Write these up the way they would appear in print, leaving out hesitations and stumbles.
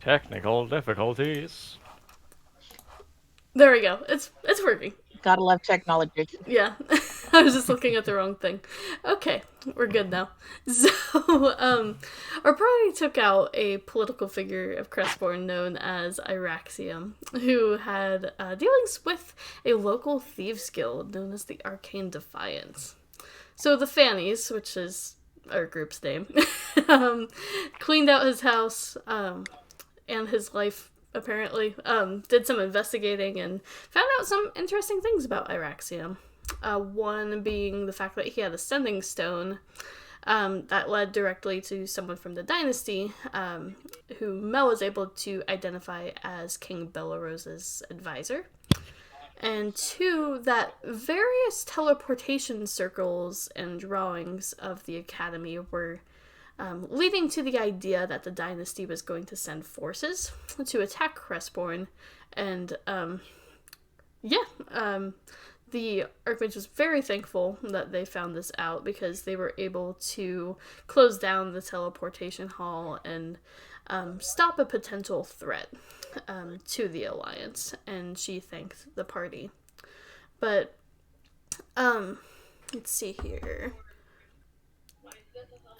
Technical difficulties. There we go. It's working. Gotta love technology. Yeah. I was just looking at the wrong thing. Okay, we're good now. So, our party took out a political figure of Crestborn known as Iraxium, who had dealings with a local thieves guild known as the Arcane Defiance. So the Fannies, which is our group's name, cleaned out his house and his life, apparently, did some investigating and found out some interesting things about Iraxium. One being the fact that he had a sending stone that led directly to someone from the dynasty, who Mel was able to identify as King Bellarose's advisor. And two, that various teleportation circles and drawings of the Academy were leading to the idea that the dynasty was going to send forces to attack Crestborn. And, the Archmage was very thankful that they found this out because they were able to close down the teleportation hall and stop a potential threat to the Alliance. And she thanked the party. But, let's see here.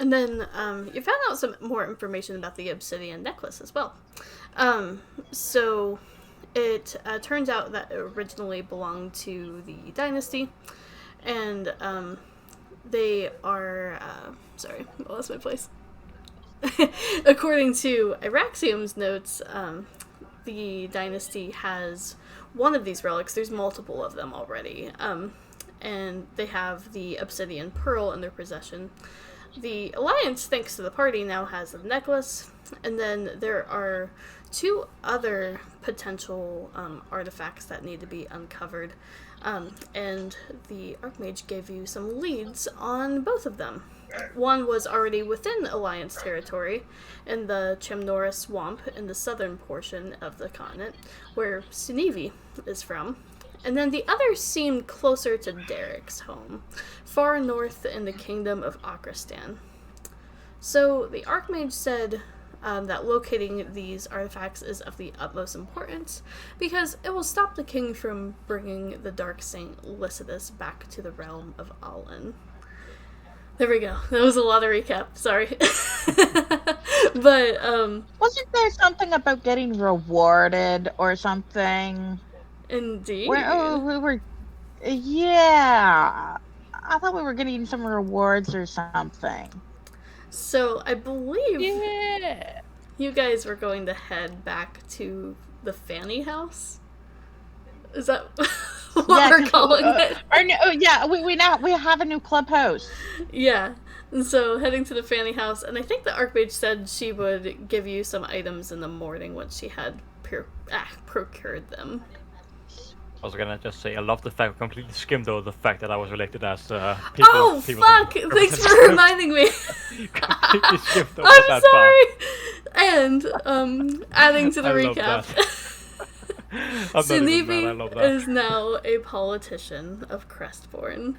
And then you found out some more information about the obsidian necklace as well. So it turns out that it originally belonged to the dynasty, and they are sorry, I lost my place. According to Iraxium's notes, the dynasty has one of these relics. There's multiple of them already, and they have the obsidian pearl in their possession. The Alliance, thanks to the party, now has the necklace, and then there are two other potential artifacts that need to be uncovered, and the Archmage gave you some leads on both of them. One was already within Alliance territory, in the Chimnora Swamp in the southern portion of the continent, where Sunevi is from. And then the other seemed closer to Derek's home, far north in the kingdom of Akristan. So the Archmage said that locating these artifacts is of the utmost importance because it will stop the king from bringing the Dark Saint Lycidas back to the realm of Alainn. There we go. That was a lot of recap. Sorry. But, wasn't there something about getting rewarded or something? Indeed. We were... Yeah. I thought we were getting some rewards or something. So, I believe you guys were going to head back to the Fanny house? Is that what we're calling it? We have a new clubhouse. Yeah. And so, heading to the Fanny house, and I think the Archmage said she would give you some items in the morning once she had procured them. I was gonna just say, I love the fact we completely skimmed over the fact that I was elected as people. Fuck! Thanks for reminding me. Completely skimmed over I'm that sorry. part. And adding to the recap, Sunevi is now a politician of Crestborn,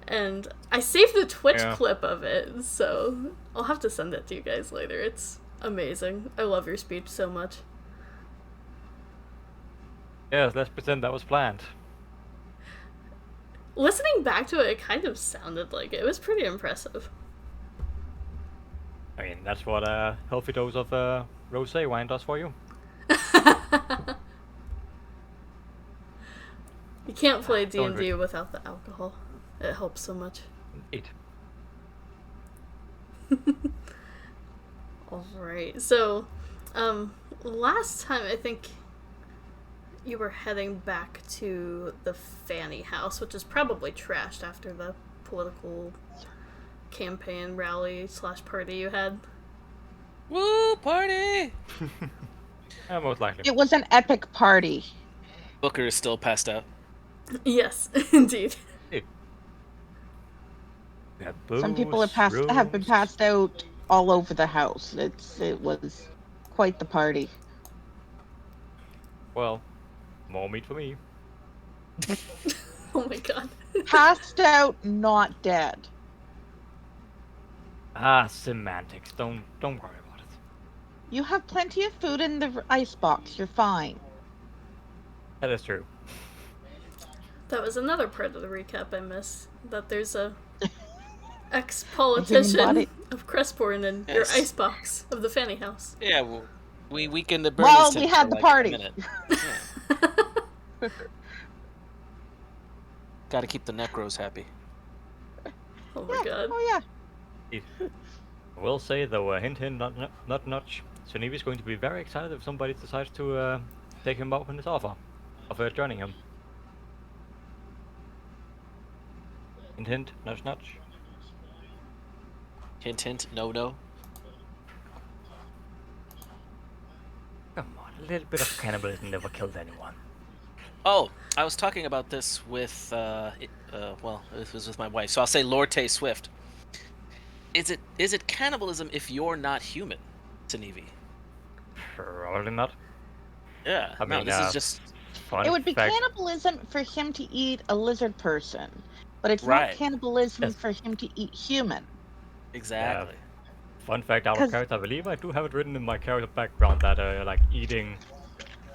and I saved the Twitch clip of it, so I'll have to send it to you guys later. It's amazing. I love your speech so much. Yes, let's pretend that was planned. Listening back to it, it kind of sounded like it. It was pretty impressive. I mean, that's what a healthy dose of rosé wine does for you. You can't play D&D without the alcohol. It helps so much. Alright, so, last time I think you were heading back to the Fanny house, which is probably trashed after the political campaign rally / party you had. Woo, party! Most likely. It was an epic party. Booker is still passed out. Yes, indeed. We had Some people booze, have been rooms. passed out all over the house. It was quite the party. Well, more meat for me. Oh my god. Passed out, not dead. Ah, semantics. Don't worry about it. You have plenty of food in the icebox. You're fine. That is true. That was another part of the recap I missed. That there's a A human ex-politician body. of Crestborn in your Yes. icebox of the Fanny House. Yeah, well, we weakened the Bernie's Well, we tent had for the like party. a minute. Got to keep the necros happy. Oh my god. Oh yeah. I will say though, hint hint, not notch. Sunevi's going to be very excited if somebody decides to take him up on his offer of joining him. Hint hint, nudge nudge. Hint, hint, no, no. Come on, a little bit of cannibalism never killed anyone. Oh, I was talking about this with, well, this was with my wife, so I'll say Lord Tay Swift. Is it cannibalism if you're not human, Tanevi? Probably not. Yeah, I no, mean, this is just... Fun It would be fact. cannibalism for him to eat a lizard person, but it's Right. not cannibalism Yes. for him to eat human. Exactly. Fun fact, our 'Cause- character, I believe I do have it written in my character background that like eating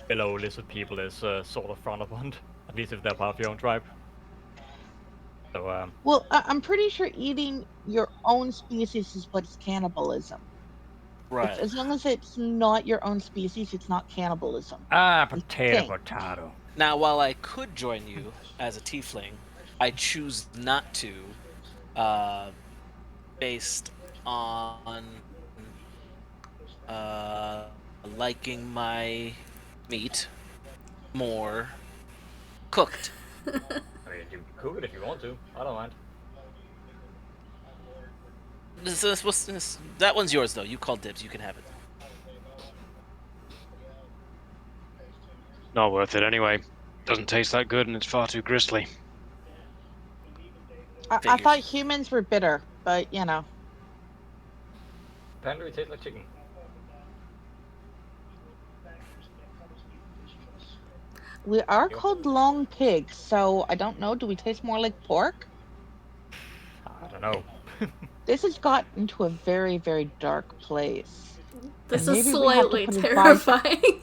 fellow lizard people is sort of frowned upon, at least if they're part of your own tribe. So Well, I'm pretty sure eating your own species is what's cannibalism. Right. As long as it's not your own species, it's not cannibalism. potato think. potato. Now, while I could join you as a tiefling, I choose not to, based on liking my meat more cooked. I mean, you can cook it if you want to. I don't mind. That one's yours, though. You called dibs. You can have it. Not worth it anyway. Doesn't taste that good and it's far too gristly. I Figures. thought humans were bitter, but you know. Apparently it tastes like chicken. We are Yep. called long pigs, so I don't know. Do we taste more like pork? I don't know. This has gotten to a very, very dark place. This And is maybe we have to slightly put a terrifying.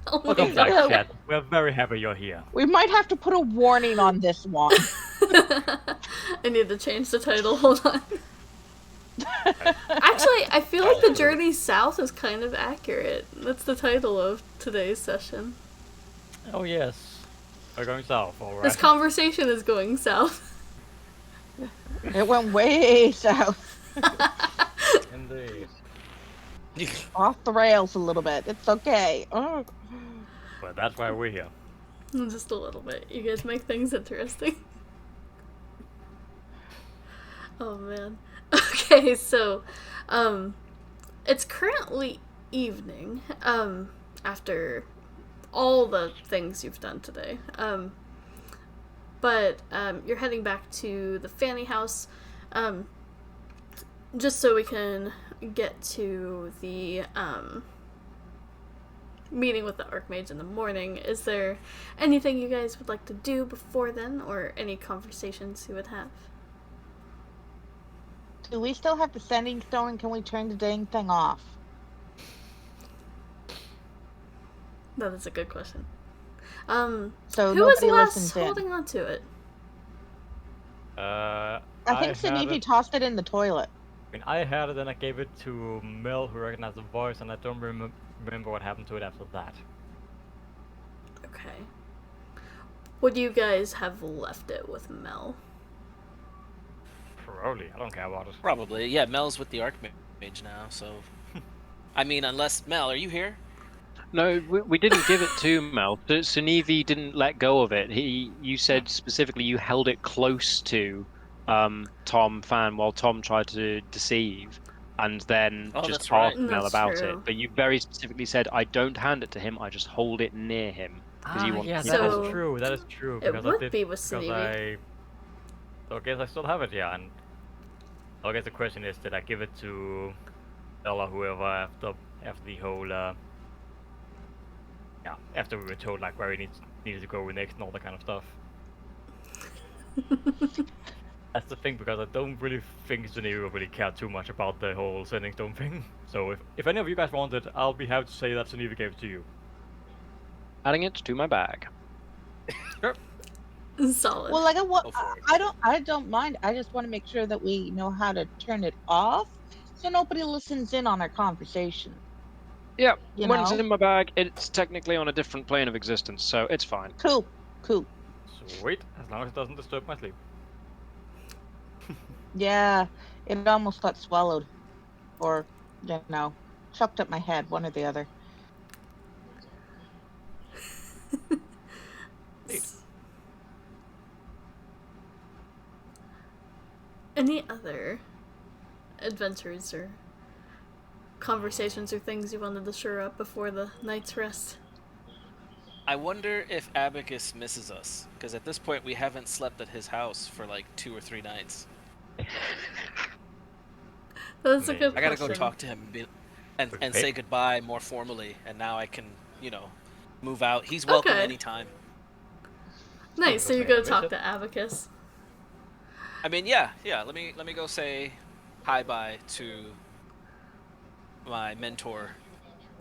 Oh my Welcome back, god. chat. We're very happy you're here. We might have to put a warning on this one. I need to change the title. Hold on. Actually, I feel like the journey south is kind of accurate. That's the title of today's session. Oh yes. We're going south, alright. This conversation is going south. It went way south, Indeed. off the rails a little bit. It's okay. Oh. But that's why we're here. Just a little bit. You guys make things interesting. Oh man. Okay, so it's currently evening, after all the things you've done today. But you're heading back to the Fanny house, just so we can get to the meeting with the Archmage in the morning. Is there anything you guys would like to do before then, or any conversations you would have? Do we still have the sending stone, and can we turn the dang thing off? That is a good question. So Who was nobody last listens in. holding on to it? I think had Sanivi it. tossed it in the toilet. I mean, I had it and I gave it to Mel, who recognized the voice, and I don't remember what happened to it after that. Okay. Would you guys have left it with Mel? Probably. I don't care about it. Probably. Yeah, Mel's with the Archmage now, so... I mean, unless... Mel, are you here? No, we didn't give it to Mel. Sunevi didn't let go of it. You said specifically you held it close to Tom Fan while Tom tried to deceive, and then Oh, just that's right. asked Mel That's about true. it. But you very specifically said, I don't hand it to him, I just hold it near him. you want yeah, to keep that is So- hold of it. true. That is true. It Because I would did. be with Because Sunivi. so I guess I still have it, yeah. And I guess the question is, did I give it to Ella, whoever, after the whole yeah, after we were told like where we needed to go next and all that kind of stuff. That's the thing, because I don't really think Zunio really cared too much about the whole sending stone thing. So if any of you guys want it, I'll be happy to say that Zunio gave it to you. Adding it to my bag. Sure. Solid. Well, like Go for it. I don't mind. I just want to make sure that we know how to turn it off, so nobody listens in on our conversation. Yeah, You when it's know? in my bag, it's technically on a different plane of existence, so it's fine. Cool, cool. Sweet, as long as it doesn't disturb my sleep. Yeah, it almost got swallowed, or you know, chucked up my head, one or the other. Any other adventures or conversations or things you wanted to shore up before the night's rest? I wonder if Abacus misses us, because at this point we haven't slept at his house for like 2 or 3 nights. That's a good I gotta question. go talk to him and Okay. say goodbye more formally, and now I can, move out. He's welcome Okay. anytime. Nice. So Go you pay go a talk visit. to Abacus. I mean, yeah. Let me go say hi bye to my mentor.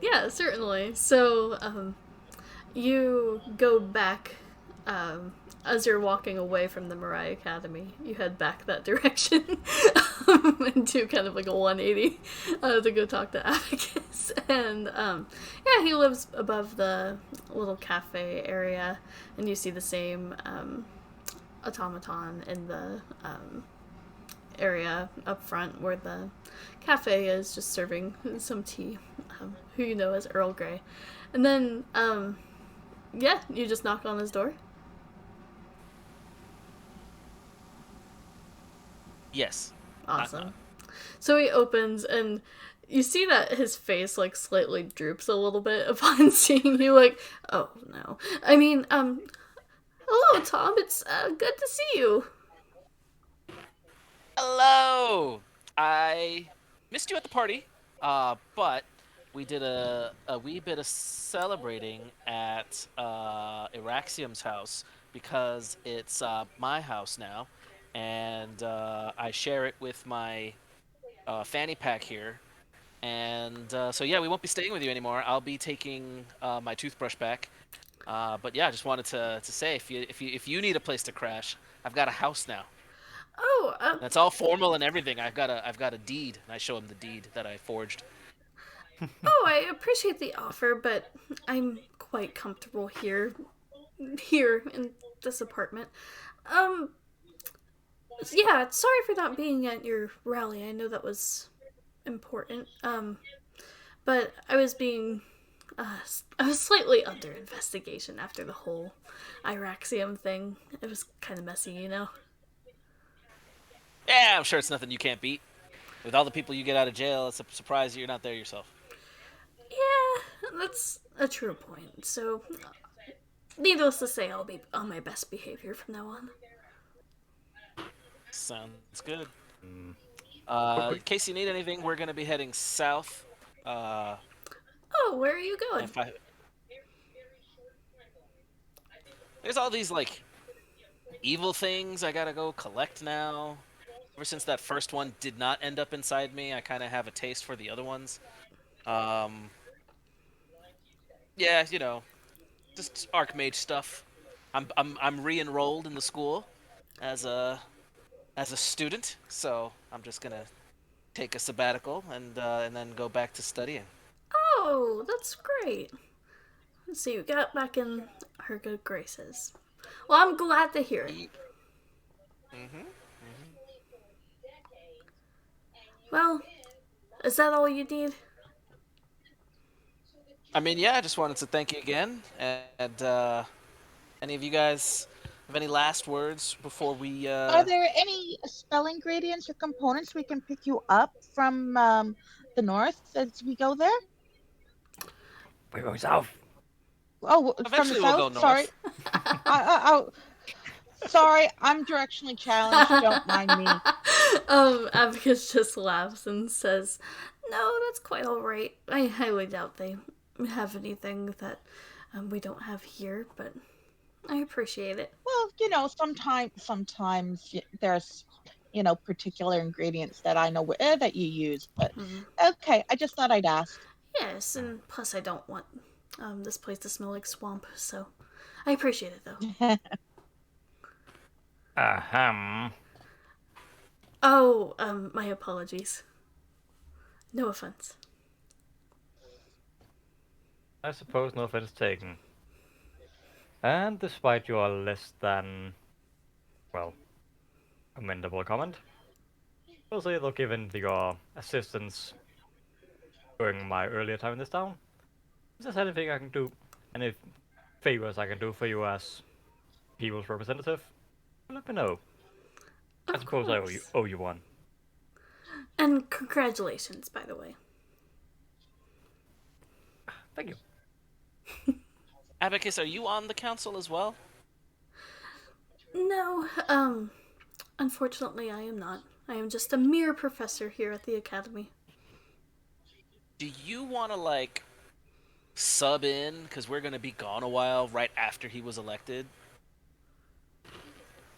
Yeah, certainly. So you go back as you're walking away from the Mariah Academy. You head back that direction and do kind of like a 180 to go talk to Abacus. And yeah, he lives above the little cafe area, and you see the same automaton in the area up front where the cafe is, just serving some tea, who you know as Earl Grey. And then yeah, you just knock on his door. Yes. Awesome. So he opens, and you see that his face like slightly droops a little bit upon seeing you. Like, oh no. I mean, hello, Tom. It's good to see you. Hello. I missed you at the party, but we did a wee bit of celebrating at Iraxium's house because it's my house now, and I share it with my fanny pack here. And so yeah, we won't be staying with you anymore. I'll be taking my toothbrush back. But yeah, I just wanted to say if you need a place to crash, I've got a house now. Oh, That's all formal and everything. I've got a deed, and I show him the deed that I forged. oh, I appreciate the offer, but I'm quite comfortable here in this apartment. Um, yeah, sorry for not being at your rally. I know that was important. But I was slightly under investigation after the whole Iraxium thing. It was kind of messy, you know? Yeah, I'm sure it's nothing you can't beat. With all the people you get out of jail, it's a surprise you're not there yourself. Yeah, that's a true point. So, needless to say, I'll be on my best behavior from now on. Sounds good. Mm. In case you need anything, we're gonna be heading south. Uh, Oh, where are you going? if I There's all these like evil things I gotta go collect now. Ever since that first one did not end up inside me, I kind of have a taste for the other ones. Um, yeah, just Archmage stuff. I'm re-enrolled in the school as a student, so I'm just gonna take a sabbatical and then go back to studying. Oh, that's great. So you got back in her good graces. Well, I'm glad to hear it. Mm-hmm. Well, is that all you need? I mean, yeah, I just wanted to thank you again, and any of you guys have any last words before we? Are there any spell ingredients or components we can pick you up from the north as we go there? We're going south. Oh, from the Eventually we'll go south. Sorry. north. Sorry, I'm directionally challenged. Don't mind me. Abacus just laughs and says, "No, that's quite all right. I highly doubt they have anything that we don't have here, but I appreciate it." Well, sometimes there's, particular ingredients that I know that you use. But okay, I just thought I'd ask. Yes, and plus I don't want this place to smell like swamp, so I appreciate it though. Ahem. Oh, my apologies. No offense. I suppose no offense taken. And despite your less than, well, commendable comment, we'll say that given your assistance during my earlier time in this town, is there anything I can do, any favors I can do for you as people's representative? Let me know. I Of suppose I course. owe you one. And congratulations, by the way. Thank you. Abacus, are you on the council as well? No, unfortunately I am not. I am just a mere professor here at the academy. Do you want to, like, sub in? Because we're going to be gone a while right after he was elected.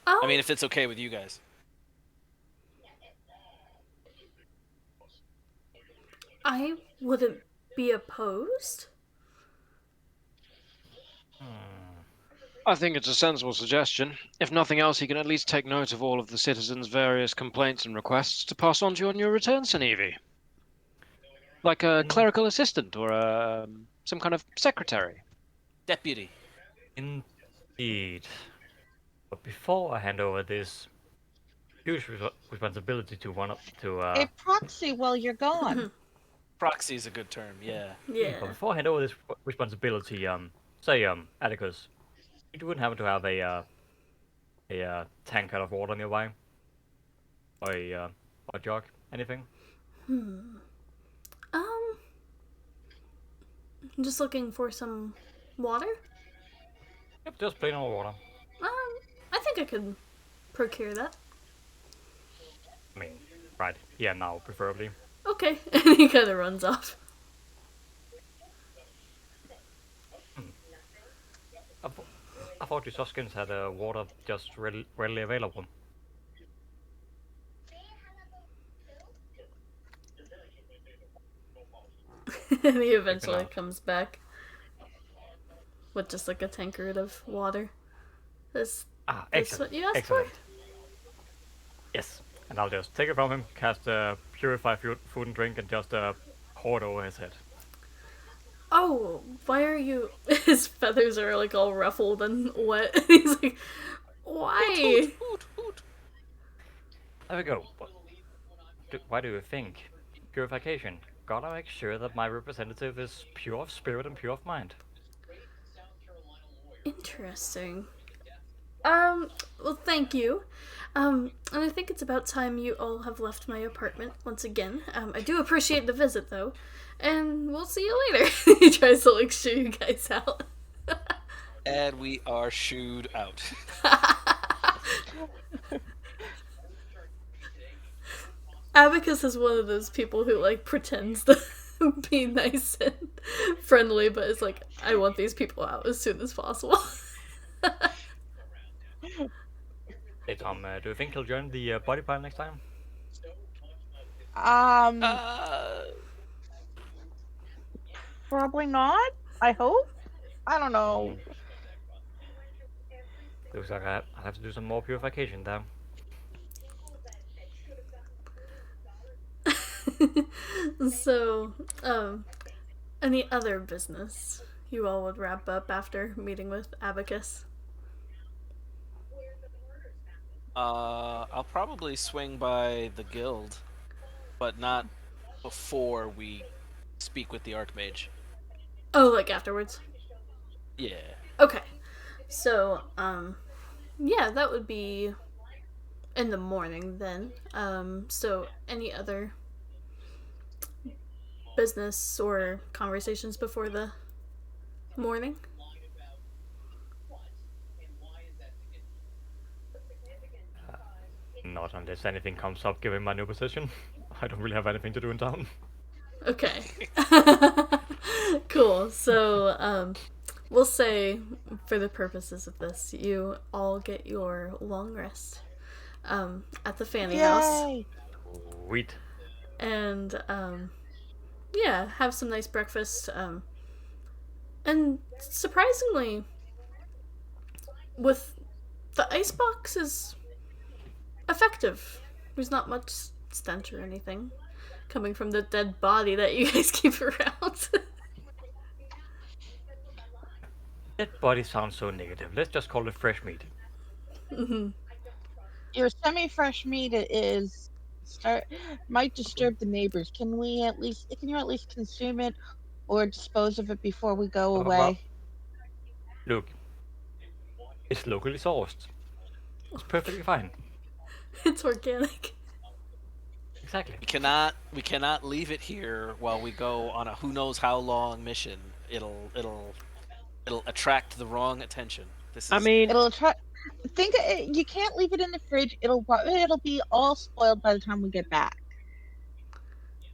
I mean, if it's okay with you guys. I wouldn't be opposed. I think it's a sensible suggestion. If nothing else, he can at least take note of all of the citizens' various complaints and requests to pass on to you on your return, Sinevi. Like a clerical assistant or some kind of secretary. Deputy. Indeed. But before I hand over this huge responsibility to A proxy while you're gone. Proxy is a good term, yeah. Yeah. but before I hand over this responsibility, say, Atticus, you wouldn't happen to have a tank of water nearby, or a jug, anything? I'm just looking for some water. Yep, just plain old water. I think I could procure that. I mean, right here now, preferably. Okay, and he kind of runs off. I thought the Suskins had water just readily available. And he eventually out. comes back with just like a tankard of water. This what Excellent. you asked Excellent. for? Yes, and I'll just take it from him, cast purify food and drink, and just pour it over his head. Oh, why are you? His feathers are like all ruffled and wet. He's like, why? Hoot. There we go. Why do you think? Purification. Gotta make sure that my representative is pure of spirit and pure of mind. Interesting. Well, thank you. And I think it's about time you all have left my apartment once again. I do appreciate the visit, though. And we'll see you later. He tries to, like, shoo you guys out. And we are shooed out. Abacus is one of those people who, like, pretends to be nice and friendly, but is like, I want these people out as soon as possible. Hey Tom, do you think he'll join the body pile next time? Probably not. I hope. I don't know. Looks like I'll have to do some more purification then. So, any other business you all would wrap up after meeting with Abacus? I'll probably swing by the guild, but not before we speak with the Archmage. Oh, like afterwards? Yeah. Okay. So, yeah, that would be in the morning then. So any other business or conversations before the morning? not unless anything comes up given my new position. I don't really have anything to do in town. Okay. Cool. So, we'll say, for the purposes of this, you all get your long rest at the Fanny House. Yay! Sweet. And, yeah, have some nice breakfast. And surprisingly, with the icebox is effective. There's not much stench or anything coming from the dead body that you guys keep around. That body sounds so negative. Let's just call it fresh meat. Your semi-fresh meat is might disturb the neighbors. Can you at least consume it or dispose of it before we go Well, away? look, it's locally sourced. It's perfectly fine. It's organic. Exactly. We cannot leave it here while we go on a who knows how long mission. It'll attract the wrong attention. This is I mean, It'll try. You can't leave it in the fridge. It'll be all spoiled by the time we get back.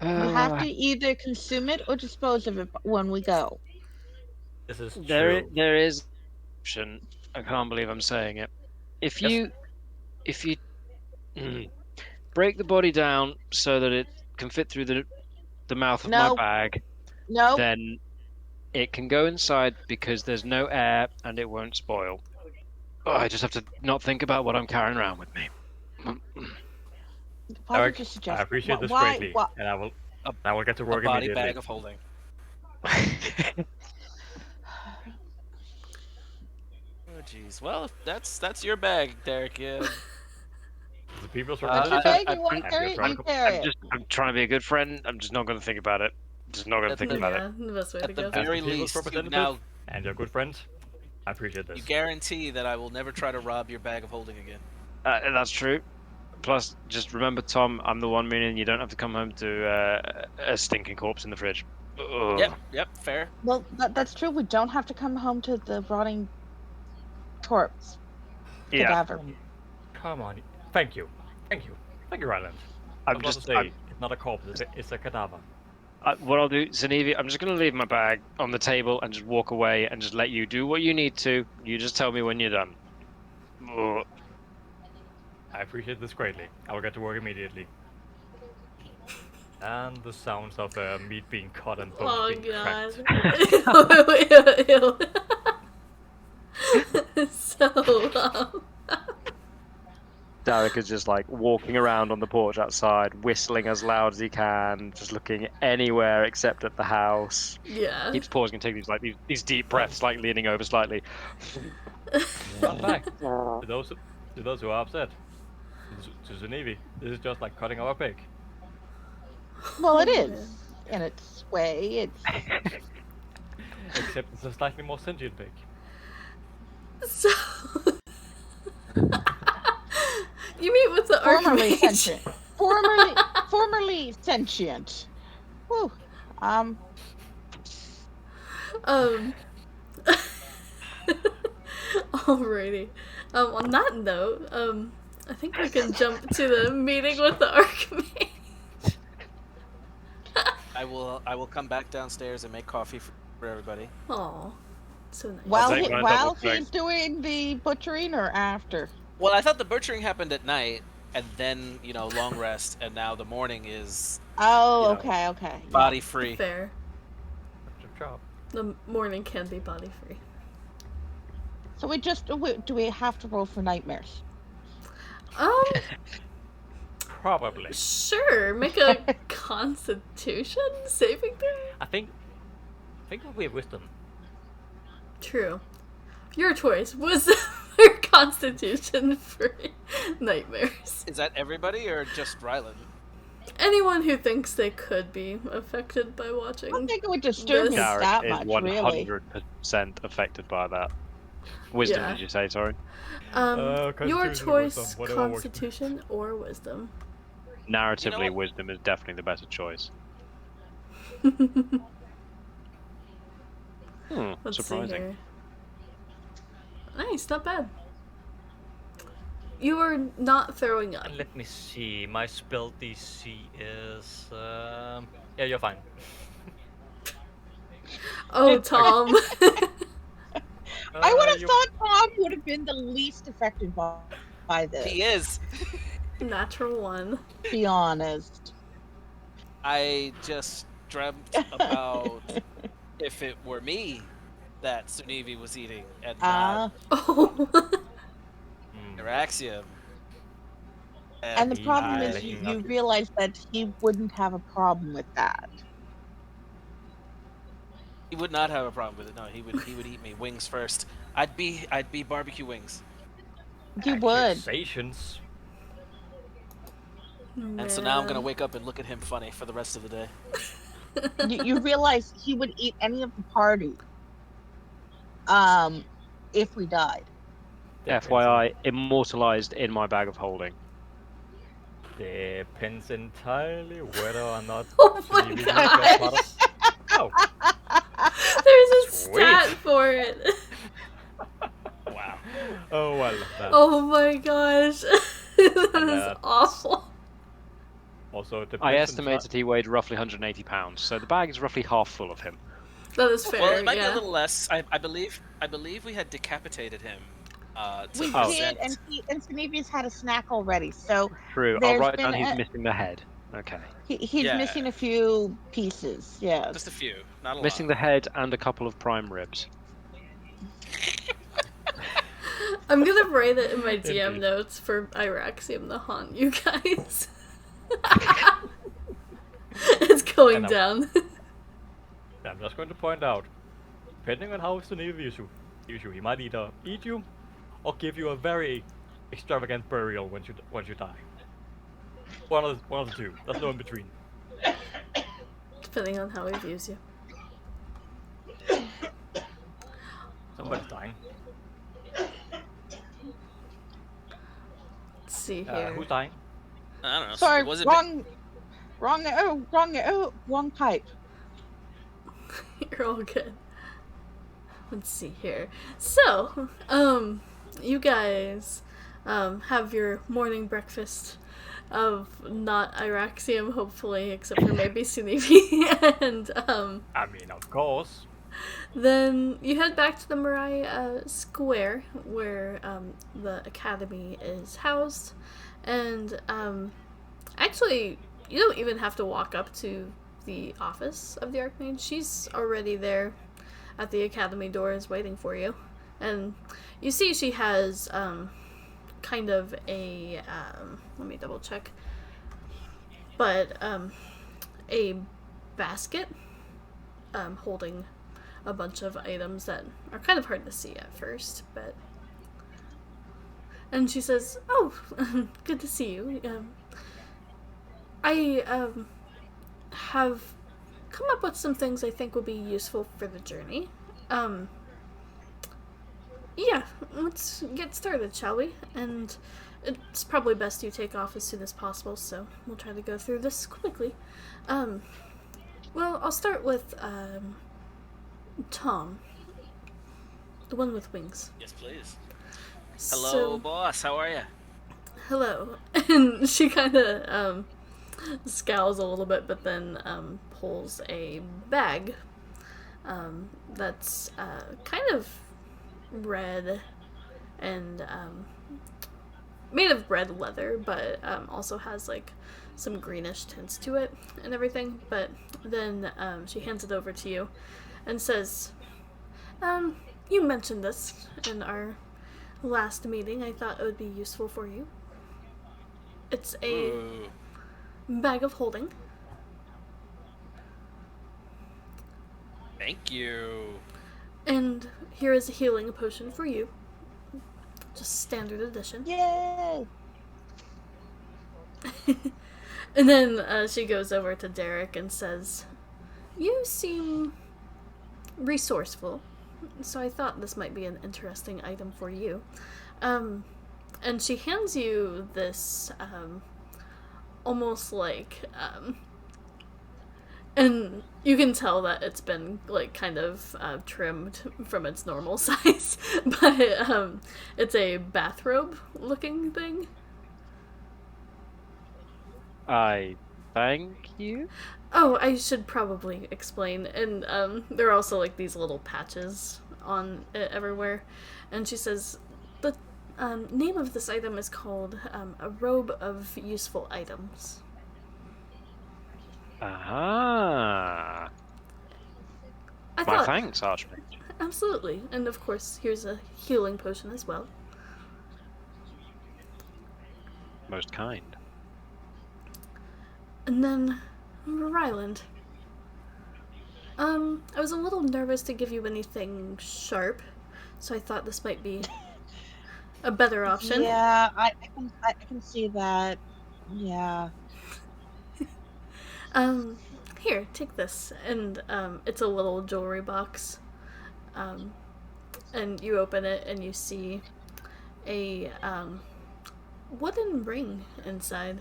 You have to either consume it or dispose of it when we go. This is there true. there is option. I can't believe I'm saying it. If Yes. you break the body down so that it can fit through the mouth of my No. bag, No, then it can go inside because there's no air and it won't spoil. Oh, I just have to not think about what I'm carrying around with me. why Eric, did you suggest? I appreciate this why, greatly, why- and I will get to a work body immediately. bag of holding. Oh jeez. Well, that's your bag, Derek. Yeah. The people's That's your representative. bag. You want to I'm carry just it? trying You to- carry it. I'm trying to be a good friend. I'm just not going to think about it. Just not going to At think the- about it. Yeah, the best way to At the go. As the very people's least, you representative now and your good friend, I appreciate this. you guarantee that I will never try to rob your bag of holding again. That's true. Plus, just remember, Tom, I'm the one meaning you don't have to come home to a stinking corpse in the fridge. Ugh. Yep, fair. Well, that's true. We don't have to come home to the rotting corpse Yeah, cadaver. Come on. Thank you. Thank you. Thank you, Ryland. I was about to say, it's not a corpse, it's a cadaver. what I'll do, Zanevi, I'm just going to leave my bag on the table and just walk away and just let you do what you need to. You just tell me when you're done. Ugh. I appreciate this greatly. I will get to work immediately. And the sounds of meat being cut and bones Oh being god. cracked. Ew, ew. So, Derek is just like walking around on the porch outside, whistling as loud as he can, just looking anywhere except at the house. yeah. Keeps pausing and taking these deep breaths, like leaning over slightly. Fun fact, to those who are upset, to Zanevi, this is just like cutting our pig. Well, it Oh, is in its way. It's Except it's a slightly more sentient pig. So, you meet with the formerly Archmage. sentient. Formerly sentient. Whew. Alrighty. On that note, I think we can jump to the meeting with the Archmage. I will come back downstairs and make coffee for everybody. Aw, so nice. take one and double check. He's doing the butchering or after. Well, I thought the butchering happened at night, and then long rest, and now the morning is Oh, You know. okay. body free. Fair. Good job. The morning can be body free. So do we have to roll for nightmares? Probably. Sure. Make a Constitution saving throw. I think we have wisdom. True. Your choice. Wisdom or Constitution for nightmares. Is that everybody or just Ryland? Anyone who thinks they could be affected by I watching. don't think it would disturb me This- Derek that is much, 100% affected by that. Wisdom, Yeah. did you say? Sorry. Your Constitution or choice, wisdom, whatever works. Constitution or Wisdom. Narratively, what? wisdom is definitely the better choice. Let's Surprising. see here. Nice, not bad. You are not throwing up. And let me see. My spell DC is. Yeah, you're fine. Oh, Tom. I would have You. thought Tom would have been the least affected by this. He is. Natural 1. Be honest. I just dreamt about if it were me that Sunivi was eating and not Oh. Iraxium. And the problem I'm is making you up. realize that he wouldn't have a problem with that. He would not have a problem with it. No, he would eat me wings first. I'd be barbecue wings. You would. Accusations. And so now I'm gonna Man. wake up and look at him funny for the rest of the day. You realize he would eat any of the party. If we died. FYI, immortalized in my bag of holding. Depends entirely whether or not. Oh my Sunivi god. gets part of- Oh, There's a Sweet. stat for it. Wow. oh well. That Oh my gosh. That And, is awful. also depends. I estimated he weighed roughly 180 pounds, so the bag is roughly half full of him. That is fair. Well, it might be yeah. a little less. I believe we had decapitated him. To We present. did, and Sunivi's had a snack already, so True. I'll there's write been down he's a- missing the head. Okay. he's Yeah. missing a few pieces. Yes. Just a few, not a Missing lot. the head and a couple of prime ribs. I'm gonna write it in my DM Indeed. notes for Iraxium to haunt you guys. It's going And down. I'm just going to point out, depending on how Sunivi views you, he might either eat you or give you a very extravagant burial once you die. One of the two. There's no in between. Depending on how he views you. Somebody's dying. Let's see here. Who's dying? I don't know. Sorry, Was it wrong pipe. You're all good. Let's see here. So, you guys, have your morning breakfast of not Iraxium, hopefully, except for maybe Sunivi, and, I mean, of course. then you head back to the Marai Square, where the academy is housed, and actually, you don't even have to walk up to the office of the Archmage. She's already there at the academy doors waiting for you, and you see she has kind of a let me double check, but a basket holding a bunch of items that are kind of hard to see at first, but and she says, "Oh, good to see you. I have come up with some things I think will be useful for the journey. Yeah, let's get started, shall we? And it's probably best you take off as soon as possible, so we'll try to go through this quickly. Well, I'll start with Tom, the one with wings. Yes, please. Hello, So, boss. How are you? hello. And she kind of scowls a little bit, but then pulls a bag that's kind of red and made of red leather, but also has like some greenish tints to it and everything. But then she hands it over to you and says, you mentioned this in our last meeting. I thought it would be useful for you. It's a Ooh. bag of holding. Thank you. And here is a healing potion for you. Just standard edition. Yay! And then she goes over to Derek and says, you seem resourceful, so I thought this might be an interesting item for you. And she hands you this almost like And you can tell that it's been like kind of trimmed from its normal size, but it's a bathrobe looking thing. I thank you. Oh, I should probably explain. And there are also like these little patches on it everywhere. And she says the name of this item is called a robe of useful items. Ah, I my thought, thanks, Archmage. absolutely. And of course, here's a healing potion as well. Most kind. And then Ryland. I was a little nervous to give you anything sharp, so I thought this might be a better option. Yeah, I can see that. Yeah. Um, Here, take this, and it's a little jewelry box. And you open it, and you see a wooden ring inside.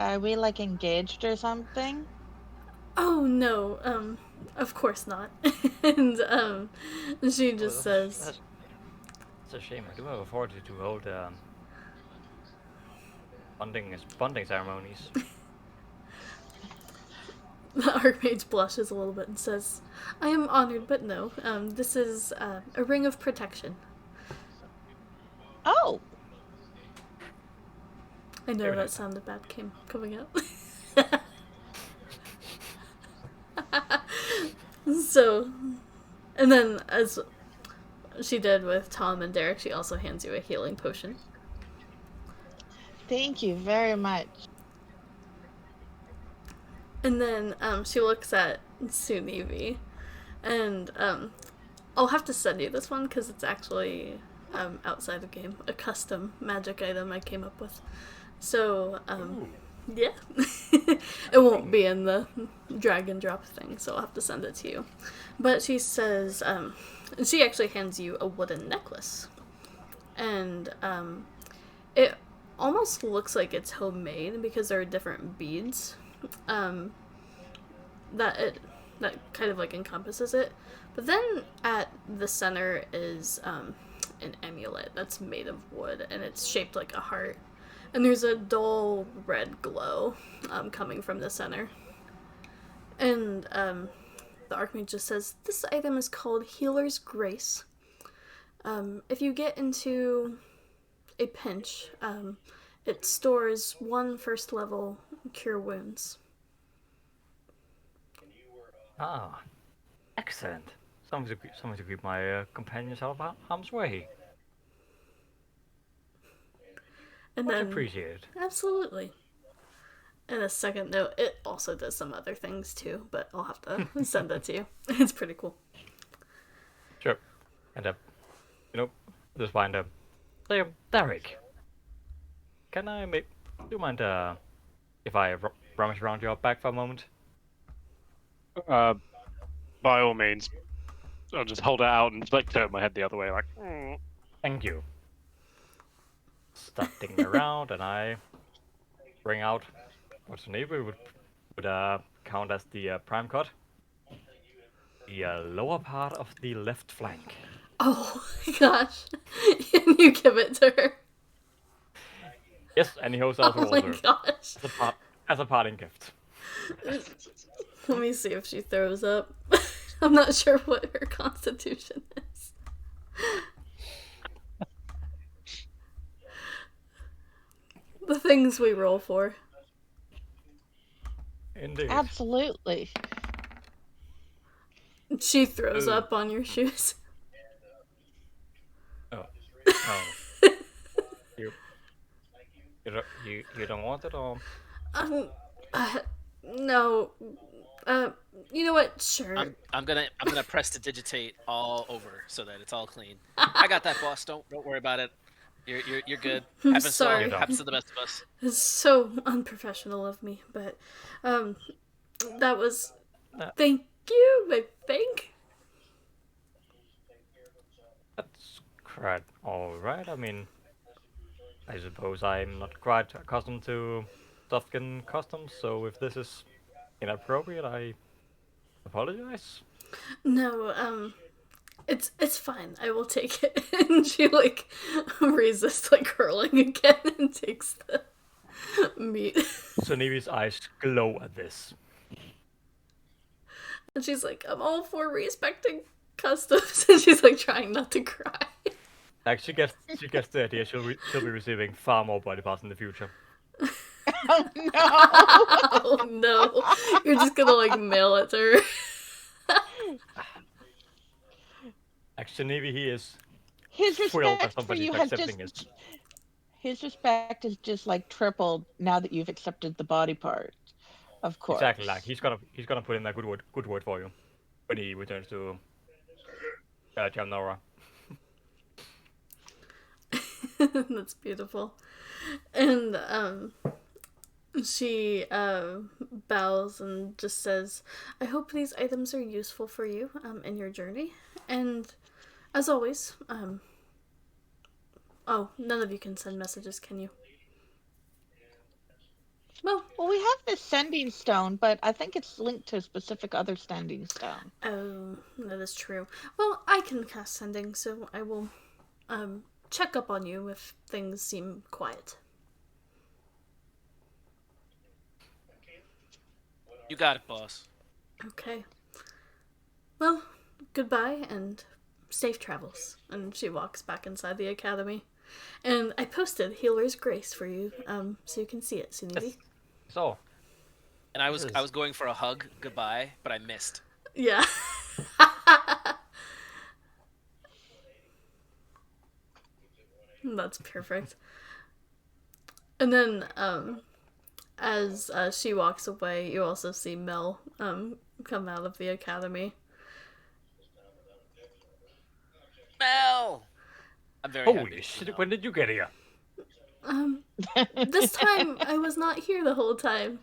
Are we like engaged or something? Oh no, of course not. And she Oh, just says, that's a shame. I do have authority to hold bonding ceremonies. the Archmage blushes a little bit and says, "I am honored, but no. This is a ring of protection." Oh, I know Very that nice. sounded bad coming out. So, and then as she did with Tom and Derek, she also hands you a healing potion. thank you very much. And then she looks at Sunivi, and I'll have to send you this one because it's actually outside the game, a custom magic item I came up with. So yeah, it won't be in the drag and drop thing, so I'll have to send it to you. But she says, she actually hands you a wooden necklace, and it almost looks like it's homemade because there are different beads that kind of like encompasses it. But then at the center is an amulet that's made of wood, and it's shaped like a heart. And there's a dull red glow coming from the center. And the Archmage just says, "This item is called Healer's Grace. If you get into a pinch, it stores 1 first level cure wounds." Ah, excellent. Something to keep my companions out of harm's way. And Much then, appreciated. absolutely. And a second note, it also does some other things too, but I'll have to send that to you. It's pretty cool. Sure. And this wind up. Say, Derek, can I make? Do you mind if I rummage around your bag for a moment? By all means, I'll just hold it out and like turn my head the other way, like. Thank you. Start digging around, and I bring out what's neighbor would count as the prime cut. The lower part of the left flank. Oh my gosh. And you give it to her. Yes, and he holds out Oh to my Walter gosh. as a parting gift. Let me see if she throws up. I'm not sure what her constitution is. The things we roll for. Indeed. Absolutely. She throws Ooh. up on your shoes. Oh. you, you don't want it, or No. You know what? Sure. I'm gonna prestidigitate all over so that it's all clean. I got that, boss. Don't worry about it. You're good. I'm Happens sorry. happens to the best of us. It's so unprofessional of me, but that was. Thank you, I think. that's quite all right. I mean, I suppose I'm not quite accustomed to Softskin customs, so if this is inappropriate, I apologize. No, it's fine. I will take it. And she like resists like curling again and takes the meat. Sunivi's eyes glow at this. And she's like, I'm all for respecting customs. And she's like trying not to cry. Like she gets the idea she'll be receiving far more body parts in the future. Oh no! Oh no. You're just gonna like mail it to her. Like Sunivi, he is His thrilled that respect for somebody's you has accepting his. just his respect is just like tripled now that you've accepted the body part. Of course. Exactly, like he's gonna put in a good word for you when he returns to Jamnora. That's beautiful. And she bows and just says, I hope these items are useful for you in your journey. And as always, oh, none of you can send messages, can you? Well, we have this sending stone, but I think it's linked to a specific other sending stone. oh, that is true. Well, I can cast sending, so I will check up on you if things seem quiet. You got it, boss. Okay. Well, goodbye and safe travels. And she walks back inside the academy. And I posted Healer's Grace for you, so you can see it, Sunivi. So, And I was going for a hug goodbye, but I missed. Yeah. That's perfect. And then, as she walks away, you also see Mel come out of the academy. Mel! I'm very happy. holy shit! When did you get here? This time I was not here the whole time.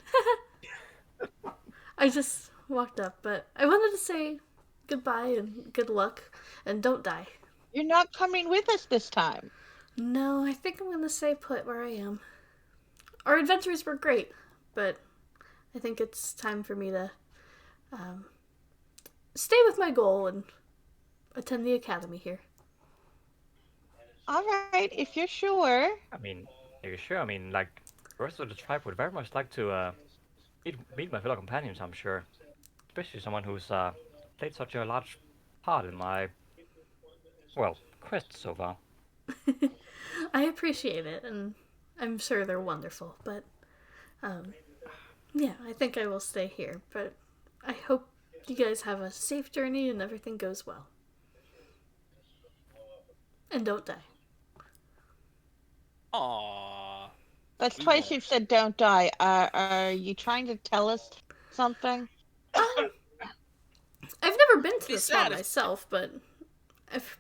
I just walked up, but I wanted to say goodbye and good luck, and don't die. You're not coming with us this time. No, I think I'm gonna stay put where I am. Our adventures were great, but I think it's time for me to stay with my goal and attend the academy here. All right, if you're sure. I mean, are you sure? I mean, like, the rest of the tribe would very much like to meet my fellow companions, I'm sure. Especially someone who's played such a large part in my, well, quest so far. I appreciate it, and I'm sure they're wonderful, but yeah, I think I will stay here, but I hope you guys have a safe journey and everything goes well. And don't die. Aww. That's We twice won't. you've said don't die. Are you trying to tell us something? I've never been to Be the spot sad if- myself, but I've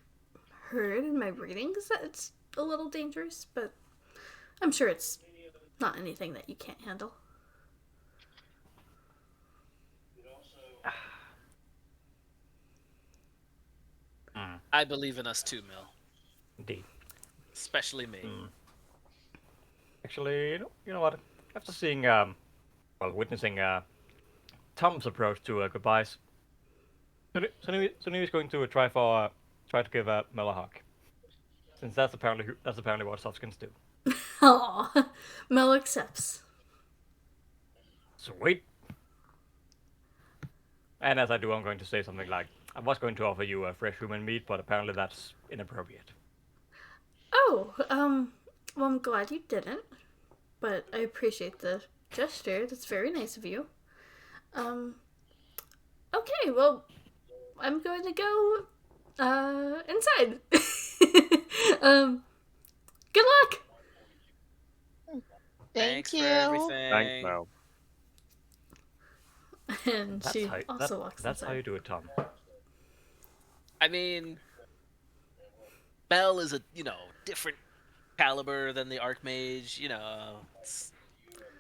heard in my readings that it's a little dangerous, but I'm sure it's not anything that you can't handle. I believe in us too, Mel. Indeed. Especially me. Actually, you know what? After seeing, witnessing Tom's approach to goodbyes, Sunivi's going to try to give Mel a hug, since that's apparently what softskins do. Aw, Mel accepts. Sweet. And as I do, I'm going to say something like, I was going to offer you a fresh human meat, but apparently that's inappropriate. Oh, well, I'm glad you didn't, but I appreciate the gesture. That's very nice of you. Okay, well, I'm going to go, inside. Good luck! Thank Thanks you. for everything. Thanks, Mel. And she also walks That's inside. how you do it, Tom. I mean, Mel is a, different caliber than the Archmage, it's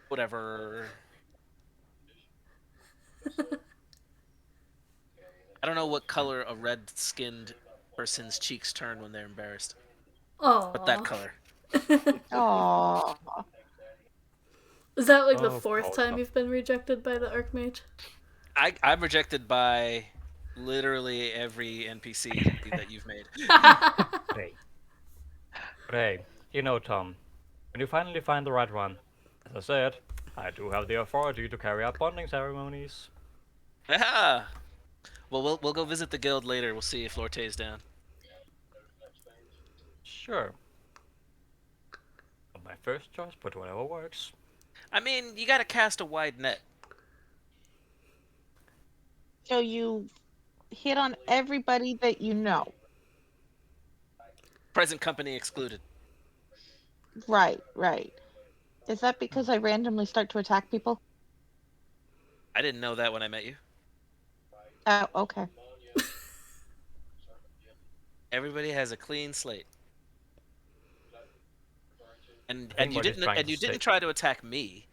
whatever. I don't know what color a red-skinned person's cheeks turn when they're embarrassed, Aww. but that color. Aww. Is that like the Oh, fourth God. time you've been rejected by the Archmage? I'm rejected by literally every NPC that you've made. Hey. But hey, Tom, when you finally find the right one, as I said, I do have the authority to carry out bonding ceremonies. Ah. Well, we'll go visit the guild later. We'll see if Lorte's down. Sure. Not my first choice, but whatever works. I mean, you gotta cast a wide net. So you hit on everybody that you know. Present company excluded. Right, right. Is that because I randomly start to attack people? I didn't know that when I met you. Oh, okay. Everybody has a clean slate. And I think you what he's didn't trying and to you say. didn't try to attack me.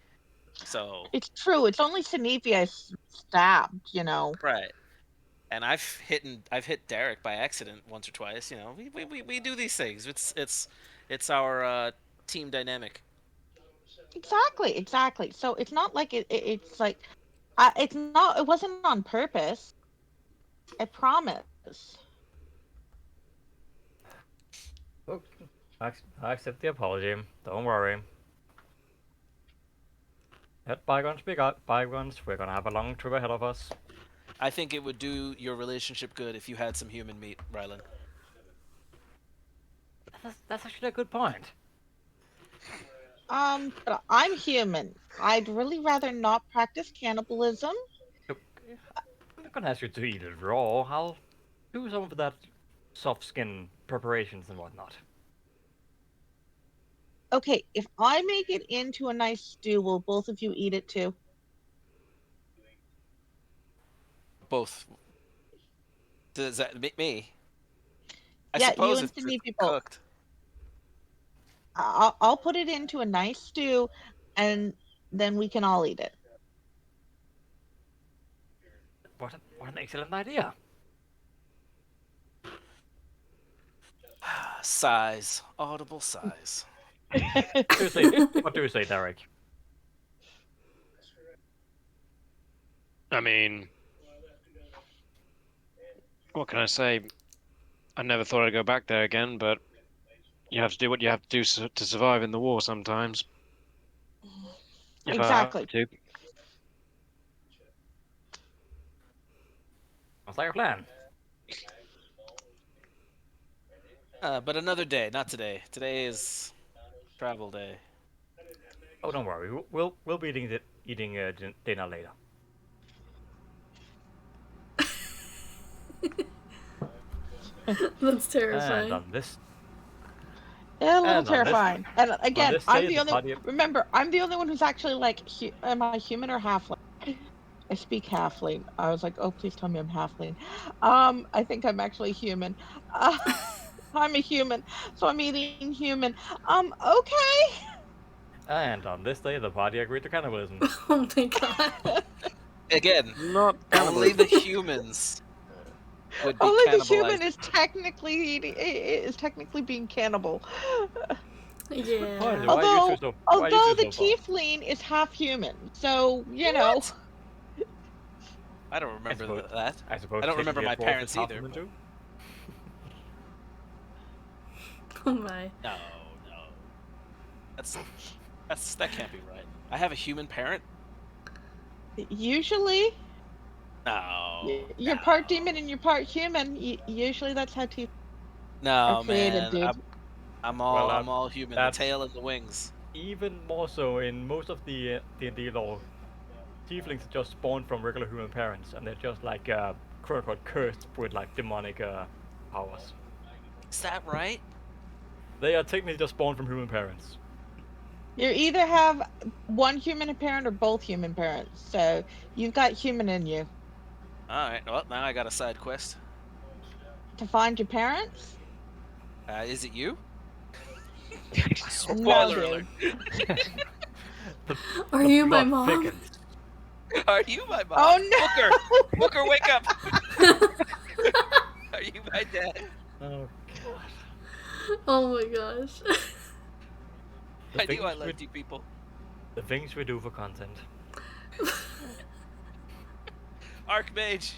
So It's true. It's only Sinevia I stabbed, right. And I've hit Derek by accident once or twice. We do these things. It's our team dynamic. Exactly, exactly. So it's not like it's like, it wasn't on purpose. I promise. Okay. I accept the apology. Don't worry. Let bygones be bygones. We're gonna have a long trip ahead of us. I think it would do your relationship good if you had some human meat, Rylan. That's actually a good point. But I'm human. I'd really rather not practice cannibalism. Look, I'm not gonna ask you to eat it raw. I'll do some of that soft skin preparations and whatnot. Okay, if I make it into a nice stew, will both of you eat it too? Both. Does that me? I Yeah, you suppose and if it's Sinevia both. cooked. I'll put it into a nice stew, and then we can all eat it. What an excellent idea. Sighs. Audible sighs. What do you say, Derek? I mean, what can I say? I never thought I'd go back there again, but you have to do what you have to do to survive in the war sometimes. If I have Exactly. to. Sounds like a plan. But another day, not today. Today is travel day. Oh, don't worry. We'll be eating dinner later. That's And terrifying. on this Yeah, a little and on this terrifying. And on again, this day, the party. remember, I'm the only one who's actually like, am I human or halfling? I speak halfling. I was like, oh, please tell me I'm halfling. I think I'm actually human. Uh, I'm a human, so I'm eating human. Okay. And on this day, the party agreed to cannibalism. Oh my god. Again, Not only cannibalism. the humans would be Only the human cannibalized. is technically being cannibal. Good point. Yeah. Although Why are you two the so far? tiefling is half human, so What? I don't I remember suppose. that. I suppose I don't remember technically a my dwarf is parents half either. human But... too. Oh my. No. That can't be right. I have a human parent? usually you're No. part demon and you're part human. Usually that's how tieflings are No, created, man. dude. Well, I'm all human. The that's tail and the wings. even more so in most of the D&D lore. Tieflings are just spawned from regular human parents, and they're just like quote unquote cursed with like demonic powers. Is that right? They are technically just spawned from human parents. You either have one human parent or both human parents. So you've got human in you. Alright, well, now I got a side quest. To find your parents? Is it you? No, Spoiler alert. dude. the, Are the you my plot mom? thickens. Are you my mom? Oh no! Booker, wake up! Are you my dad? Oh god. Oh my gosh. The I knew I things we- loved you people. The things we do for content. Archmage,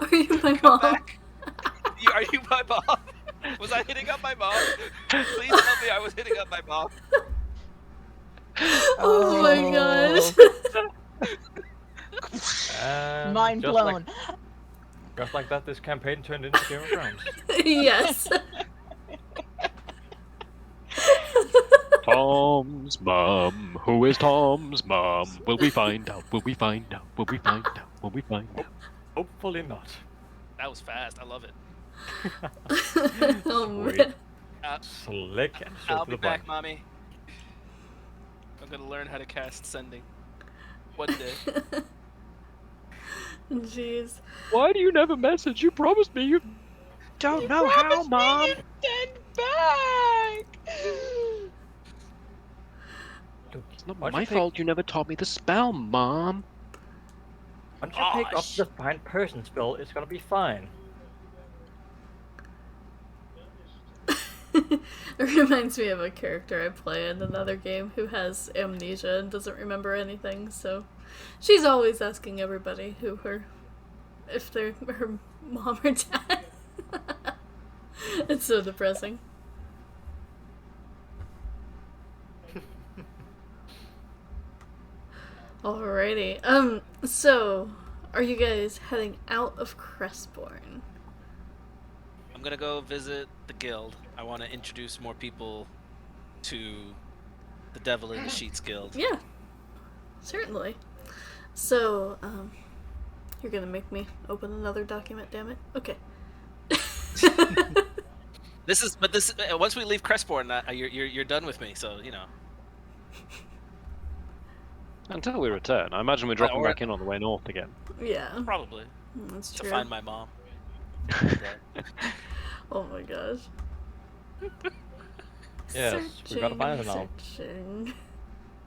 Are you my come mom? back. Are you my mom? Was I hitting up my mom? Please tell me I was hitting up my mom. Oh my Oh. gosh. And Mind blown. Just like that, this campaign turned into Game of Thrones. Yes. Tom's mom. Who is Tom's mom? Will we find out? Will we find out? Will we find out? Will we find out? Hopefully not. That was fast. I love it. Oh Sweet. man. Slick and straight I'll to be the back, point. mommy. I'm gonna learn how to cast sending. One day. Jeez. Why do you never message? You promised me you don't know how, Promised me Mom. you'd send back. It's not Why'd my you pick- fault you never taught me the spell, Mom. Once you pick up the find person spell, it's gonna be fine. It reminds me of a character I play in another game who has amnesia and doesn't remember anything, so she's always asking everybody if they're her mom or dad. It's so depressing. Alrighty. So are you guys heading out of Crestbourne? I'm gonna go visit the guild. I want to introduce more people to the Devil in the Sheets Guild. Yeah. Certainly. So, you're gonna make me open another document, damn it. Okay. Once we leave Crestbourne, you're done with me. So you know. Until we return. I imagine we're dropping or- back in on the way north again. Yeah, Probably that's to true. find my mom. Oh my gosh. Yes, we gotta find her now. Searching.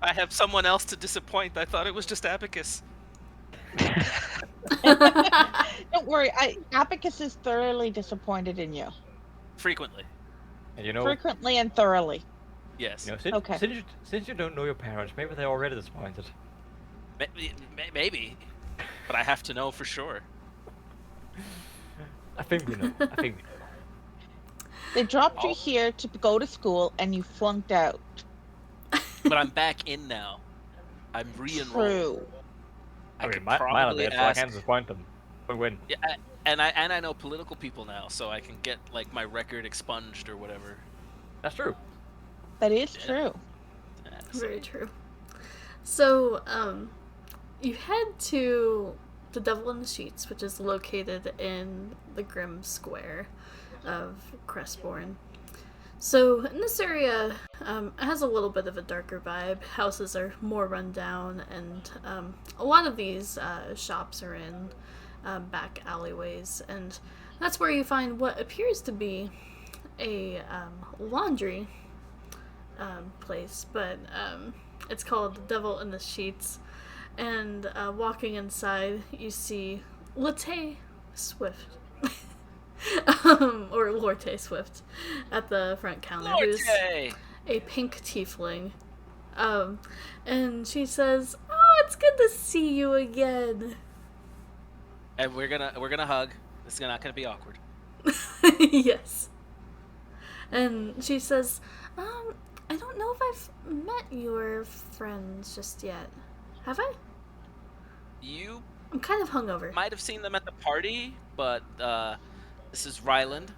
I have someone else to disappoint. I thought it was just Abacus. Don't worry, Abacus is thoroughly disappointed in you. Frequently. And you know, Frequently and thoroughly. Yes. Okay. Since you don't know your parents, maybe they're already disappointed. Maybe. But I have to know for sure. I think we know. I think we know. They dropped you here to go to school and you flunked out. But I'm back in now. I'm re-enrolled. True. I mean, could mine are probably dead, so I ask. can't disappoint them. We win. Yeah, and I know political people now, so I can get like my record expunged or whatever. That's true. That is true. Yeah, so- Very true. So, you head to the Devil in the Sheets, which is located in the Grim Square of Crestbourne. So, in this area, it has a little bit of a darker vibe. Houses are more run down, and a lot of these shops are in back alleyways, and that's where you find what appears to be a laundry place, but it's called the Devil in the Sheets. And walking inside, you see Latte Swift, or Lorte Swift, at the front counter, who's Lorte! a pink tiefling. And she says, "Oh, it's good to see you again." And we're gonna hug. This is not gonna be awkward. Yes. And she says, I don't know if I've met your friends just yet. Have I? You I'm kind of hungover. might have seen them at the party, but this is Ryland.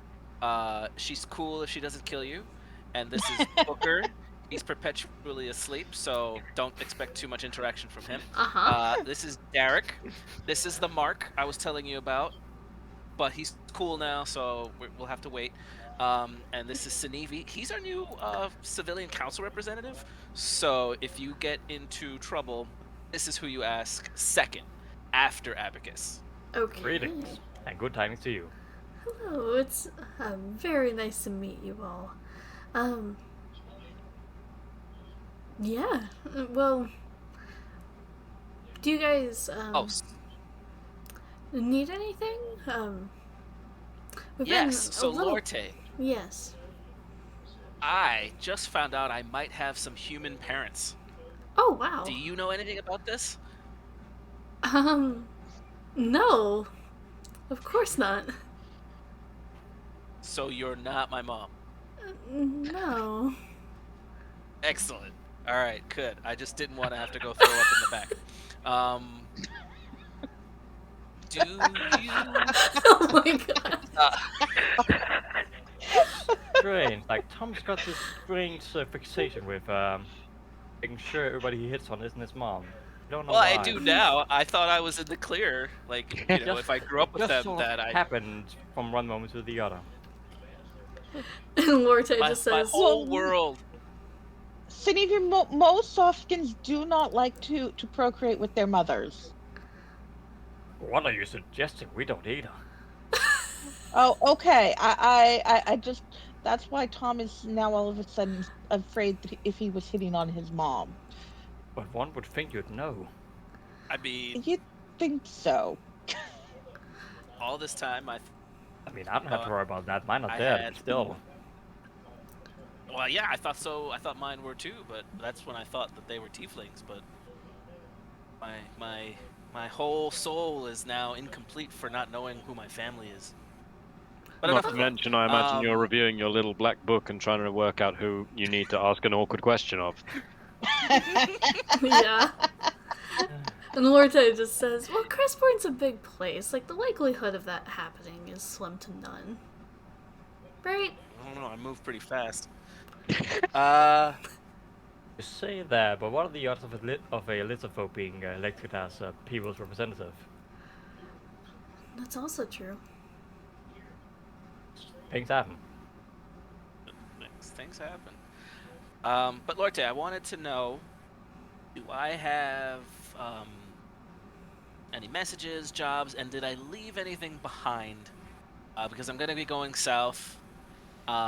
She's cool if she doesn't kill you. And this is Booker. He's perpetually asleep, so don't expect too much interaction from him. Uh-huh. This is Derek. This is the Mark I was telling you about, but he's cool now, so we'll have to wait. And this is Sinevi. He's our new civilian council representative. So if you get into trouble, this is who you ask second, after Abacus. Okay. Greetings, and good tidings to you. Hello, it's very nice to meet you all. Yeah, well, do you guys need anything? We've been Yes. a So little- Lorte, Yes. I just found out I might have some human parents. Oh, wow. Do you know anything about this? No. Of course not. So you're not my mom. No. Excellent. All right, good. I just didn't want to have to go throw up in the back. Do you? Oh my god. Strange. Like, Tom's got this strange fixation with making sure everybody he hits on isn't his mom. I don't know Well, I why. do now. I thought I was in the clear. Like, you know, Just, if I grew it up with just them, sort of that I happened from one moment to the other. And Lorte my just says, whole Well, world. Sinivir, most Softskins do not like to procreate with their mothers. What are you suggesting? We don't either. Oh, okay. I just that's why Tom is now all of a sudden afraid that if he was hitting on his mom. But one would think you'd know. I mean, You think so? all this time I I mean, I don't have to thought worry about that. Mine are I dead, had. but still. Well, yeah, I thought so. I thought mine were too, but that's when I thought that they were tieflings. But my my my whole soul is now incomplete for not knowing who my family is. But Not enough to of that. mention, I imagine you're reviewing your little black book and trying to work out who you need to ask an awkward question of. yeah. And Lorte just says, well, Crestbourne's a big place. Like, the likelihood of that happening is slim to none. Right? I don't know. I move pretty fast. Uh, You say that, but what are the odds of a Lithophone being elected as a people's representative? That's also true. Things happen. things happen. But Lorte, I wanted to know, do I have any messages, jobs, and did I leave anything behind? Because I'm gonna be going south, and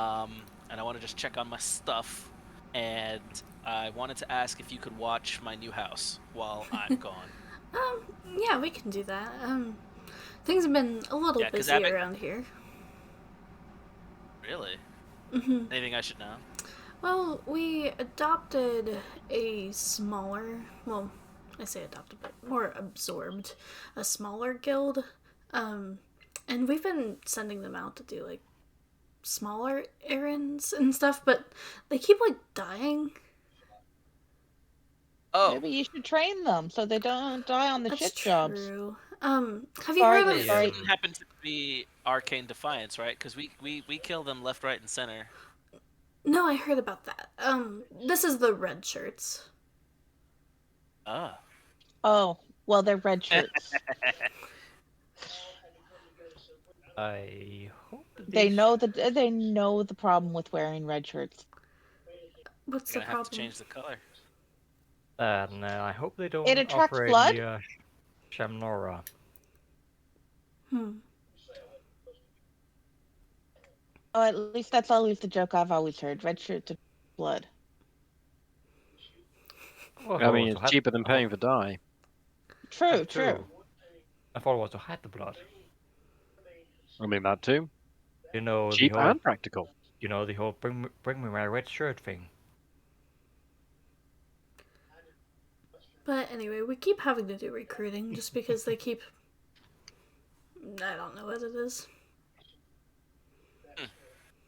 I want to just check on my stuff. And I wanted to ask if you could watch my new house while I'm gone. Yeah, we can do that. Things have been a little Yeah, 'cause busy Abbott- around here. Really? Mm-hmm. Anything I should know? Well, we adopted a smaller, well, I say adopted, but more absorbed, a smaller guild. And we've been sending them out to do, like, smaller errands and stuff, but they keep, like, dying. Oh, Maybe you should train them so they don't die on the That's shit jobs. true. Have you Sorry, heard they of... sorry. wouldn't happen to be Arcane Defiance, right? Because we kill them left, right, and center. No, I heard about that. This is the red shirts. Ah. Oh, well, they're red shirts. I hope that They these- know the problem with wearing red shirts. What's You're the gonna have to problem? change the color. And I hope they don't It attracts operate blood? near Shamnora. Oh, at least that's always the joke I've always heard. Red shirts are blood. Oh, I mean, so it's hide- cheaper than paying for dye. True, that true. too. I thought it was to hide the blood. I mean, that too. You know Cheap the whole, and practical. you know the whole bring me my red shirt thing. But anyway, we keep having to do recruiting just because they keep... I don't know what it is.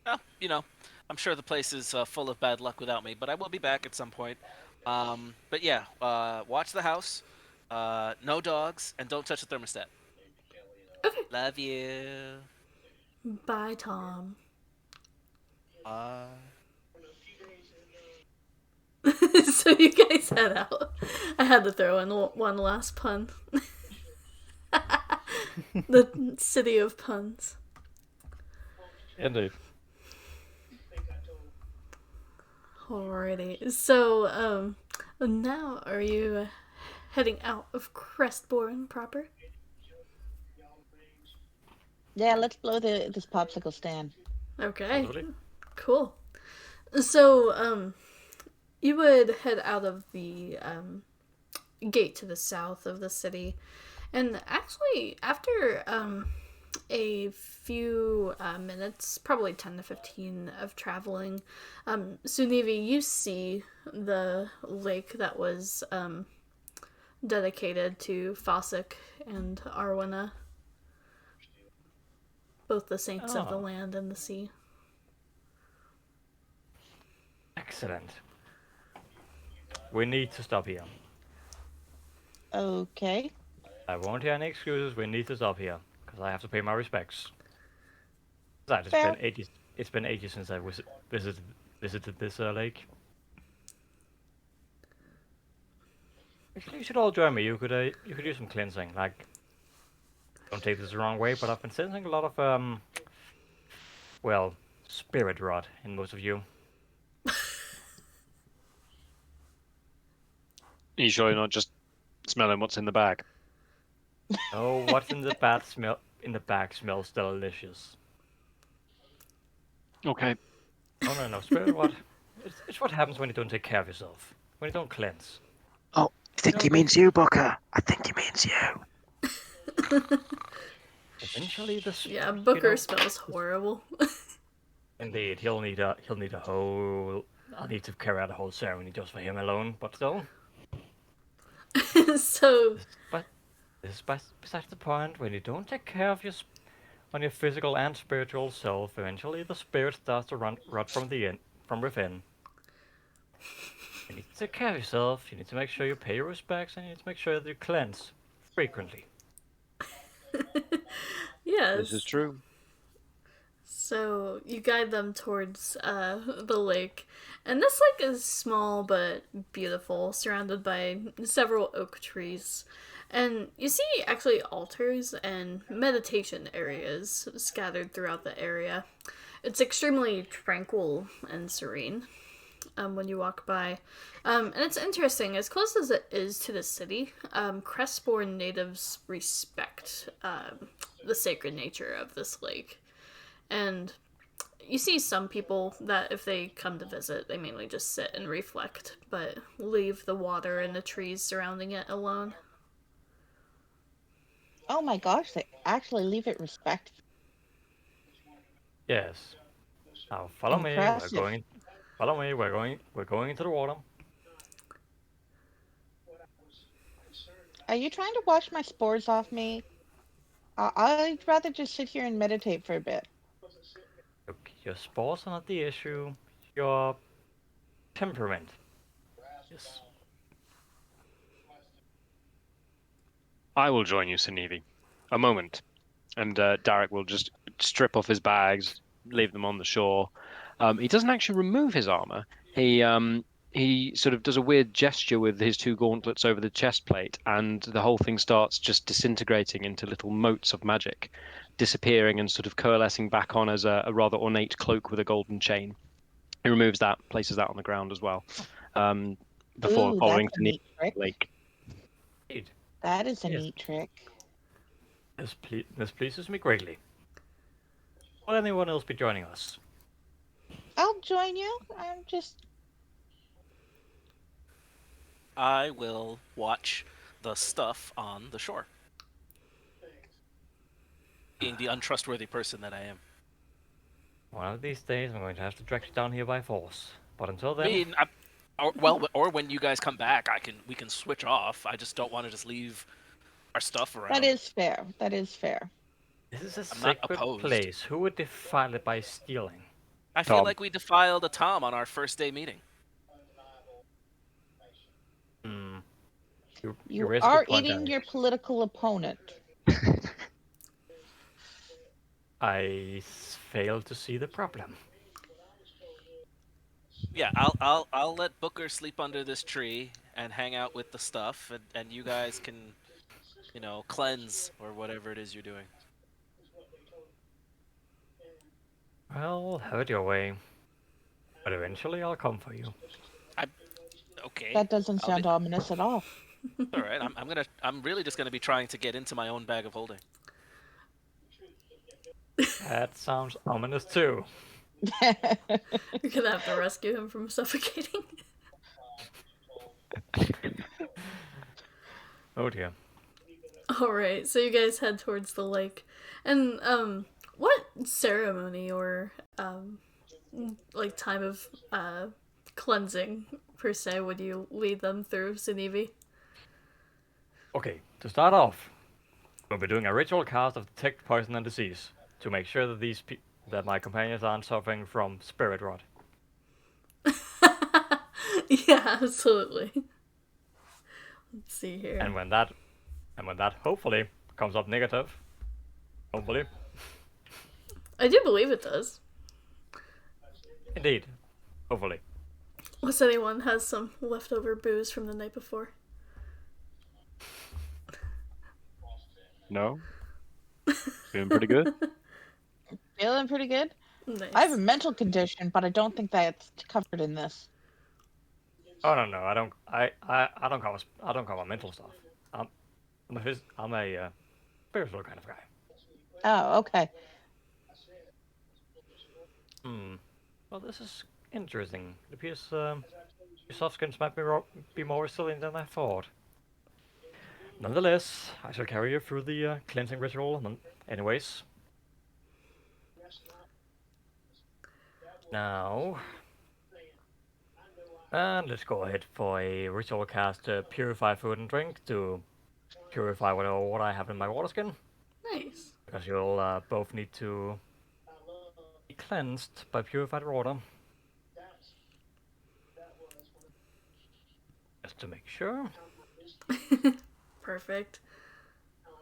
Well, you know, I'm sure the place is full of bad luck without me, but I will be back at some point. But yeah, watch the house, no dogs, and don't touch the thermostat. Okay. Love you. Bye, Tom. So you guys head out. I had to throw in one last pun. The city of puns. Indeed. Alrighty. So, now are you heading out of Crestbourne proper? Yeah, let's blow this popsicle stand. Okay. Absolutely. Cool. So, you would head out of the gate to the south of the city, and actually, after a few minutes, probably 10 to 15 of traveling, Sunivi, you see the lake that was dedicated to Fossick and Arwana, both the saints of the Oh. land and the sea. Excellent. We need to stop here. Okay. I won't hear any excuses. We need to stop here because I have to pay my respects. Besides, it's Fair. been ages. It's been ages since I visited this lake. Actually, you should all join me. You could use some cleansing. Like, don't take this the wrong way, but I've been sensing a lot of well, spirit rot in most of you. Are you sure you're not just smelling what's in the bag? Oh, what's in the bag smells delicious. Okay. Oh no, spirit rot. It's what happens when you don't take care of yourself. When you don't cleanse. Oh, I think he means you, Booker. I think he means you. Eventually, this. Yeah, Booker smells horrible. Indeed, he'll need a whole. I'll need to carry out a whole ceremony just for him alone. But still, So, this is besides the point. When you don't take care of your physical and spiritual self, eventually the spirit starts to rot from within. You need to take care of yourself. You need to make sure you pay your respects, and you need to make sure that you cleanse frequently. yes. This is true. So you guide them towards the lake, and this lake is small but beautiful, surrounded by several oak trees. And you see actually altars and meditation areas scattered throughout the area. It's extremely tranquil and serene when you walk by. And it's interesting, as close as it is to the city, Crestborn natives respect the sacred nature of this lake. And you see some people that if they come to visit, they mainly just sit and reflect, but leave the water and the trees surrounding it alone. Oh my gosh, they actually leave it respectful. Yes. Now follow me. Impressive. Follow me. We're going into the water. Are you trying to wash my spores off me? I'd rather just sit here and meditate for a bit. Look, your spores are not the issue. Your temperament. Yes. I will join you, Sunivi. A moment. And Derek will just strip off his bags, leave them on the shore. He doesn't actually remove his armor. He sort of does a weird gesture with his two gauntlets over the chest plate, and the whole thing starts just disintegrating into little motes of magic, disappearing and sort of coalescing back on as a rather ornate cloak with a golden chain. He removes that, places that on the ground as well, before Ooh, following that's a to neat trick. Lake. Indeed. That is a Yes. neat trick. This pleases me greatly. Will anyone else be joining us? I'll join you. I'm just. I will watch the stuff on the shore. Being the untrustworthy person that I am. One of these days, I'm going to have to drag you down here by force. But until then, I mean, or when you guys come back, we can switch off. I just don't want to just leave our stuff around. That is fair. That is fair. this is a I'm not sacred opposed. place. Who would defile it by stealing? I feel Tom. like we defiled a Tom on our first day meeting. Hmm. You raise a are good point, eating Derek. your political opponent. I fail to see the problem. Yeah, I'll let Booker sleep under this tree and hang out with the stuff, and you guys can, cleanse or whatever it is you're doing. Well, have it your way. But eventually I'll come for you. Okay. That doesn't I'll be- sound ominous at all. All right. I'm really just gonna be trying to get into my own bag of holding. That sounds ominous too. You're gonna have to rescue him from suffocating. Oh dear. All right, so you guys head towards the lake, and what ceremony or like time of cleansing per se would you lead them through, Sunevi? Okay, to start off, we'll be doing a ritual cast of detect poison and disease to make sure that that my companions aren't suffering from spirit rot. Yeah, absolutely. Let's see here. And when that hopefully comes up negative, hopefully, I do believe it does. indeed, hopefully. Unless anyone has some leftover booze from the night before. No? Feeling pretty good? Feeling pretty good. Nice. I have a mental condition, but I don't think that's covered in this. Oh no, I don't. I don't cover mental stuff. I'm a spiritual kind of guy. Oh, okay. Hmm. Well, this is interesting. It appears your soft skins might be more resilient than I thought. Nonetheless, I shall carry you through the cleansing ritual. Anyways. Now, and let's go ahead for a ritual cast to purify food and drink to purify whatever water I have in my water skin. Nice. Because you'll both need to be cleansed by purified water. Just to make sure. Perfect.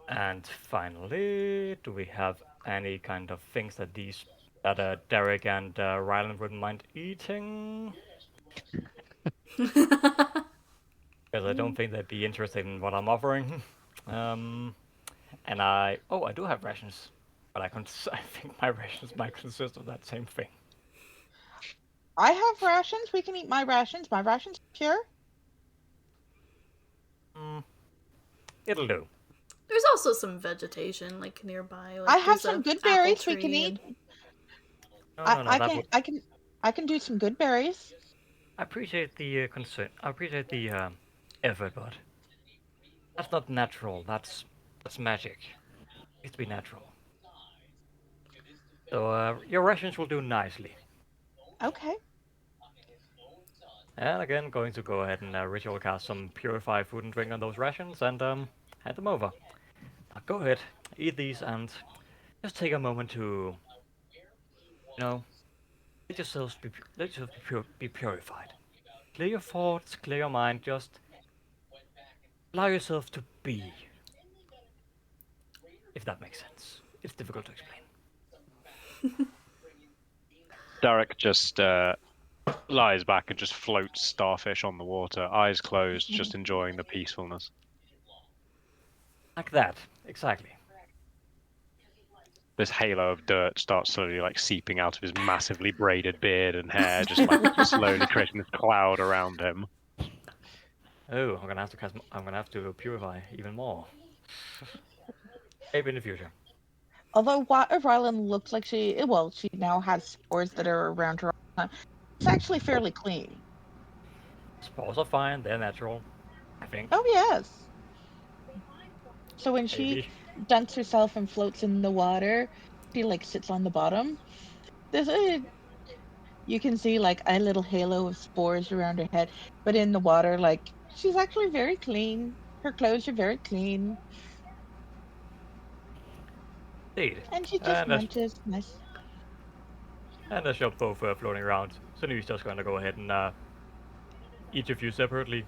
And finally, do we have any kind of things that Derek and Ryland wouldn't mind eating? Because I don't think they'd be interested in what I'm offering. And I do have rations, but I think my rations might consist of that same thing. I have rations. We can eat my rations. My rations are pure. It'll do. There's also some vegetation like nearby. Like, I have there's some a good apple berries we can tree eat. No, I can do some good berries. I appreciate the concern. I appreciate the effort, but that's not natural. That's magic. It needs to be natural. So your rations will do nicely. Okay. And again, going to go ahead and ritual cast some purified food and drink on those rations and hand them over. Now go ahead, eat these, and just take a moment to, let yourselves be purified. Clear your thoughts, clear your mind. Just allow yourself to be. If that makes sense. It's difficult to explain. Derek just lies back and just floats starfish on the water, eyes closed, just enjoying the peacefulness. Like that, exactly. This halo of dirt starts slowly seeping out of his massively braided beard and hair, just slowly creating this cloud around him. Oh, I'm gonna have to purify even more. Maybe in the future. Although Water Ryland looks like she now has spores that are around her all the time. It's actually fairly clean. Spores are fine, they're natural, I think. Oh, yes. So when Maybe. she dunks herself and floats in the water, she sits on the bottom. You can see a little halo of spores around her head, but in the water, she's actually very clean. Her clothes are very clean. Indeed. And she just munches. Nice. And as you're both floating around, Sunu's just gonna go ahead and each of you separately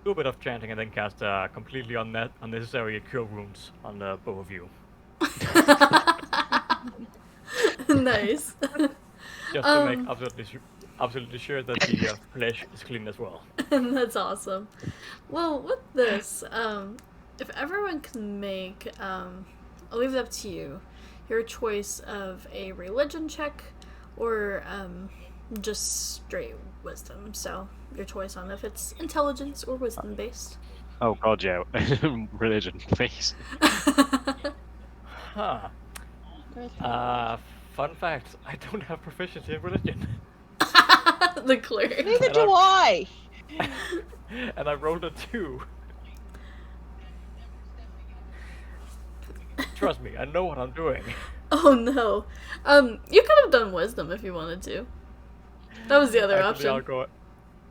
do a bit of chanting and then cast completely unnecessary cure wounds on both of you. Nice. Just to make absolutely sure that the flesh is clean as well. That's awesome. Well, with this, if everyone can make, I'll leave it up to you, your choice of a religion check or just straight wisdom. So your choice on if it's intelligence or wisdom based. Oh god, yeah. Religion, please. Huh. Fun fact, I don't have proficiency in religion. The cleric. Neither do I. And I rolled a 2. Trust me, I know what I'm doing. Oh no. You could have done wisdom if you wanted to. That was the other Actually, option.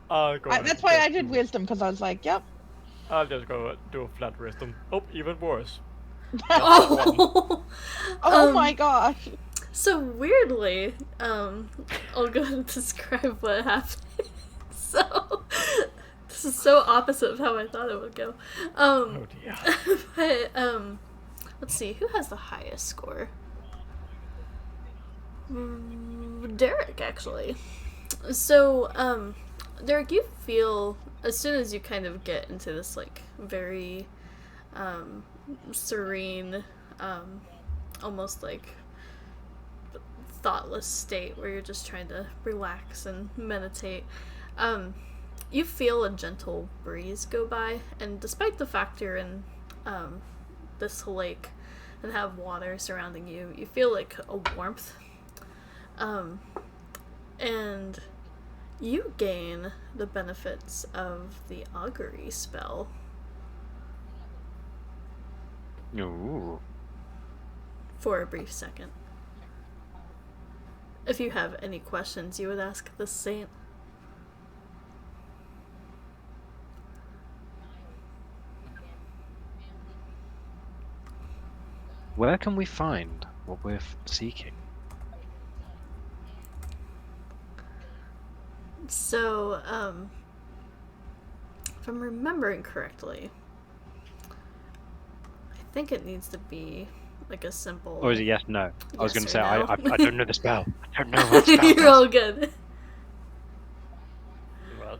I'll go ahead That's and why just I did do. wisdom, because I was like, yep. I'll just go do a flat wisdom. Oh, even worse. Oh. Oh my gosh. So weirdly, I'll go ahead and describe what happened. So this is so opposite of how I thought it would go. Oh dear. But let's see, who has the highest score? Derek, actually. So, Derek, you feel as soon as you kind of get into this like very serene, almost like thoughtless state where you're just trying to relax and meditate, you feel a gentle breeze go by, and despite the fact you're in this lake and have water surrounding you, you feel like a warmth. And you gain the benefits of the augury spell. Ooh. For a brief second. If you have any questions, you would ask the saint. Where can we find what we're seeking? So, if I'm remembering correctly, I think it needs to be like a simple. Or is it yes, no? I was Yes going or to say, no. I don't know the spell. I don't know what spell You're does. all good. Well,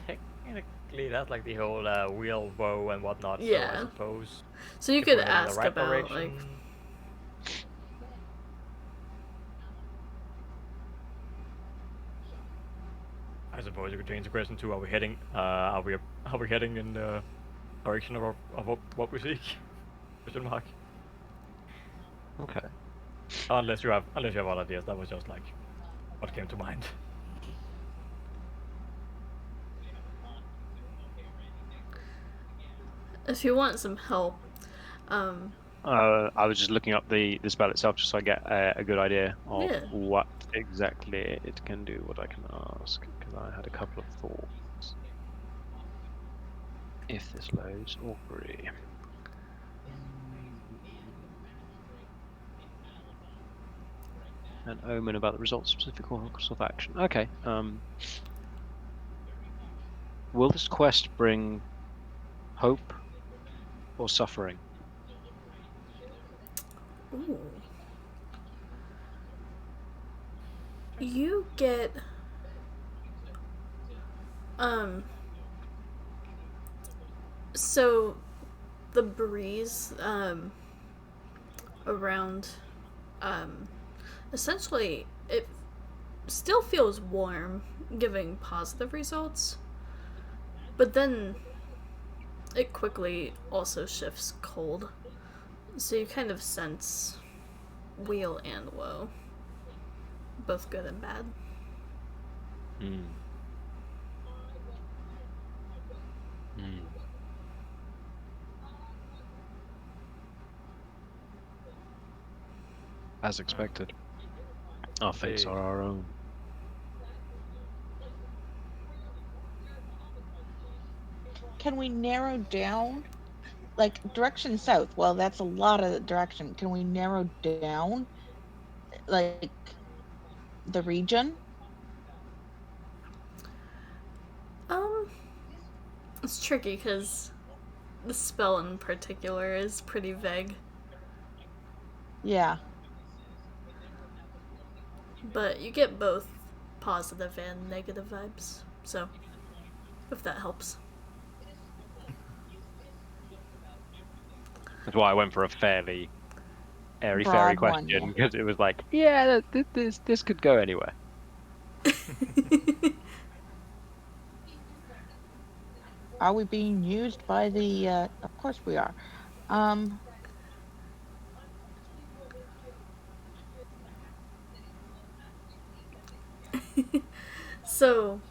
technically that's like the whole wheel woe and whatnot. So Yeah. I suppose. So you if could we're heading in the ask right about direction, like. I suppose you could change the question to: Are we heading? Are we heading in the direction of what we seek? Question mark. Okay. Unless you have other ideas. That was just like what came to mind. If you want some help, I was just looking up the spell itself just so I get a good idea of Yeah. what exactly it can do, what I can ask, because I had a couple of thoughts. If this loads, augury. An omen about the results of specific course of action. Okay. Will this quest bring hope or suffering? ooh, you get so the breeze around essentially it still feels warm, giving positive results, but then it quickly also shifts cold, so you kind of sense weal and woe, both good and bad. Hmm. As expected. Our fates are our own. Can we narrow down, like, direction south? Well, that's a lot of direction. Can we narrow down, like, the region? It's tricky because the spell in particular is pretty vague, Yeah. but you get both positive and negative vibes, so if that helps. That's why I went for a fairly airy fairy Broad one, question, yeah. because it was like, yeah, this could go anywhere. Are we being used by the, of course we are. So,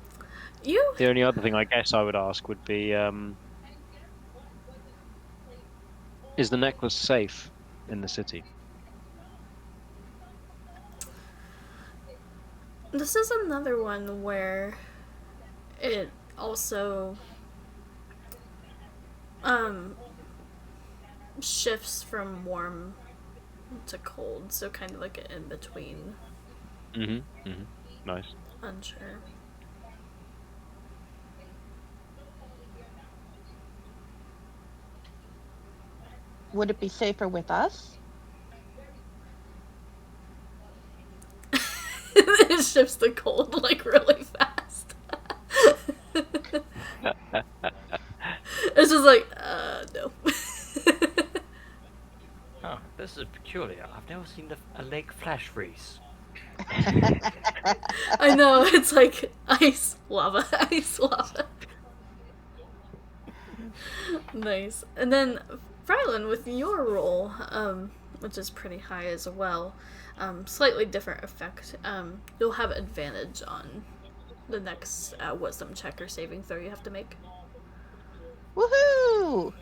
you. The only other thing I guess I would ask would be, is the necklace safe? in the city. This is another one where it also shifts from warm to cold, so kind of like an in between. Nice. Unsure. Would it be safer with us? It shifts to cold like really fast. It's just like, no. Oh, this is peculiar. I've never seen a lake flash freeze. I know, it's like ice, lava, ice, lava. Nice. And then, Rylan, with your roll, which is pretty high as well, slightly different effect, you'll have advantage on the next wisdom check or saving throw you have to make. Woohoo!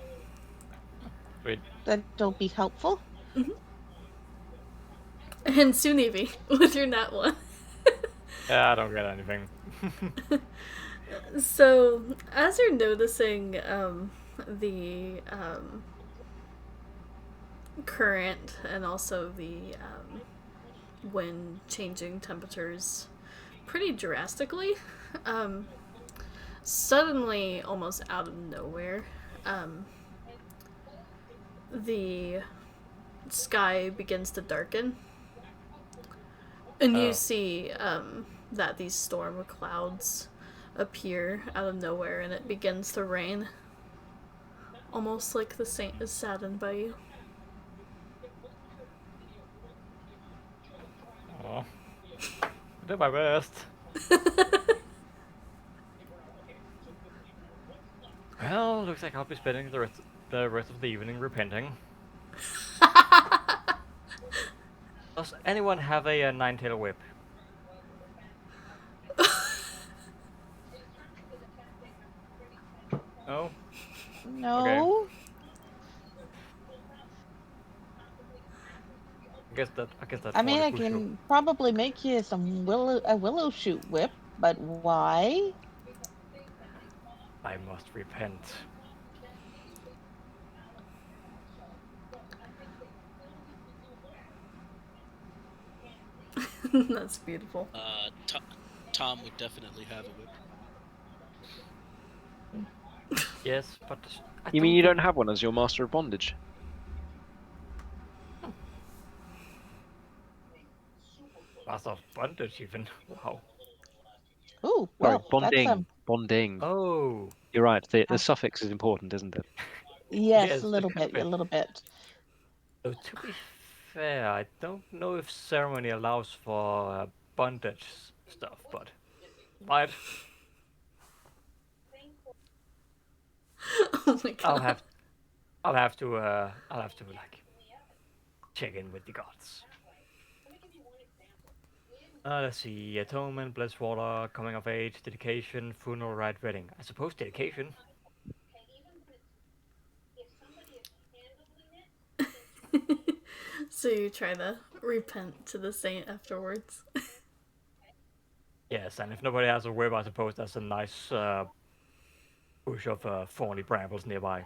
Wait, That'll be helpful. And Sunivi, with your nat one. I don't get anything. So, as you're noticing the current and also the wind changing temperatures pretty drastically, suddenly, almost out of nowhere, the sky begins to darken. And you see that these storm clouds appear out of nowhere and it begins to rain. Almost like the saint is saddened by you. Oh, I did my best. Well, looks like I'll be spending the rest of the evening repenting. Does anyone have a nine-tail whip? No? No. I guess that's I for mean, the I crucial. can probably make you a willow shoot whip, but why? I must repent. That's beautiful. Tom would definitely have a whip. Yes, but I You mean don't you think don't have one as your master of bondage? Master of bondage even. Wow. Ooh, Sorry, well, that's bonding. Bonding. Oh, You're right. The uh, suffix is important, isn't it? yes, yes, a it little can bit, be. a little bit. So to be fair, I don't know if ceremony allows for bondage stuff, but might. Oh my I'll god. have I'll have to like check in with the gods. Let's see, atonement, blessed water, coming of age, dedication, funeral rite, wedding. I suppose dedication. So you try to repent to the saint afterwards. Yes, and if nobody has a whip, I suppose that's a nice bush of thorny brambles nearby.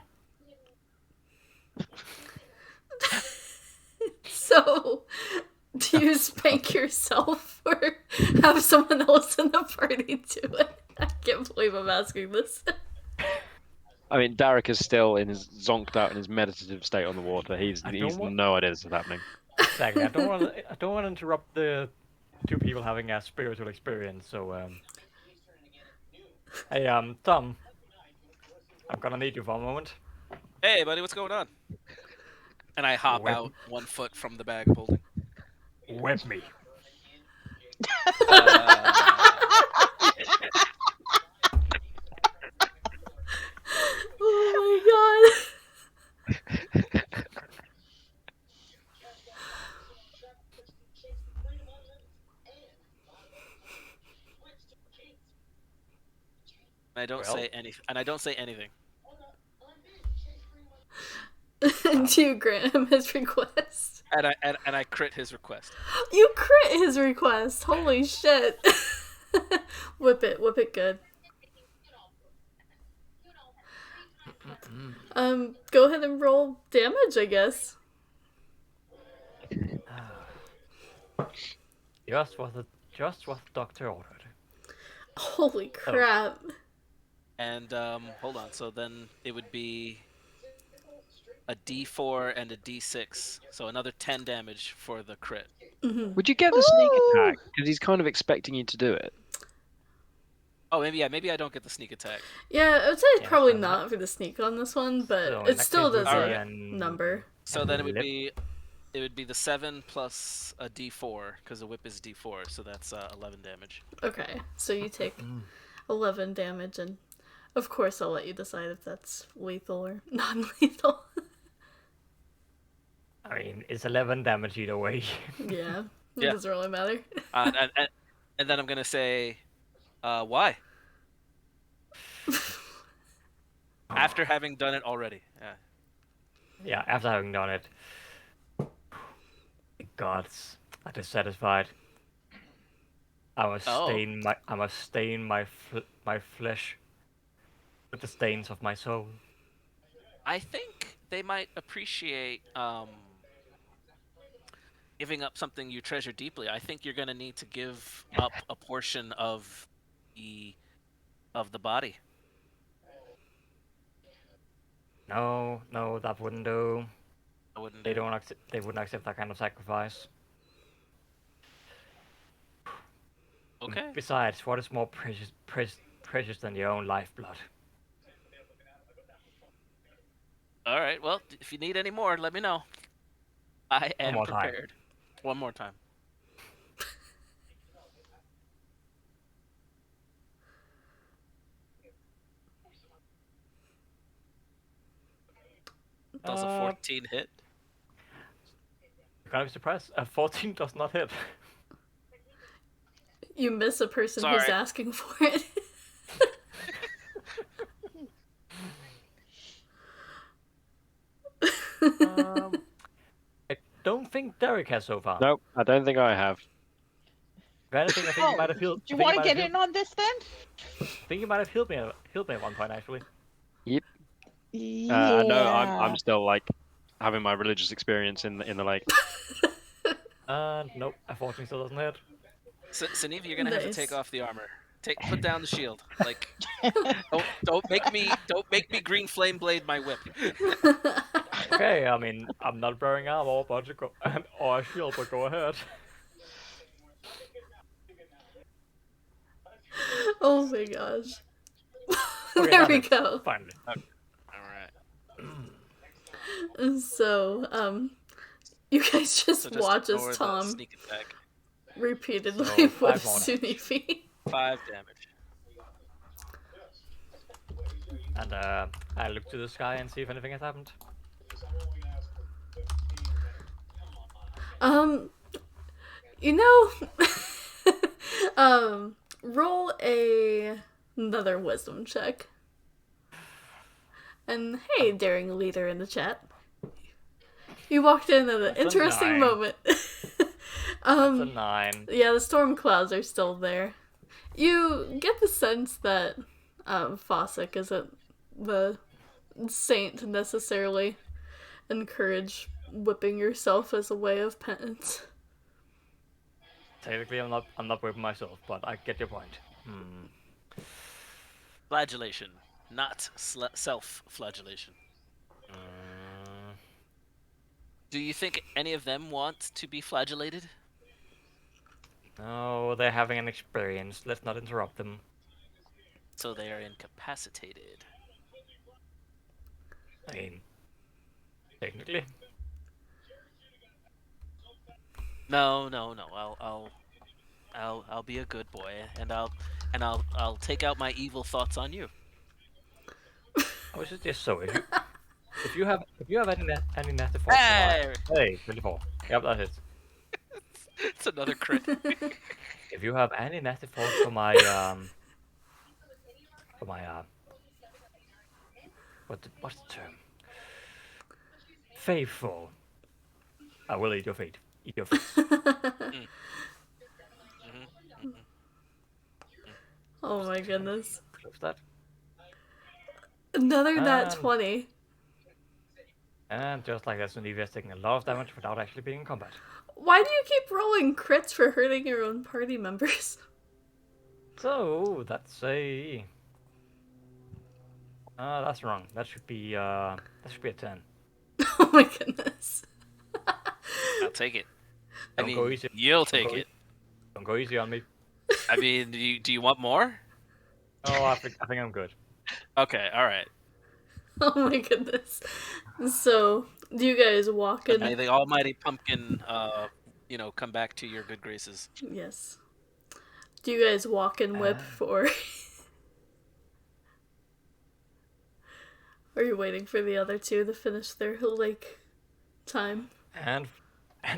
So, do you spank yourself or have someone else in the party do it? I can't believe I'm asking this. I mean, Derek is still zonked out in his meditative state on the water. He's I don't want no idea this is happening. exactly. I don't want to interrupt the two people having a spiritual experience. So hey Tom, I'm gonna need you for a moment. Hey, buddy, what's going on? And I hop Whip out 1 foot from the bag of holding. whip me. Uh, Oh my god. I don't Well, say any, and I don't say anything. Do you grant him his request? And I crit his request. You crit his request. Holy shit. Whip it good. Go ahead and roll damage, I guess. Just what the doctor ordered. Holy crap. And hold on. So then it would be a D4 and a D6. So another 10 damage for the crit. Would you get the sneak attack? Because he's kind of expecting you to do it. Oh, maybe I don't get the sneak attack. Yeah, I would say Yeah, probably so not for the sneak on this one, but So in it that still case, it would doesn't be Alright. number. So then lip. it would be the 7 plus a D4 because the whip is D4, so that's 11 damage. Okay, so you take 11 damage, and of course I'll let you decide if that's lethal or non-lethal. I mean, it's 11 damage either way. Yeah, it Yeah. doesn't really matter. And then I'm gonna say, why? After having done it already. Yeah. Yeah, after having done it. Gods, I'm dissatisfied. I must stain my flesh with the stains of my soul. I think they might appreciate giving up something you treasure deeply. I think you're gonna need to give up a portion of the body. No, that wouldn't do. I wouldn't. They wouldn't accept that kind of sacrifice. Okay. Besides, what is more precious than your own lifeblood? All right. Well, if you need any more, let me know. I am more time. prepared. One more time. Does a 14 hit? You're gonna be surprised. A 14 does not hit. You miss a person who's Sorry. asking for it. I don't think Derek has so far. Nope, I don't think I have. If anything, I think you might have Do healed. you want to get in on this then? I think you might have healed me at one point, actually. Yeah. No, I'm still like having my religious experience in the lake. Nope, unfortunately still doesn't hit. Saniva, you're gonna have to Nice. take off the armor. Put down the shield. Like, don't make me green flame blade my whip. Okay, I mean, I'm not wearing armor or a shield, but go ahead. Oh my gosh. Okay, There that we hits, go. Finally. All right. So, you guys just So just watch ignore as the Tom sneak attack. repeatedly So, 5 whips more Sunifi. 5 damage. And I look to the sky and see if anything has happened. You know, roll another wisdom check. And hey, daring leader in the chat. You walked in at an That's a interesting 9. moment. That's a 9. Yeah, the storm clouds are still there. You get the sense that Fossick isn't the saint to necessarily encourage whipping yourself as a way of penance. Technically, I'm not whipping myself, but I get your point. Flagellation, not self-flagellation. Do you think any of them want to be flagellated? No, they're having an experience. Let's not interrupt them. So they are incapacitated. I mean, technically. No. I'll be a good boy, and I'll take out my evil thoughts on you. I was just so if you have any nasty thoughts Hey! hey, 24. Yep, that hits. It's another crit. If you have any nasty thoughts for my what's the term? faithful. I will eat your feet. Eat your face. Mhm. Oh my goodness. Close that. Another nat And 20. And just like that, Sunivia is taking a lot of damage without actually being in combat. Why do you keep rolling crits for hurting your own party members? So that's a. That's wrong. That should be a 10. Oh my goodness. I'll take it. I Don't go mean, easy. you'll Don't take go it. Don't go easy on me. I mean, do you want more? Oh, I think I'm good. Okay, all right. Oh my goodness. So, do you guys walk And may in? the almighty pumpkin, come back to your good graces. Yes. Do you guys walk in whip for. Are you waiting for the other two to finish their lake time? And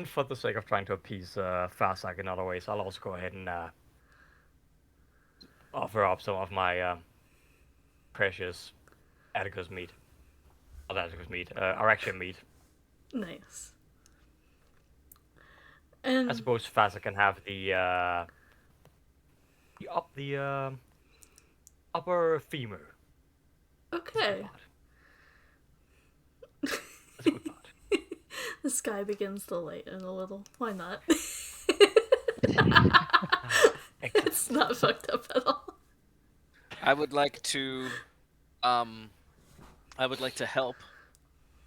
for the sake of trying to appease Farsak in other ways, I'll also go ahead and offer up some of my precious Atticus meat. Not Atticus meat, Araxian meat. Nice. And I suppose Farsak can have the upper femur. okay. That's a good part. The sky begins to lighten a little. Why not? It's not fucked up at all. I would like to help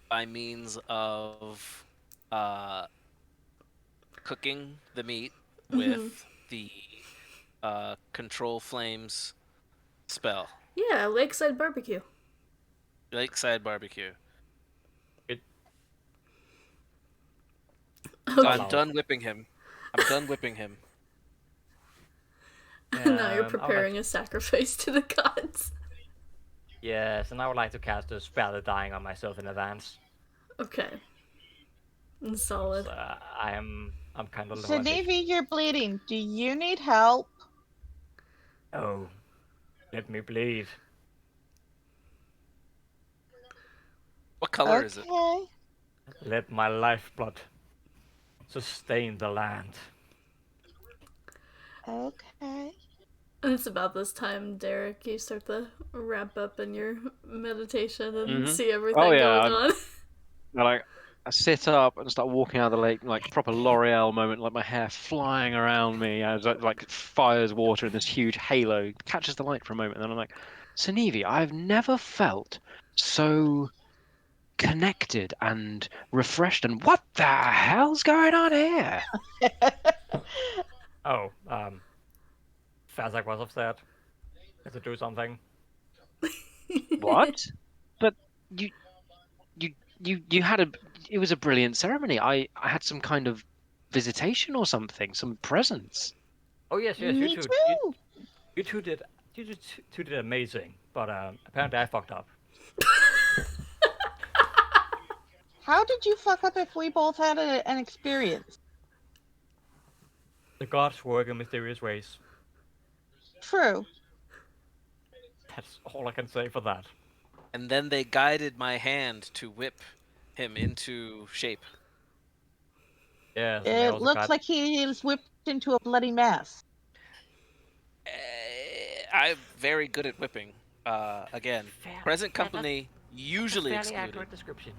by means of cooking the meat with the control flames spell. Yeah, lakeside barbecue. Lakeside barbecue. It, So Okay. I'm done whipping him. I'm done whipping him. Now you're I would preparing a sacrifice to the gods. yes, and I would like to cast a spell of dying on myself in advance. Okay. Solid. So, I'm kind of low So, on this. Navy, you're bleeding. Do you need help? Oh, let me bleed. What color is it? Okay. Let my lifeblood sustain the land. Okay. And it's about this time, Derek, you start to wrap up in your meditation and Mhm. see everything Oh, yeah, going on. I sit up and start walking out of the lake, like proper L'Oreal moment, like my hair flying around me as it like fires water in this huge halo, catches the light for a moment, and then I'm like, Sunevi, I've never felt so connected and refreshed, and what the hell's going on here? Oh, Fazak was upset. Had to do something. What? But you had it was a brilliant ceremony. I had some kind of visitation or something, some presents. Oh yes, you Me two. too. You two did. Two did amazing, but apparently I fucked up. How did you fuck up if we both had an experience? The gods work in mysterious ways. True. That's all I can say for that. And then they guided my hand to whip him into shape. Yes, and they It also looks got. like he is whipped into a bloody mess. I'm very good at whipping. Again, present yeah, company usually excluded. description.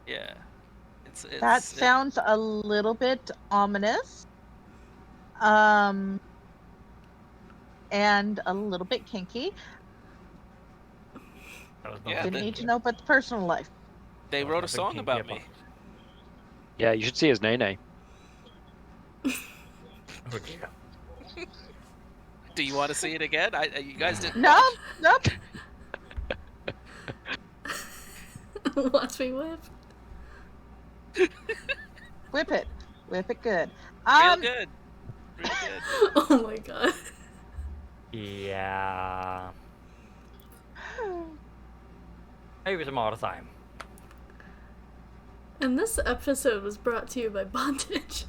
Yeah, it's That sounds a little bit ominous. And a little bit kinky. Yeah, Didn't need to know about the personal life. They wrote a song about me. Yeah, you should see his nene. Oh dear. Do you want to see it again? You guys didn't. No, watch? nope. Watch me whip. Whip it good. Real good. Real good. Oh my god. Yeah. Maybe some other time. And this episode was brought to you by Bondage.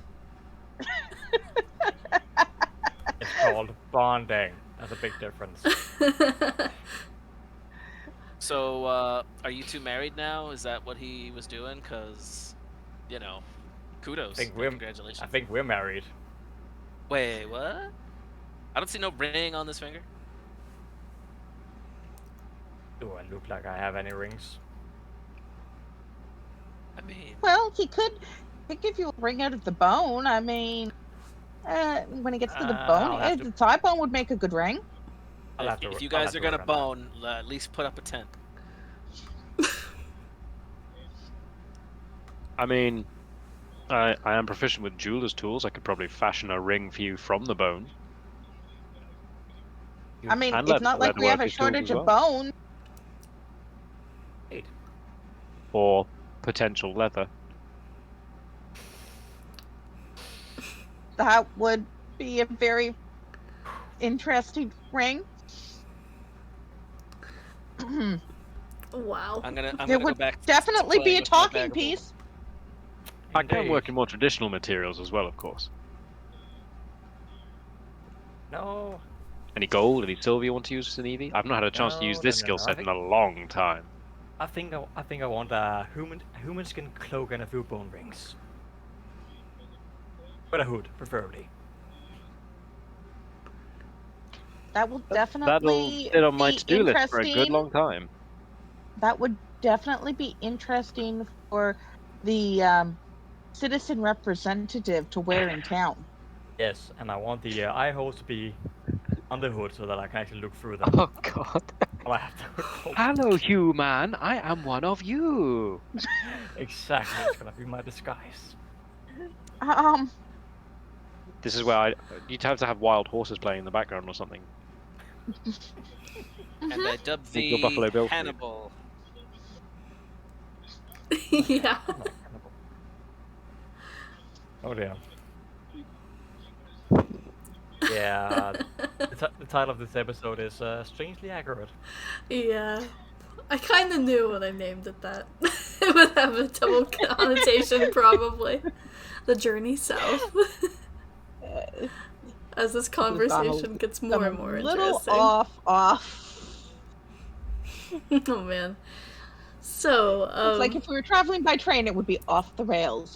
It's called bonding. That's a big difference. So, are you two married now? Is that what he was doing? Cause, you know, kudos and I congratulations. think we're married. Wait, what? I don't see no ring on this finger. Do I look like I have any rings? I mean, Well, he could give you a ring out of the bone. I mean, when it gets to the bone, I'll have to. the thigh bone would make a good ring. if you I'll guys have are to gonna work on that. bone, at least put up a tent. I mean, I am proficient with jeweler's tools. I could probably fashion a ring for you from the bone. I mean, And it's not like we have a leatherworker's tools shortage as of well. bone. Wait. Or potential leather. That would be a very interesting ring. Wow. I'm It gonna go would back to definitely be playing a with my talking bag of holding. piece. I can Indeed. work in more traditional materials as well, of course. No. Any gold, any silver you want to use, Sinevi? I've not had a chance to use this skill No. set in a long time. I think I want a human skin cloak and a few bone rings. With a hood, preferably. That will That'll definitely sit on my be to-do list for a good interesting. long time. That would definitely be interesting for the citizen representative to wear in town. Yes, and I want the eye holes to be on the hood so that I can actually look through them. Oh God! Well, I have to hood. Hello, human. I am one of you. Exactly, it's gonna be my disguise. Um, This is where you'd have to have wild horses playing in the background or something. And I dubbed Make your thee Buffalo Bill theme. Hannibal. Yeah. I'm like Hannibal. Oh dear. Yeah, the title of this episode is strangely accurate. Yeah. I kind of knew when I named it that. It would have a double connotation, probably. The journey south. As this conversation gets more and more a little interesting. off. Oh man. So, It's like if we were traveling by train, it would be off the rails.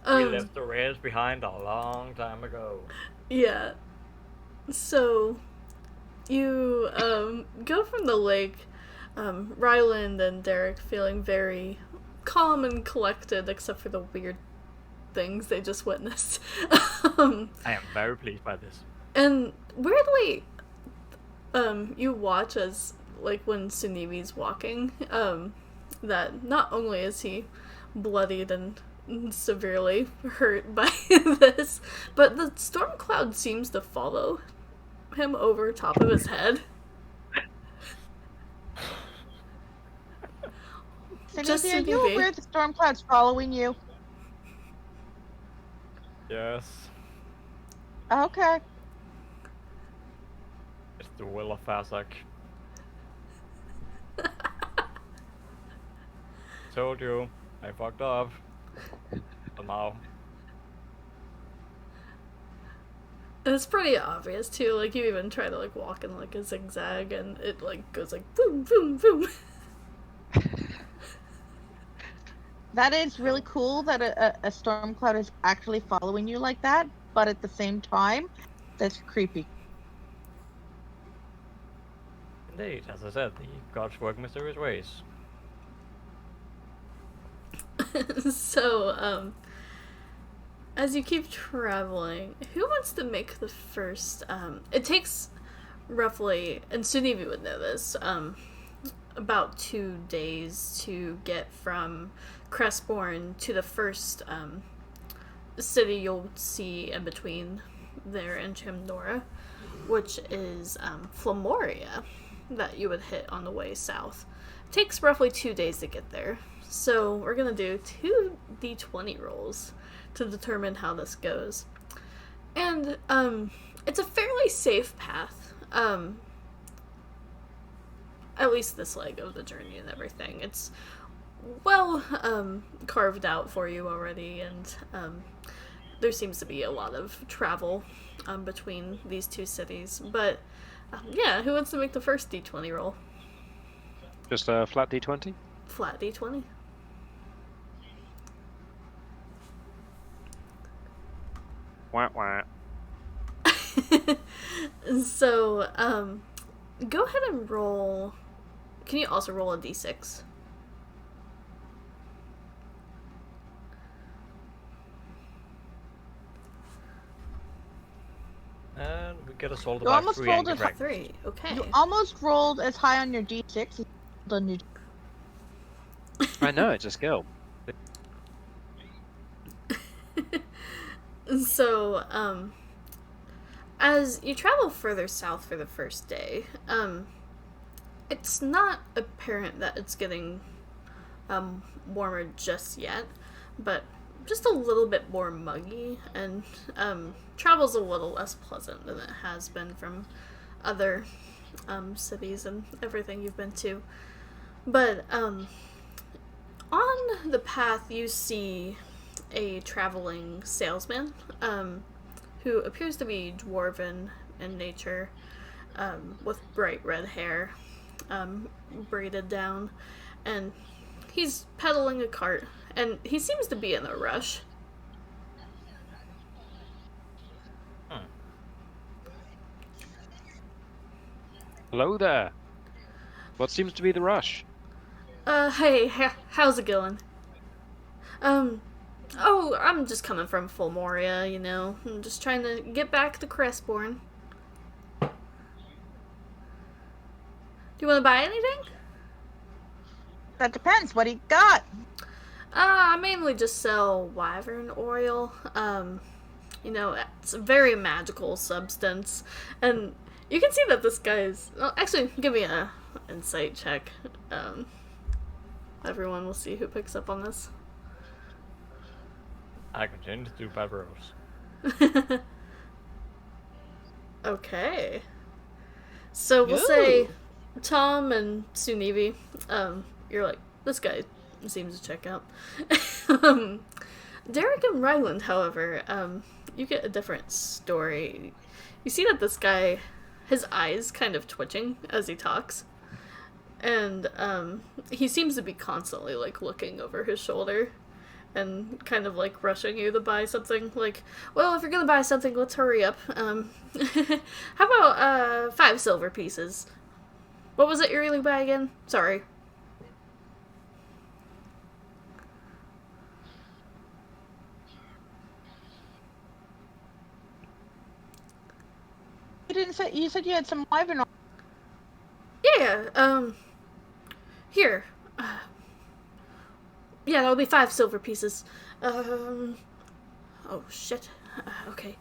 We left the rails behind a long time ago. Yeah. So, you go from the lake, Ryland and Derek feeling very calm and collected, except for the weird things they just witnessed. I am very pleased by this. And weirdly, you watch as, like, when Sunimi's walking, that not only is he bloodied and severely hurt by this, but the storm cloud seems to follow him over top of his head. Just are you Sunimi. aware the storm cloud's following you? Yes, Okay. it's the will of Fazak. Told you, I fucked up. But now, And it's pretty obvious too, like you even try to like walk in like a zigzag and it like goes like boom boom boom. That is really cool that a storm cloud is actually following you like that, but at the same time, that's creepy. indeed, as I said, the gods work mysterious ways. So, as you keep traveling, who wants to make the first, it takes roughly, and Sunivi would know this, about 2 days to get from Crestbourne to the first, city you'll see in between there and Chimnora, which is, Flamoria, that you would hit on the way south. It takes roughly 2 days to get there. So we're gonna do 2 d20 rolls to determine how this goes. And it's a fairly safe path. At least this leg of the journey and everything. It's well carved out for you already, and there seems to be a lot of travel between these two cities. But Yeah, who wants to make the first d20 roll? Just a flat d20. Flat d20. Wah wah. So, go ahead and roll. Can you also roll a d6? And we get assaulted You by almost 3 rolled angry a dragons. 3. Okay. You almost rolled as high on your d6 as you rolled on your. I know, it's a skill. So, as you travel further south for the first day, it's not apparent that it's getting warmer just yet, but just a little bit more muggy, and travel's a little less pleasant than it has been from other cities and everything you've been to. But on the path, you see a traveling salesman who appears to be dwarven in nature, with bright red hair, braided down, and he's pedaling a cart, and he seems to be in a rush. Hello there. What seems to be the rush? Hey, how's it going? Oh, I'm just coming from Fulmoria, you know. I'm just trying to get back to Crestborn. Do you want to buy anything? That depends. What do you got? I mainly just sell wyvern oil. You know, it's a very magical substance, and you can see that this guy's. Well, actually, give me a insight check. Everyone will see who picks up on this. I continue to do bad rolls. Okay. So we'll say Ooh. Tom and Sunivi, you're like, this guy seems to check out. Derek and Ryland, however, you get a different story. You see that this guy, his eyes kind of twitching as he talks. And he seems to be constantly like looking over his shoulder and kind of like rushing you to buy something. Like, well, if you're gonna buy something, let's hurry up. How about 5 silver pieces? What was it you're really buy again? Sorry. You didn't say. You said you had some wyvern. Yeah, here. Yeah, that'll be 5 silver pieces. Oh shit. Okay.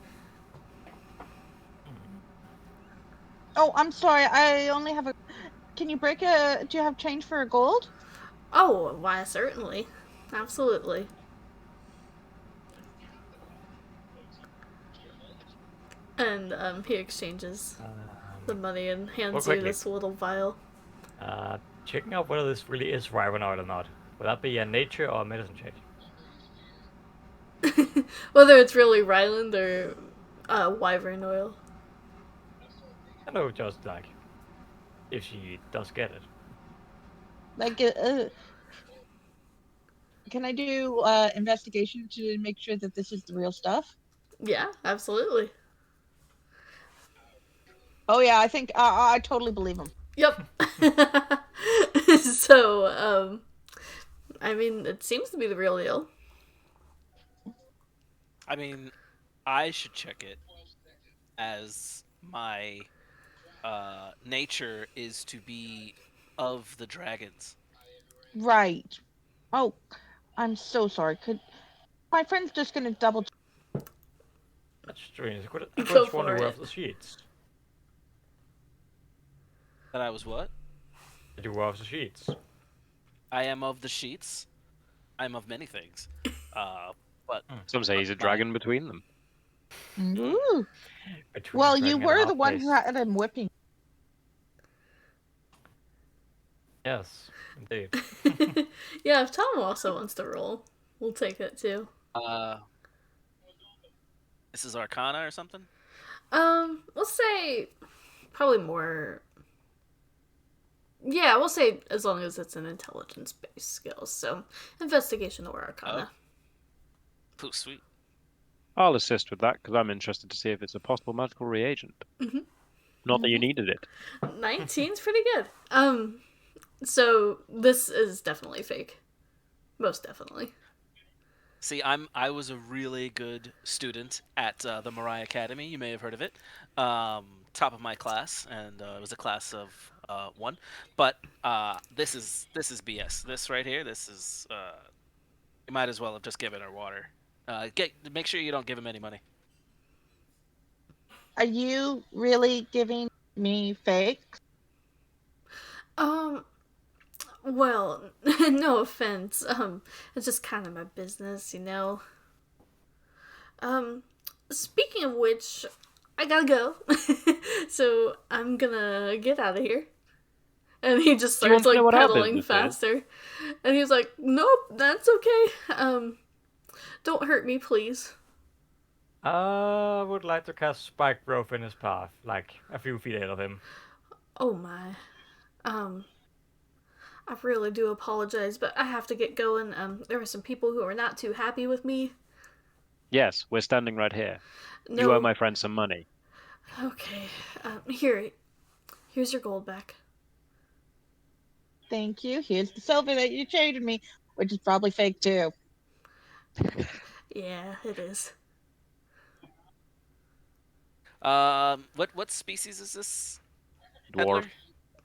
Oh, I'm sorry. I only have a. Can you break a? Do you have change for a gold? Oh, why, certainly. Absolutely. And he exchanges the money and hands you quickly. this little vial. Checking out whether this really is wyvern oil or not. Would that be a nature or a medicine check? Whether it's really Ryland or wyvern oil. I know, just like if she does get it. Like, can I do investigation to make sure that this is the real stuff? Yeah, absolutely. Oh yeah, I think I totally believe him. Yep. So, I mean, it seems to be the real deal. I mean, I should check it, as my nature is to be of the dragons. Right. Oh, I'm so sorry. Could my friend's just gonna double. That's strange. I could have Go sworn you for were it. off the sheets. That I was what? That you were off the sheets. I am of the sheets. I'm of many things. But Some say he's a dragon between them. Ooh. Between Well, the you dragon and were half the one who place. had him whipping. Yes, indeed. Yeah, if Tom also wants to roll, we'll take it too. this is Arcana or something. Let's say probably more. Yeah, we'll say as long as it's an intelligence-based skill. So, investigation or arcana. Oh, sweet. I'll assist with that because I'm interested to see if it's a possible magical reagent. Not that you needed it. 19's pretty good. So this is definitely fake. Most definitely. See, I was a really good student at the Mariah Academy. You may have heard of it. Top of my class, and it was a class of one. But this is BS. This right here, this is you might as well have just given her water. Make sure you don't give him any money. Are you really giving me fake? Well, no offense. It's just kind of my business, you know. Speaking of which, I gotta go. So I'm gonna get out of here. And he just Do you want starts to know like what our pedaling business is? faster. And he's like, "Nope, that's okay. Don't hurt me, please." I would like to cast Spike Growth in his path, like a few feet ahead of him. Oh my. I really do apologize, but I have to get going. There were some people who are not too happy with me. Yes, we're standing right here. No. You owe my friend some money. Okay. Here's your gold back. Thank you. Here's the silver that you traded me, which is probably fake too. Yeah, it is. What species is this? Dwarf.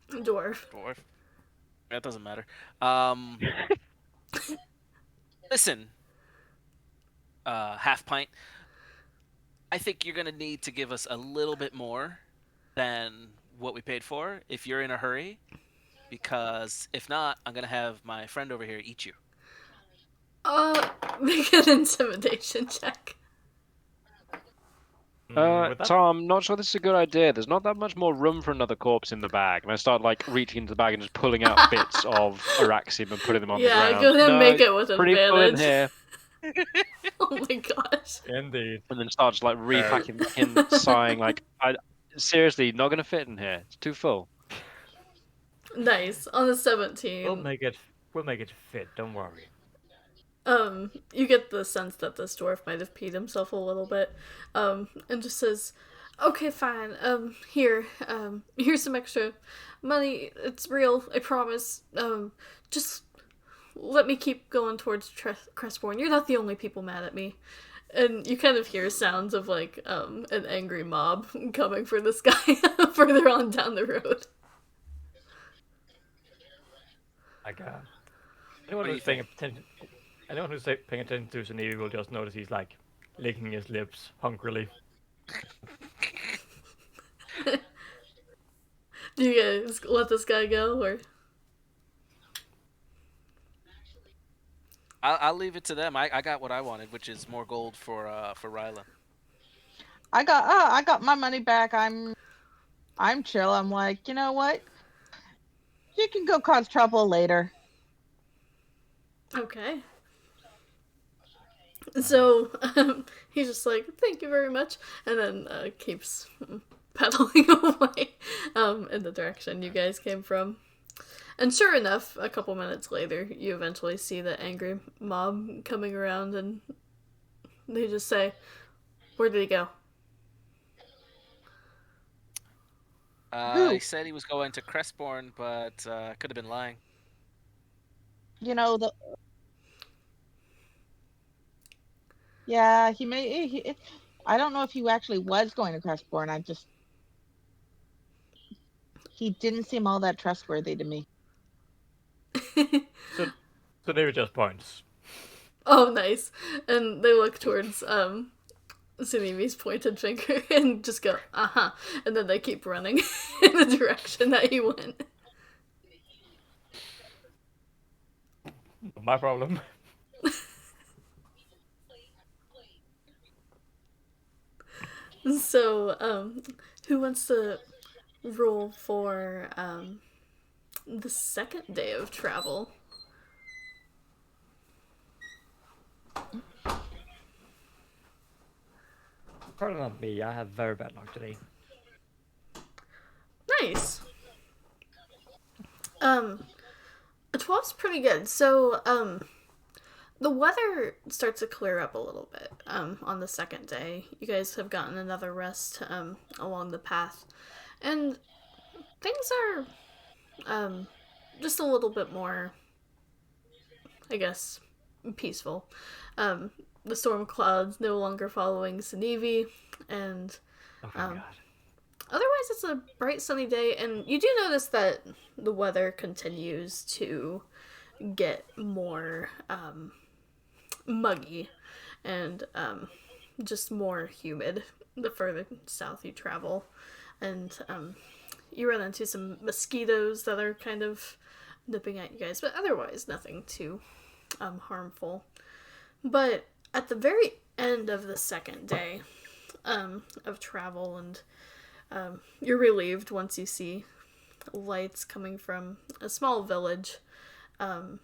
Peddler? Dwarf. Dwarf. That doesn't matter. Listen, half pint. I think you're gonna need to give us a little bit more than what we paid for if you're in a hurry, because if not, I'm gonna have my friend over here eat you. Make an intimidation check. With that, Tom, not sure this is a good idea. There's not that much more room for another corpse in the bag. And I start like reaching into the bag and just pulling out bits of Araxium and putting them on the Yeah, ground. go ahead and No, make it with pretty full in advantage. here. Oh my gosh. indeed. And then start just like repacking back in, sighing like, I seriously not gonna fit in here. It's too full. Nice. On the 17. We'll make it fit. Don't worry. You get the sense that this dwarf might have peed himself a little bit, and just says, "Okay, fine. Here's some extra money. It's real. I promise. Just let me keep going towards Crestborn. You're not the only people mad at me." And you kind of hear sounds of like an angry mob coming for this guy further on down the road. Like What do you think? anyone who's paying attention to Sinead will just notice he's like licking his lips hungrily. Do you guys let this guy go, or? I'll leave it to them. I got what I wanted, which is more gold for Ryla. I got my money back. I'm chill. I'm like, you know what? You can go cause trouble later. Okay. So he's just like, "Thank you very much," and then keeps pedaling away in the direction you guys came from. And sure enough, a couple minutes later, you eventually see the angry mob coming around, and they just say, "Where did he go?" He said he was going to Crestborn, but could have been lying. You know the. Yeah, he may. I don't know if he actually was going to Crestborn. He didn't seem all that trustworthy to me. So David just points. Oh, nice. And they look towards Sunimi's pointed finger and just go, "Uh-huh," and then they keep running in the direction that he went. My problem. So, who wants to roll for the second day of travel? Pardon me, I have very bad luck today. Nice. A 12's pretty good. So, the weather starts to clear up a little bit on the second day. You guys have gotten another rest along the path. And things are just a little bit more, I guess, peaceful. The storm clouds no longer following Sanivi, and Oh my god. otherwise it's a bright sunny day. And you do notice that the weather continues to get more muggy and just more humid the further south you travel. And you run into some mosquitoes that are kind of nipping at you guys, but otherwise nothing too harmful. But at the very end of the second day of travel, and you're relieved once you see lights coming from a small village. And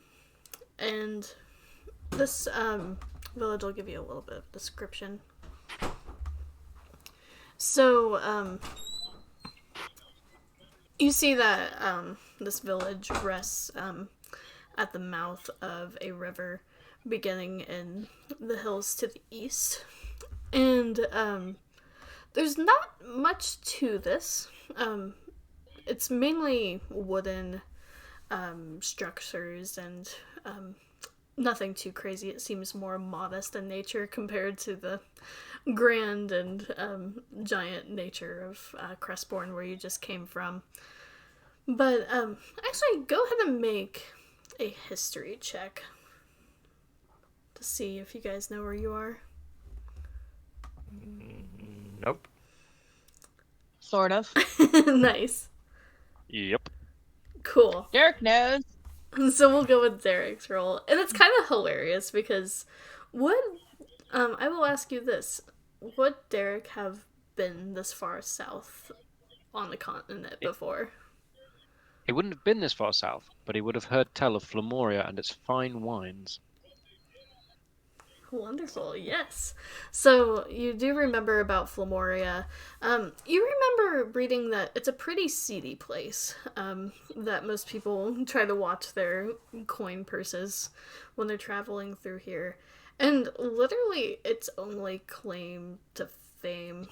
this village, I'll give you a little bit of description. So, you see that this village rests at the mouth of a river beginning in the hills to the east. And there's not much to this. It's mainly wooden structures and nothing too crazy. It seems more modest in nature compared to the grand and giant nature of Crestbourne, where you just came from. But actually, go ahead and make a history check to see if you guys know where you are. Nope. Sort of. Nice. Yep. Cool. Derek knows. So we'll go with Derek's roll. And it's kind of hilarious because I will ask you this. Would Derek have been this far south on the continent before? He wouldn't have been this far south, but he would have heard tell of Flamoria and its fine wines. Wonderful, yes. So you do remember about Flamoria. You remember reading that it's a pretty seedy place, that most people try to watch their coin purses when they're traveling through here. And literally its only claim to fame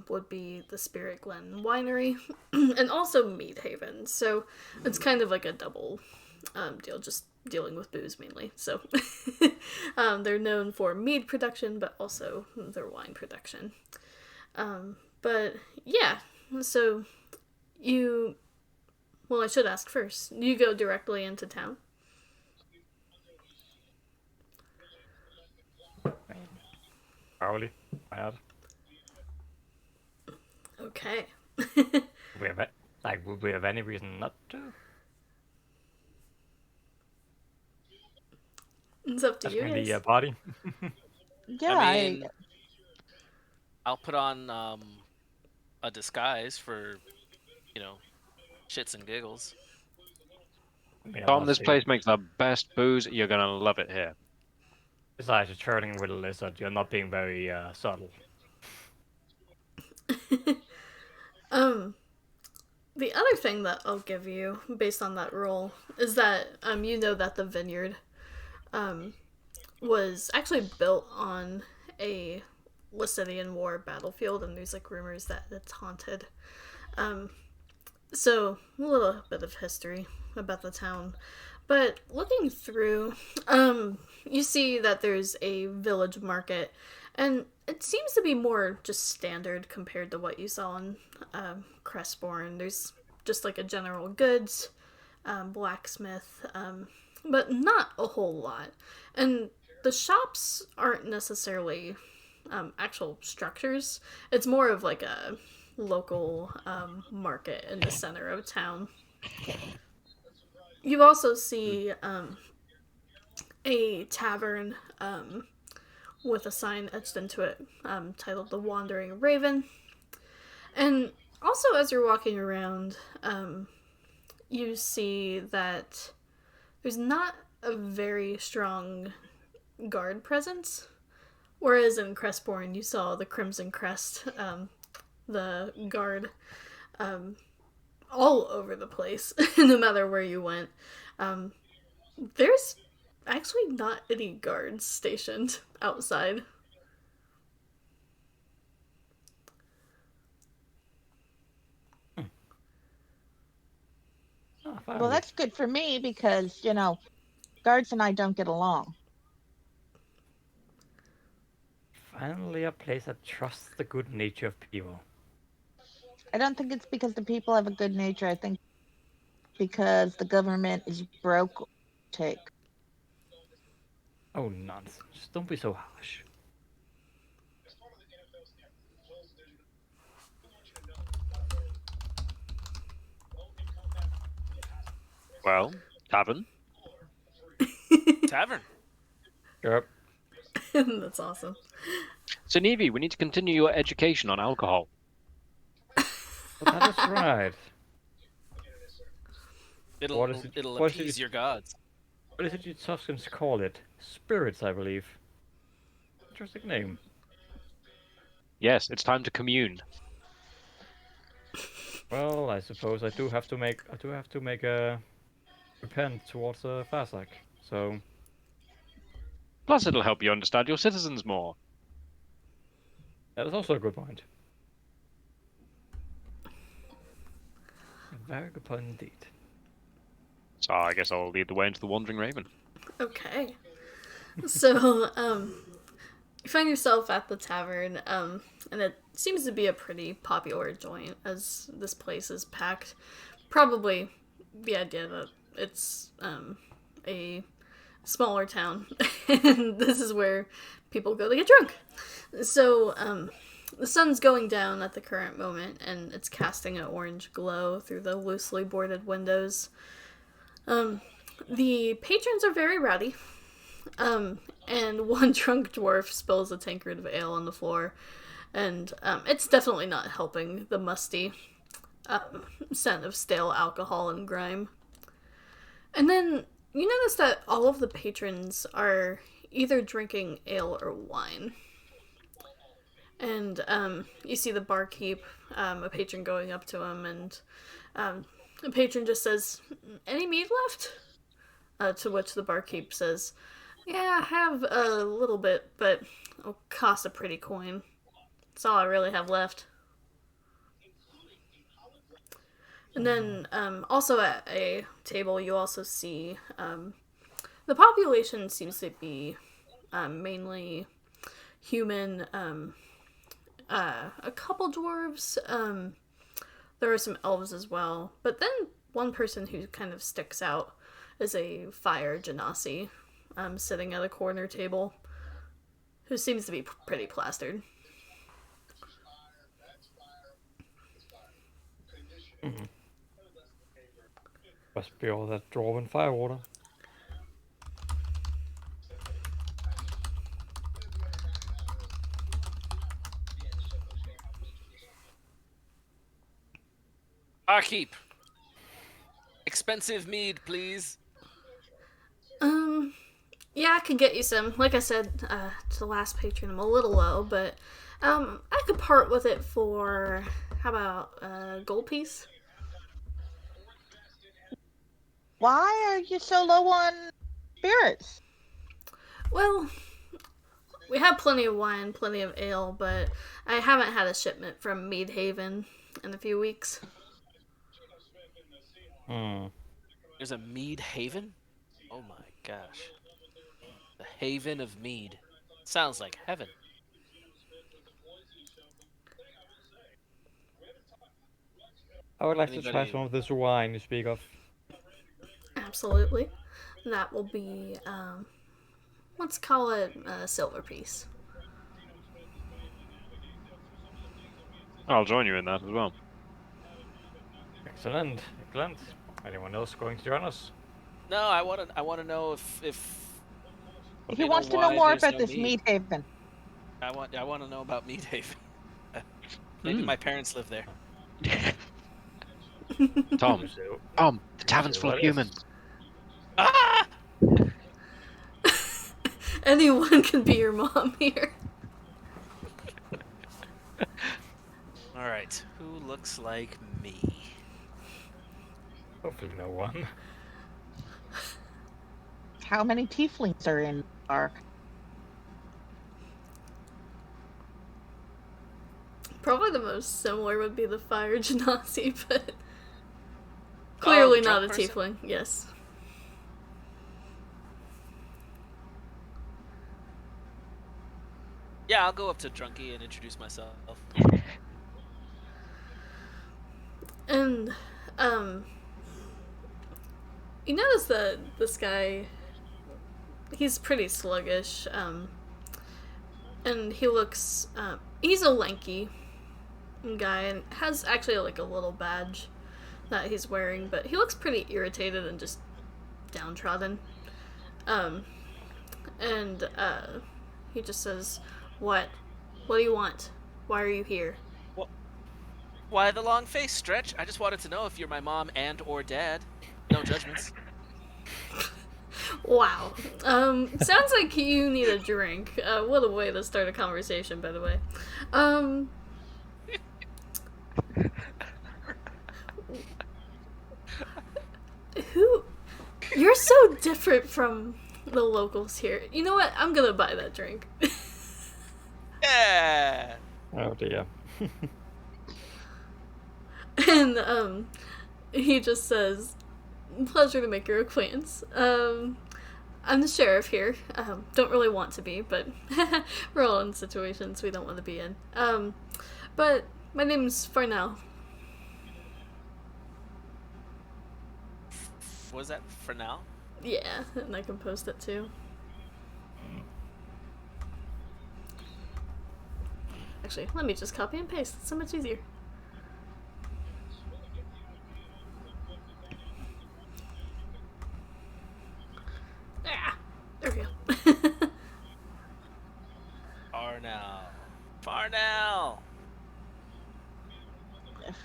would be the Spirit Glen Winery and also Mead Haven. So it's kind of like a double deal, just dealing with booze mainly. So they're known for mead production, but also their wine production. But yeah, so well, I should ask first. You go directly into town? Probably. Bad. Okay. Would we have any reason not to? It's up to That's you in the guys. party. Yeah, I mean, I'll put on a disguise for, shits and giggles. Tom, this place makes the best booze. You're gonna love it here. Besides, you're turning with a lizard. You're not being very subtle. The other thing that I'll give you, based on that roll, is that you know that the vineyard was actually built on a Lysithian War battlefield, and there's like rumors that it's haunted. So a little bit of history about the town. But looking through, you see that there's a village market, and it seems to be more just standard compared to what you saw in Crestbourne. There's just like a general goods, blacksmith, but not a whole lot. And the shops aren't necessarily actual structures. It's more of like a local market in the center of town. You also see a tavern with a sign etched into it titled The Wandering Raven. And also, as you're walking around, you see that there's not a very strong guard presence. Whereas in Crestbourne, you saw the Crimson Crest, the guard, all over the place, no matter where you went. There's actually not any guards stationed outside. Ah, Well, finally. that's good for me because, guards and I don't get along. Finally a place that trusts the good nature of people. I don't think it's because the people have a good nature. I think because the government is broke. Take. Oh, nonsense. Don't be so harsh. Well, tavern. Tavern. Yep. That's awesome. So, Nevi, we need to continue your education on alcohol. Well, that is right. It'll What is it- it'll what is appease it- your gods. What is it you Tuscans call it? Spirits, I believe. Interesting name. Yes, it's time to commune. Well, I suppose I do have to make a repent towards Fasak. So Plus, it'll help you understand your citizens more. that is also a good point. A very good point indeed. So, I guess I'll lead the way into the Wandering Raven. Okay. So, you find yourself at the tavern, and it seems to be a pretty popular joint as this place is packed. Probably the idea that it's a smaller town, and this is where people go to get drunk. So, the sun's going down at the current moment, and it's casting an orange glow through the loosely boarded windows. The patrons are very rowdy. And one drunk dwarf spills a tankard of ale on the floor, and it's definitely not helping the musty scent of stale alcohol and grime. And then you notice that all of the patrons are either drinking ale or wine. And you see the barkeep, a patron going up to him, and the patron just says, "Any mead left?" To which the barkeep says, "Yeah, I have a little bit, but it'll cost a pretty coin. That's all I really have left." And then also at a table, you also see the population seems to be mainly human, a couple dwarves. There are some elves as well. But then one person who kind of sticks out is a fire genasi sitting at a corner table who seems to be pretty plastered. Must be all that dwarven firewater. Barkeep. Expensive mead, please. Yeah, I could get you some. Like I said to the last patron, I'm a little low, but I could part with it for, how about a gold piece? Why are you so low on spirits? Well, we have plenty of wine, plenty of ale, but I haven't had a shipment from Mead Haven in a few weeks. There's a mead haven? Oh my gosh. The haven of mead. Sounds like heaven. I would like to try Anybody- some of this wine you speak of. Absolutely. That will be, let's call it a silver piece. I'll join you in that as well. Excellent, excellent. Anyone else going to join us? No, I wanna know if He you wants to why know more there's about no this mead. meat haven. I wanna know about Mead Haven. Maybe my parents live there. Tom, the tavern's full of What is? humans. Ah! Anyone can be your mom here. Alright. Who looks like me? Hopefully no one. How many tieflings are in the bar? Probably the most similar would be the fire genasi, but Oh, clearly the not drunk a person? tiefling. Yes. Yeah, I'll go up to Drunky and introduce myself. And you notice that this guy, he's pretty sluggish, and he looks, he's a lanky guy and has actually like a little badge that he's wearing, but he looks pretty irritated and just downtrodden. Um, and he just says, "What? What do you want? Why are you here?" Why the long face, Stretch? I just wanted to know if you're my mom and or dad. No judgments. Wow. Sounds like you need a drink. What a way to start a conversation, by the way. Who? You're so different from the locals here. You know what? I'm gonna buy that drink. Yeah. Oh dear. And, he just says, "Pleasure to make your acquaintance. I'm the sheriff here. Don't really want to be, but we're all in situations we don't want to be in. But my name's Farnell." What was that for now? Yeah, and I can post it too. Actually, let me just copy and paste. It's so much easier. Ah, there we go. Farnell.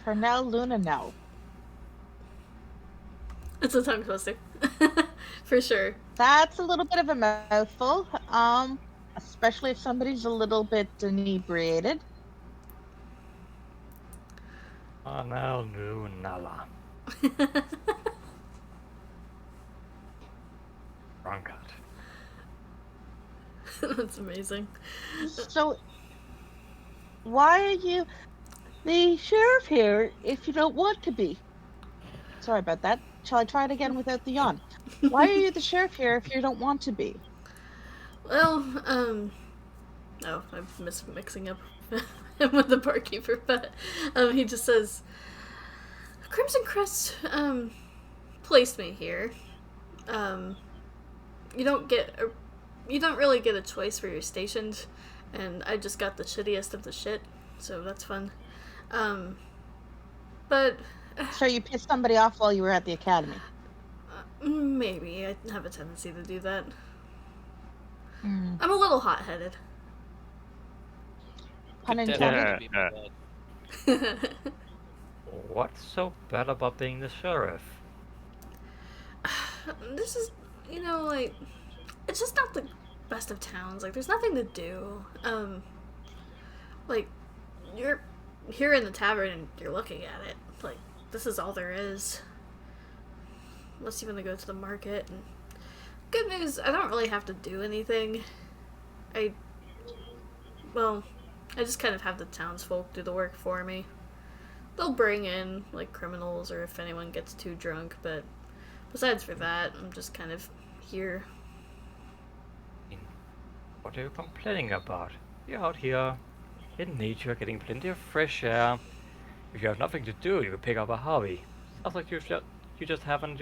For now, Luna now. It's a tongue twister. For sure. That's a little bit of a mouthful. Especially if somebody's a little bit inebriated. Anal nu nala. Drunkard. That's amazing. So, why are you the sheriff here if you don't want to be? Sorry about that. Shall I try it again without the yawn? Why are you the sheriff here if you don't want to be? Well, oh, I'm mixing up him with the barkeeper, but he just says, "Crimson Crest placed me here. You don't really get a choice where you're stationed, and I just got the shittiest of the shit, so that's fun. But So you pissed somebody off while you were at the academy? maybe I have a tendency to do that. Hmm. I'm a little hot-headed." Pun Could intended. definitely be my dad. What's so bad about being the sheriff? This is, like, it's just not the best of towns. Like, there's nothing to do. Like, you're here in the tavern and you're looking at it. Like, this is all there is. Unless you want to go to the market. And good news, I don't really have to do anything. I just kind of have the townsfolk do the work for me. They'll bring in, like, criminals or if anyone gets too drunk, but besides for that, I'm just kind of here. What are you complaining about? You're out here in nature, getting plenty of fresh air. If you have nothing to do, you could pick up a hobby. Sounds like you just haven't,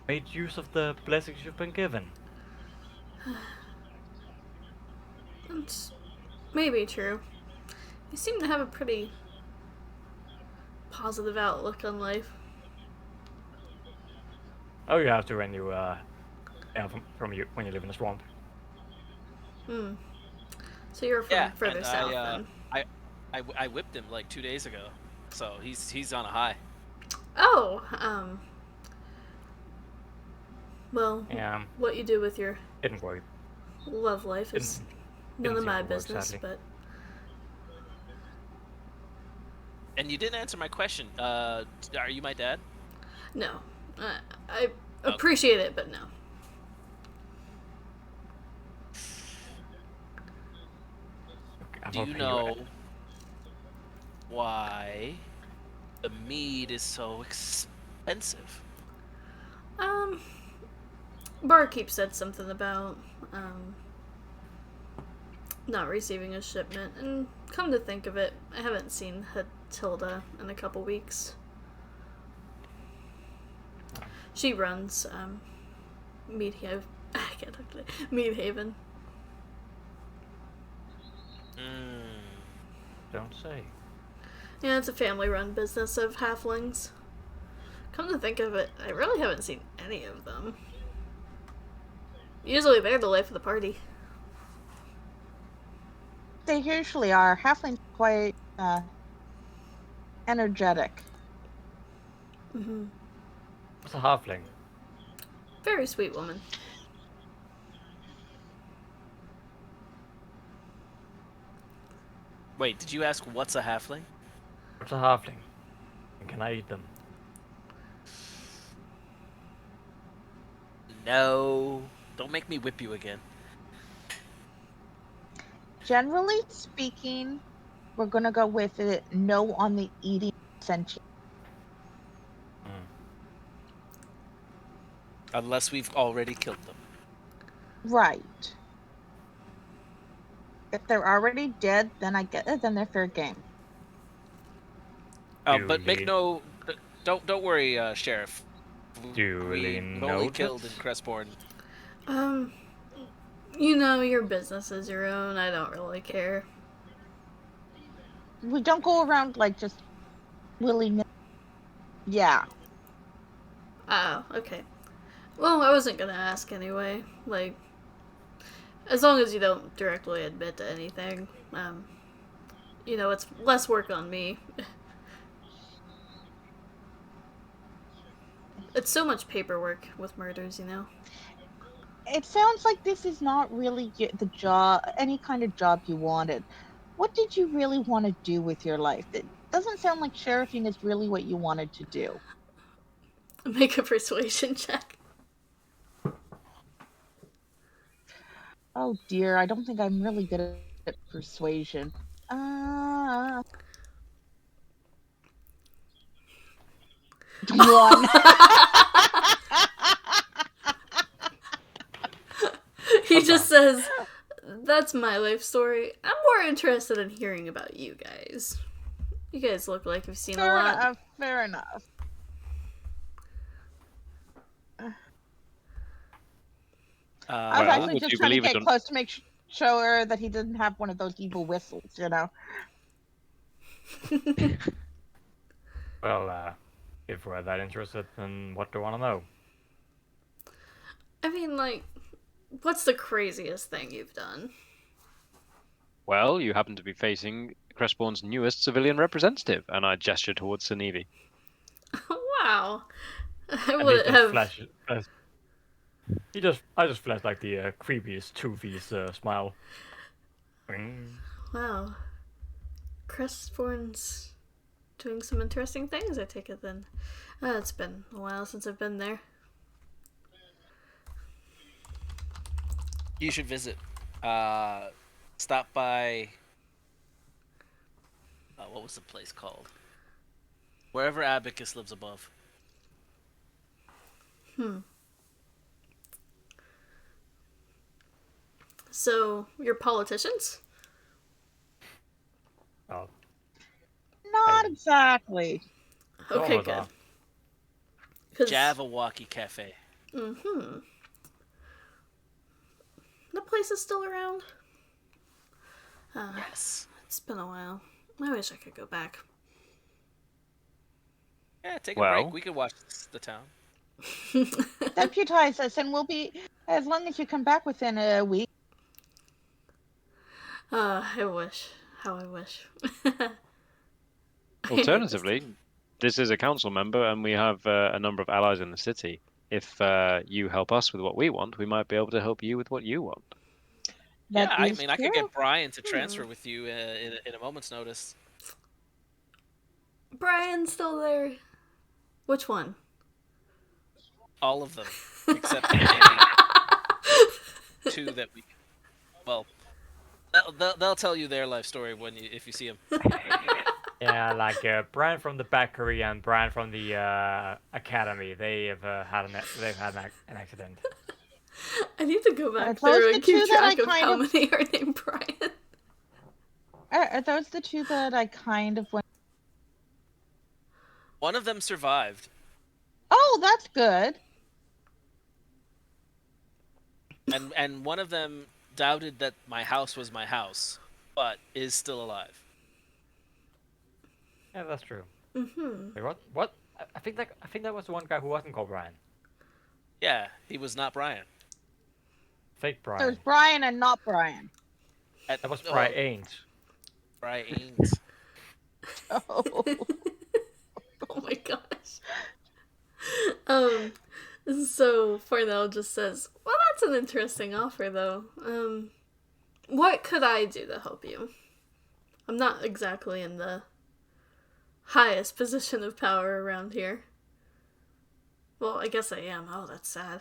made use of the blessings you've been given. It's maybe true. You seem to have a pretty positive outlook on life. Oh, you have to when you when you live in a swamp. So you're from Yeah, further and south then. I whipped him like 2 days ago, so he's on a high. Oh, well, Yeah, what you do with your didn't work. love life is none didn't of seem my to work, business, sadly. but And you didn't answer my question. Are you my dad? No. I appreciate it, but no. Do you know why the mead is so expensive? Barkeep said something about not receiving a shipment, and come to think of it, I haven't seen Hilda in a couple weeks. She runs Mead Haven. I can't talk today. Mead Haven. Don't say. Yeah, it's a family-run business of halflings. Come to think of it, I really haven't seen any of them. Usually they're the life of the party. They usually are. Halflings are quite energetic. What's a halfling? Very sweet woman. Wait, did you ask what's a halfling? What's a halfling? And can I eat them? No. Don't make me whip you again. Generally speaking, we're gonna go with it. No on the eating sentient. Unless we've already killed them. Right. If they're already dead, then I get it. Then they're fair game. But make no. Don't worry, Sheriff. Duly We've only killed in noted. Crestborn. You know, your business is your own. I don't really care. We don't go around like just willy-nilly. Yeah. Oh, okay. Well, I wasn't gonna ask anyway. Like, as long as you don't directly admit to anything, you know, it's less work on me. It's so much paperwork with murders, you know. It sounds like this is not really the job, any kind of job you wanted. What did you really want to do with your life? It doesn't sound like sheriffing is really what you wanted to do. Make a persuasion check. Oh dear, I don't think I'm really good at persuasion. One. He just says, "That's my life story. I'm more interested in hearing about you guys. You guys look like you've seen a lot." Fair enough. I was actually would just you trying to believe it get or- close to make sure that he didn't have one of those evil whistles, you know. Well, if we're that interested, then what do you want to know? I mean, like, what's the craziest thing you've done? Well, you happen to be facing Crestbourne's newest civilian representative, and I gesture towards Sinevi. Wow. I And he wouldn't just have. flashes. I just flash like the creepiest Two-Face smile. Wow. Crestborn's doing some interesting things, I take it then. It's been a while since I've been there. You should visit. Stop by. What was the place called? Wherever Abacus lives above. So, you're politicians? Oh, Not exactly. Okay, almost good. are. 'Cause- Jabberwocky Cafe. The place is still around? Yes. It's been a while. I wish I could go back. Yeah, take a Well- break. We could watch the town. Deputize us, and we'll be, as long as you come back within a week. I wish. How I wish. Alternatively, this is a council member, and we have a number of allies in the city. If you help us with what we want, we might be able to help you with what you want. That I is mean, I could true. get Brian to transfer with you in a moment's notice. Brian's still there. Which one? All of them, except maybe two that we. Well, they'll tell you their life story if you see them. Yeah, like Brian from the bakery and Brian from the academy. They've had an accident. I need to go Are back those through the and keep two that I track of kind how of? many are named Brian. Are those the two that I kind of went? One of them survived, Oh, that's good. and one of them doubted that my house was my house, but is still alive. Yeah, that's true. Mm-hmm. Wait, what? What? I think that was the one guy who wasn't called Brian. Yeah, he was not Brian. Fake So it's Brian. Brian and not Brian. That was Oh, Brian Ain't. Brian. Oh. Oh my gosh. Um, so Farnell just says, "Well, that's an interesting offer, though. What could I do to help you? I'm not exactly in the highest position of power around here. Well, I guess I am. Oh, that's sad.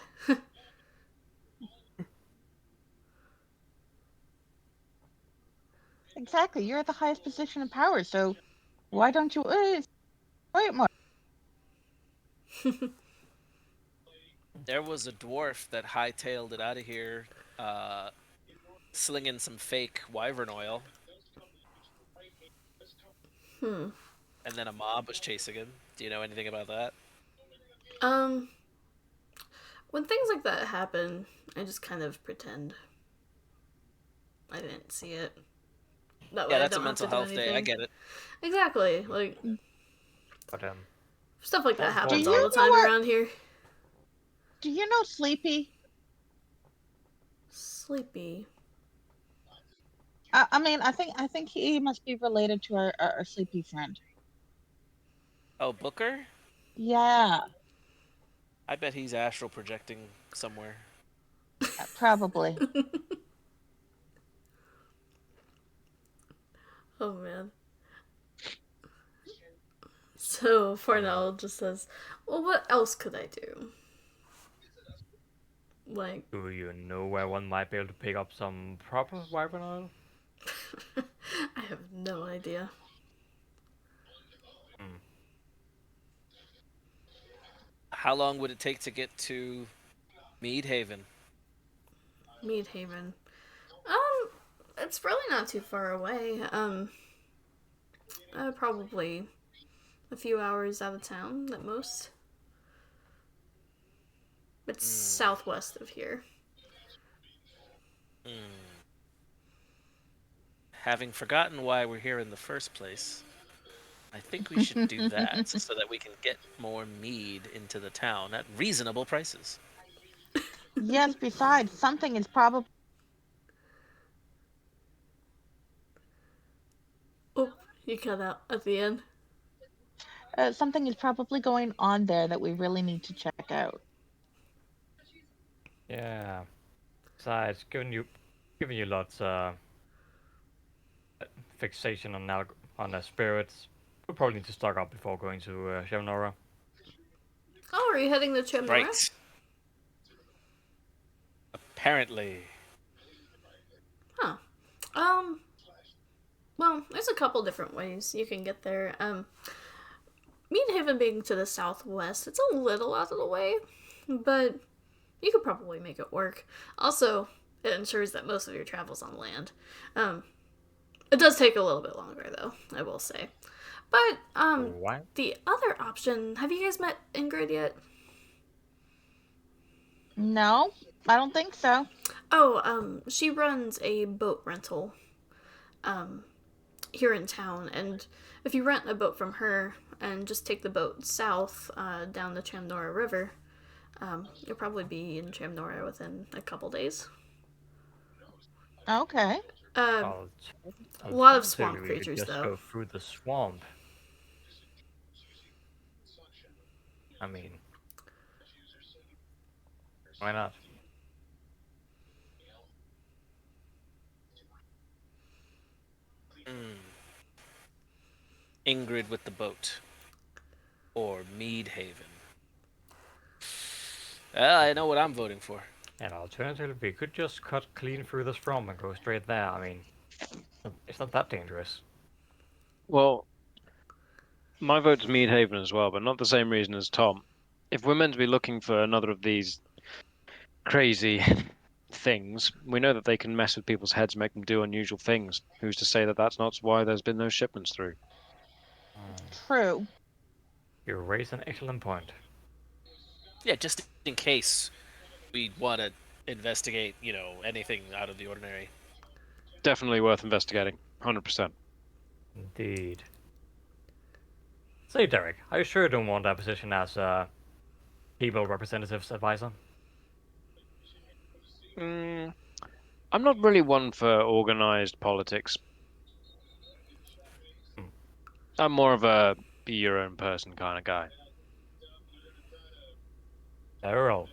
Exactly. You're at the highest position of power, so why don't you wait more? There was a dwarf that hightailed it out of here, uh, slinging some fake wyvern oil, Hmm. and then a mob was chasing him. Do you know anything about that? Um, when things like that happen, I just kind of pretend I didn't see it. That way Yeah, I that's a don't have to mental do health day. I anything. get it. Exactly. Like, But stuff like that More Do happens you all importantly, the know time what? around here. Do you know Sleepy? Sleepy. I mean, I think he must be related to our Sleepy friend. Oh, Booker? Yeah, I bet he's astral projecting somewhere. probably. Oh man. So uh, Farnell just says, "Well, what else could I do? Like, do you know where one might be able to pick up some proper wyvern oil? I have no idea. Hmm. How long would it take to get to Meadhaven? Meadhaven. It's really not too far away. Probably a few hours out of town at most. It's southwest of here. Having forgotten why we're here in the first place, I think we should do that so that we can get more mead into the town at reasonable prices. Yes, besides, something is probably Oh, you cut out at the end. something is probably going on there that we really need to check out. Yeah. Besides, giving you lots fixation on the spirits. We'll probably need to stock up before going to Shavnora. Oh, are you heading to Chimnora? Right. Apparently. Huh. Well, there's a couple different ways you can get there. Meadhaven being to the southwest, it's a little out of the way, but you could probably make it work. Also, it ensures that most of your travel's on land. It does take a little bit longer, though, I will say. But, What? the other option, have you guys met Ingrid yet? No, I don't think so. Oh, she runs a boat rental, here in town, and if you rent a boat from her and just take the boat south, down the Chamnora River, you'll probably be in Chamnora within a couple days. Okay. Uh, Al- a lot of Alternatively, swamp we could creatures, just though. go through the swamp. I mean, why not? Ingrid with the boat. Or Meadhaven. Well, I know what I'm voting for. And alternatively, we could just cut clean through this from and go straight there. I mean, it's not that dangerous. Well, my vote's Meadhaven as well, but not the same reason as Tom. If we're meant to be looking for another of these crazy things, we know that they can mess with people's heads, make them do unusual things. Who's to say that that's not why there's been no shipments through? True. You raise an excellent point. Yeah, just in case we want to investigate, anything out of the ordinary. Definitely worth investigating. 100%. Indeed. Say, Derek, I sure don't want that position as people representatives advisor. I'm not really one for organized politics. I'm more of a be your own person kind of guy. Earl.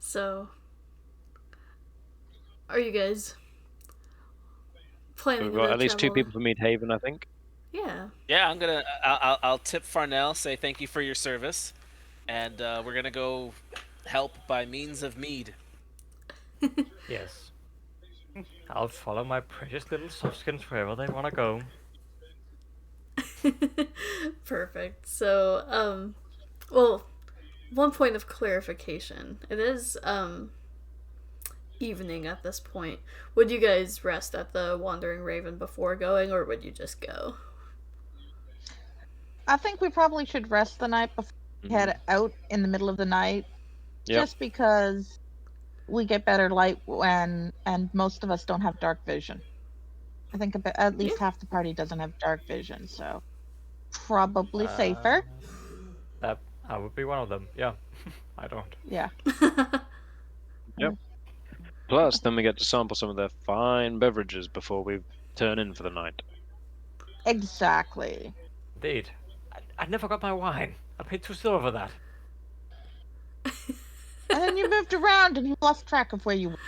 So, are you guys planning We've to got at least 2 travel? people for Meadhaven, I think. Yeah. Yeah, I'll tip Farnell, say thank you for your service, and we're gonna go help by means of mead. Yes. I'll follow my precious little softskins wherever they want to go. Perfect. So, well, one point of clarification. It is, evening at this point. Would you guys rest at the Wandering Raven before going, or would you just go? I think we probably should rest the night before we head out in the middle of the night. Yep. Just because we get better light and most of us don't have dark vision. I think at least half the party doesn't have dark vision, so probably safer. That I would be one of them. Yeah, I don't. Yeah. Yep. Plus, then we get to sample some of their fine beverages before we turn in for the night. Exactly. Indeed. I never got my wine. I paid 2 silver for that. And then you moved around and you lost track of where you were.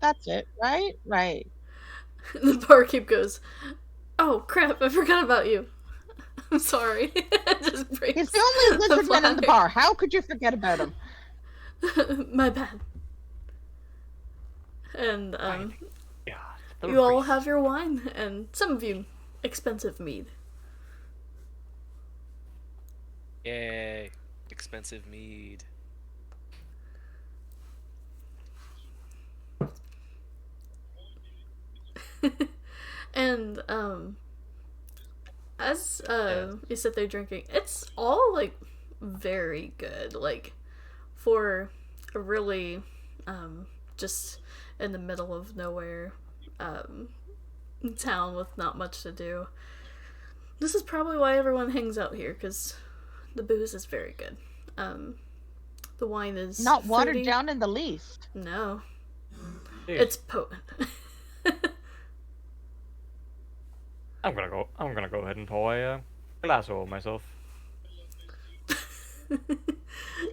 That's it, right? Right. The barkeep goes, "Oh crap! I forgot about you. I'm sorry." Just breaks He's the only lizard man in the flag. bar. How could you forget about him? My bad. And Yeah. you all have your wine, and some of you expensive mead. Yay, expensive mead. And as you sit there drinking, it's all like very good. Like for a really just in the middle of nowhere town with not much to do. This is probably why everyone hangs out here, because the booze is very good. The wine is Not watered fruity. down in the least. No, Dude, it's potent. I'm gonna go ahead and pour a glass over myself.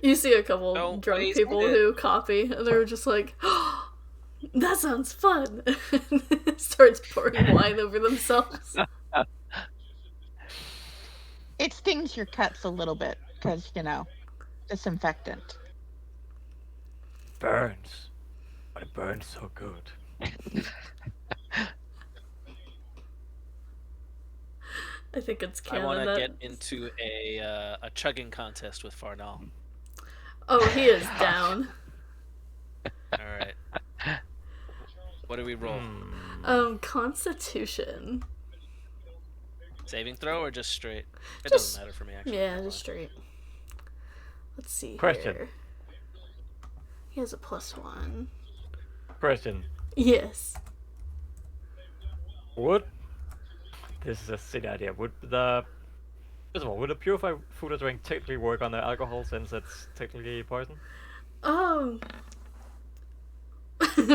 You see a couple Don't drunk waste people it. who copy, and they're just like, oh, "That sounds fun." Starts pouring wine over themselves. It stings your cuts a little bit because, disinfectant. Burns, but it burns so good. I think it's I canon want to that. get into a chugging contest with Farnell. Oh, he is down. All right. What do we roll? Constitution. Saving throw or just straight? It Just- doesn't matter for me actually. Yeah, just straight. Let's see Question. here. He has a +1. Question: Yes. Would this is a silly idea? Would the first of all, would a purified food or drink technically work on the alcohol since it's technically poison?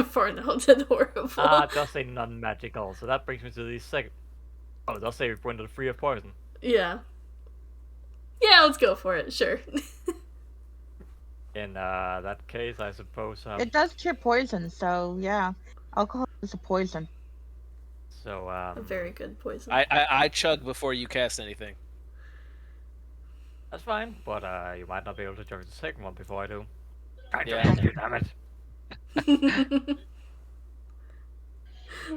Farnell did horrible. It does say non-magical, so that brings me to the second. Oh, it does say when they're free of poison. Yeah. Yeah, let's go for it. Sure. In that case, I suppose. It does cure poison, so yeah. Alcohol is a poison. So, A very good poison. I chug before you cast anything. that's fine, but you might not be able to chug the second one before I do. Trying to Yeah. help you, damn it.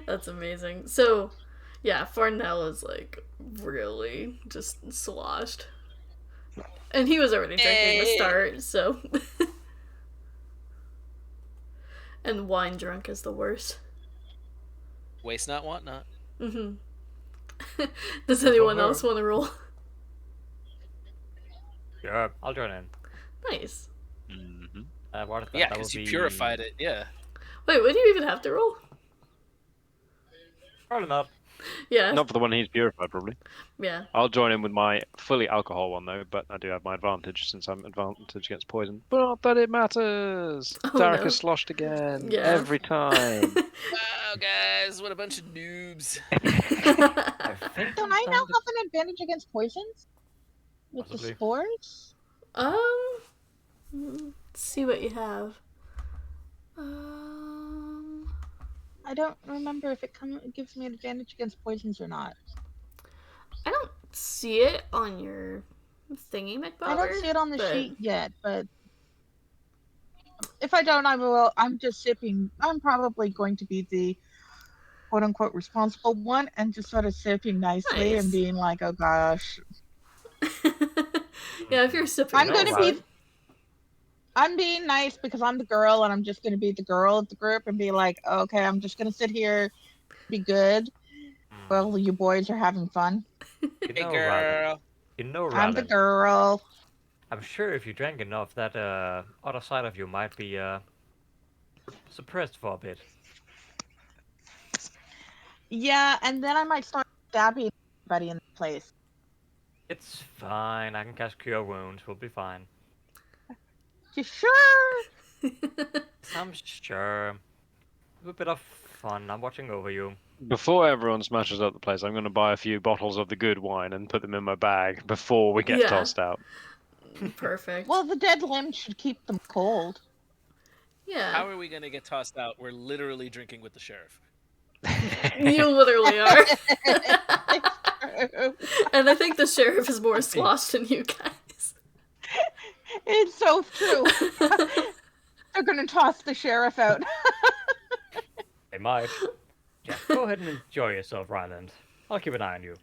That's amazing. So, yeah, Farnell is like really just sloshed. And he was already drinking to start, so. And wine drunk is the worst. Waste not, want not. Mm-hmm. Does anyone else want to roll? Yeah, I'll join in. Nice. Mm-hmm. What is that? Yeah, That because would you be... purified it. Yeah. Wait, what do you even have to roll? Probably not. Yeah. Not for the one he's purified, probably. Yeah. I'll join in with my fully alcohol one though, but I do have my advantage since I'm advantage against poison. But not that it matters. Oh, Darek no. is sloshed again. Yeah. Every time. Wow, guys, what a bunch of noobs. I think Don't I now have an advantage against poisons? With Possibly. the spores? Let's see what you have. I don't remember if it gives me an advantage against poisons or not. I don't see it on your thingy, McBobber. I don't see it on the sheet yet, but if I don't, I will. I'm just sipping. I'm probably going to be the quote unquote responsible one and just sort of sipping nicely Nice. and being like, oh gosh. Yeah, if you're sipping, I'm that's gonna be. fine. I'm being nice because I'm the girl and I'm just going to be the girl of the group and be like, okay, I'm just going to sit here, be good. Well, you boys are having fun. You Hey, know, girl. You know, I'm the Rallen, girl. I'm sure if you drank enough, that other side of you might be suppressed for a bit. Yeah, and then I might start stabbing everybody in the place. It's fine. I can cast Cure Wounds. We'll be fine. You sure? I'm sure. A bit of fun. I'm watching over you. Before everyone smashes up the place, I'm going to buy a few bottles of the good wine and put them in my bag before we get Yeah. tossed out. Perfect. Well, the dead limb should keep them cold. yeah. How are we going to get tossed out? We're literally drinking with the sheriff. You literally are. And I think the sheriff is more sloshed than you guys. It's so true. They're going to toss the sheriff out. They might. Yeah, go ahead and enjoy yourself, Ryland. I'll keep an eye on you.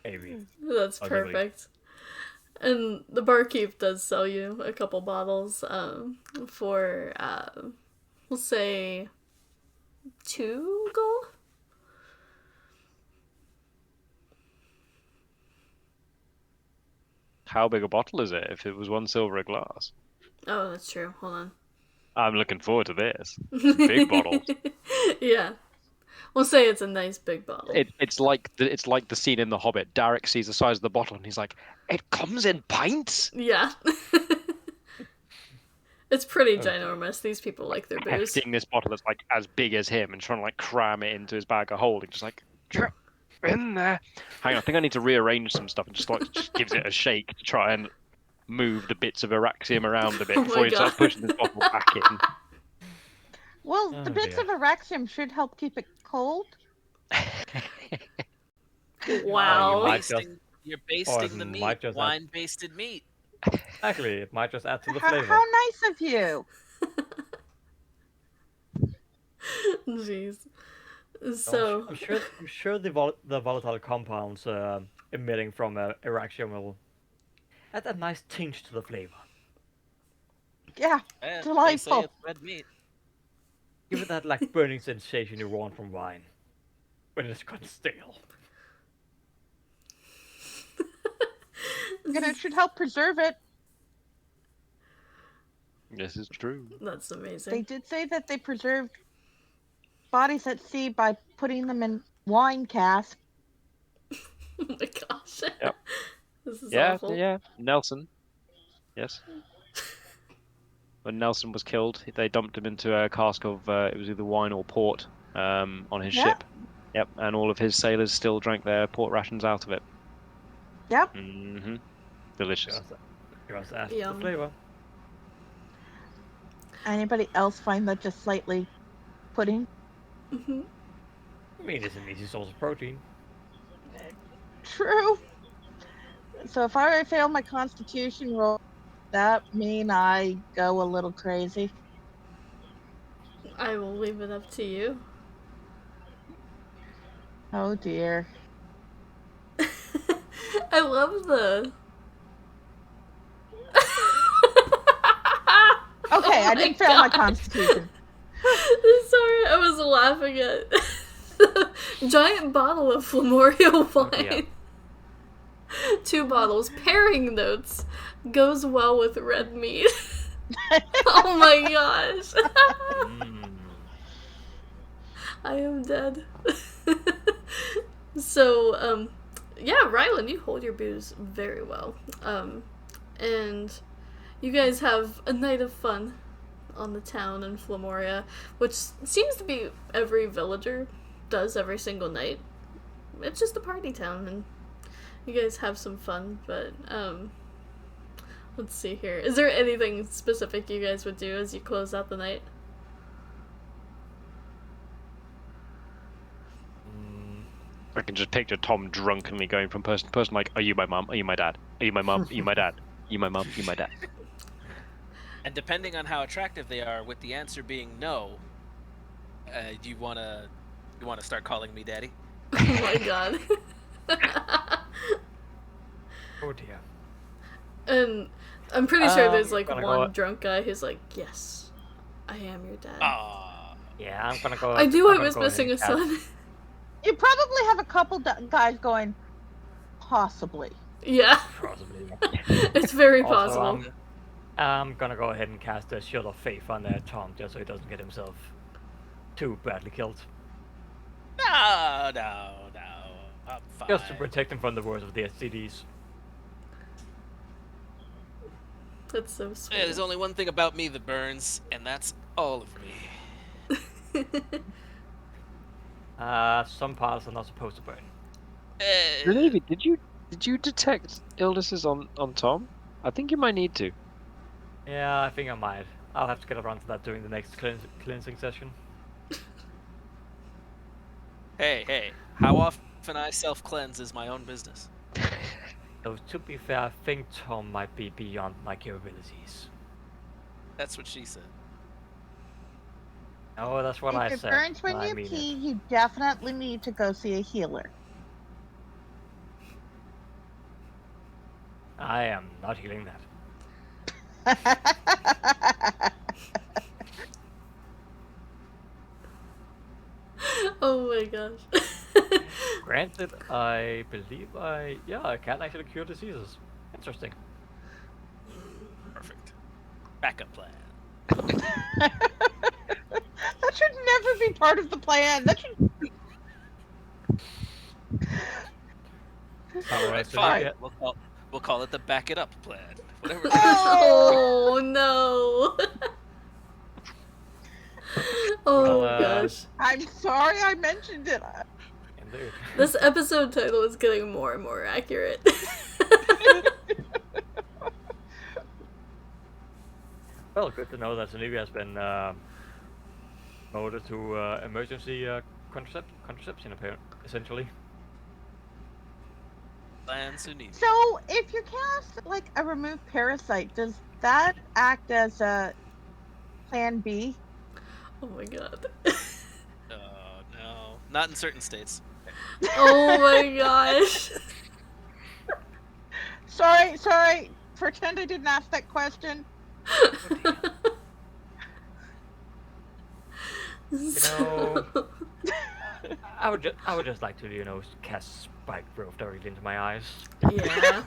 Maybe. That's Possibly. perfect. And the barkeep does sell you a couple bottles for, we'll say, 2 gold? How big a bottle is it if it was 1 silver a glass? Oh, that's true. Hold on. I'm looking forward to this. Big bottles. Yeah. We'll say it's a nice big bottle. It's like the scene in The Hobbit. Darek sees the size of the bottle and he's like, "It comes in pints." Yeah. It's pretty ginormous. These people like their booze. Hefting this bottle that's like as big as him and trying to like cram it into his bag of holding, just like "Get in there." Hang on, I think I need to rearrange some stuff and just gives it a shake to try and move the bits of Araxium around a bit Oh before my he starts God. pushing this bottle back in. Well, Oh, the bits dear. of Araxium should help keep it cold. Wow. might just- You're basting it the might meat. just Wine basted meat. Actually, it might just add to the How flavor. nice of you. Jeez. No, So, I'm sure the volatile compounds emitting from Araxium will add a nice tinge to the flavor. Yeah, They say delightful. it's red meat. Give it that like burning sensation you want from wine when it's gone stale. And it should help preserve it. This is true. that's They amazing. did say that they preserved bodies at sea by putting them in wine casks. Oh my gosh. Yep. This is Yeah, awful. yeah. Nelson. Yes. When Nelson was killed, they dumped him into a cask of it was either wine or port on his Yeah. ship. Yep, and all of his sailors still drank their port rations out of it. Yep. Mm-hmm. Delicious. Just add to the Yum. flavor. Anybody else find that just slightly pudding? Hmm. I mean, it's an easy source of protein. True. So if I fail my Constitution roll, that mean I go a little crazy? I will leave it up to you. Oh dear. I love the. Okay, Oh I didn't fail my gosh. Constitution. Sorry, I was laughing at the giant bottle of Flamorio Oh, dear. wine. 2 bottles. Pairing notes. Goes well with red meat. Oh my gosh. Mm. I am dead. So, yeah, Rylan, you hold your booze very well. And you guys have a night of fun on the town in Flamoria, which seems to be every villager does every single night. It's just a party town, and you guys have some fun, but, let's see here. Is there anything specific you guys would do as you close out the night? I can just picture Tom drunkenly going from person to person, like, "Are you my mum? Are you my dad? Are you my mum? Are you my dad? Are you my mum? Are you my dad?" And depending on how attractive they are, with the answer being no, you wanna start calling me daddy? Oh my god. Oh dear. And I'm pretty sure there's like gonna one go- drunk guy who's like, yes, I am your dad. Ah, Yeah, I'm gonna go. I knew I'm I gonna was go ahead missing a and cast- son. You probably have a couple guys going, possibly. Yeah, Possibly. it's very Also, possible. I'm gonna go ahead and cast a Shield of Faith on Tom, just so he doesn't get himself too badly killed. no, I'm fine. Just to protect him from the worst of the STDs. That's so Yeah, sweet. there's only one thing about me that burns, and that's all of me. Some parts are not supposed to burn. Really? Did you detect illnesses on Tom? I think you might need to. Yeah, I think I might. I'll have to get around to that during the next cleansing session. Hey, how often I self-cleanse is my own business. Though to be fair, I think Tom might be beyond my capabilities. That's what she said. No, that's what I If it said. burns when and I you mean pee, it. you definitely need to go see a healer. I am not healing that. Oh my gosh. Granted, I believe I can actually cure diseases. Interesting. Perfect. Backup plan. That should never be part of the plan. That should. Alright, so Fine. yeah, We'll call it the back it up plan. Whatever. Oh no. Oh Well, gosh. I'm sorry I mentioned it. indeed. This episode title is getting more and more accurate. Well, good to know that Zenivia has been promoted to emergency contraception, essentially. Plan Sunni. So, if you cast like a remove parasite, does that act as a plan B? Oh my god. Oh no, not in certain states. Oh my gosh. Sorry. Pretend I didn't ask that question. You know, I would just like to, cast spike growth directly into my eyes. Yeah.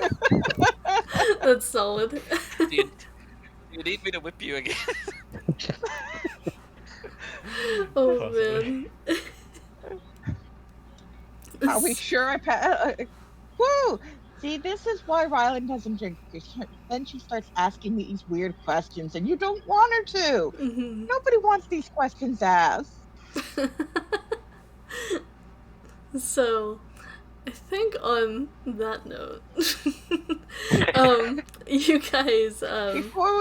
That's solid. Do you need me to whip you again? Oh Possibly. man. Are we sure woo! See, this is why Rylan doesn't drink. Then she starts asking me these weird questions, and you don't want her to. Mhm. Nobody wants these questions asked. So, I think on that note, you guys, Before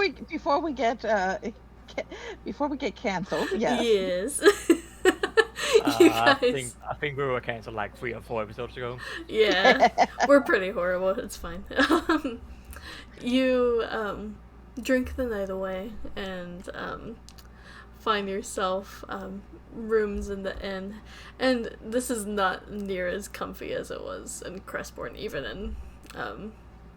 we get canceled, yes. yes, You I guys, think we were cancelled like 3 or 4 episodes ago. yeah, we're pretty horrible. It's fine. You drink the night away and find yourself rooms in the inn, and this is not near as comfy as it was in Crestbourne, even in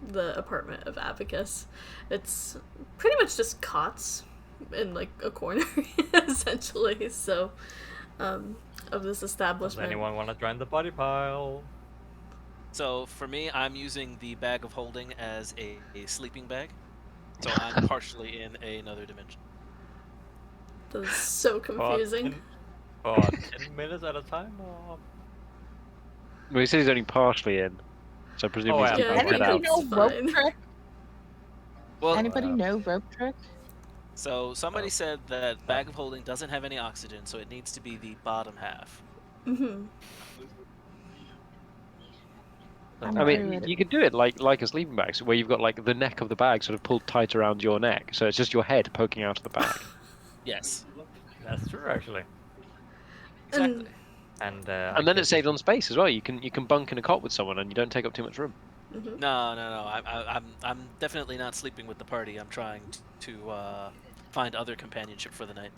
the apartment of Abacus. It's pretty much just cots in like a corner, essentially. So, of this Does establishment. anyone want to join the body pile? So for me, I'm using the bag of holding as a sleeping bag. So I'm partially in another dimension. That is so confusing. For 10 minutes at a time? Or... Well, he said he's only partially in, so presumably he's yeah, keeping Yeah, I his head think Anybody out. it's know rope fine. trick? Well, Anybody wow. know rope trick? so somebody Oh. said that bag of holding doesn't have any oxygen, so it needs to be the bottom half. Mm-hmm. I'm I okay mean, with it. you could do it like a sleeping bag, so where you've got like the neck of the bag sort of pulled tight around your neck, so it's just your head poking out of the bag. Yes, That's true, actually. exactly. And And then it saves on space as well. You can bunk in a cot with someone, and you don't take up too much room. Mm-hmm. No. I'm definitely not sleeping with the party. I'm trying to find other companionship for the night.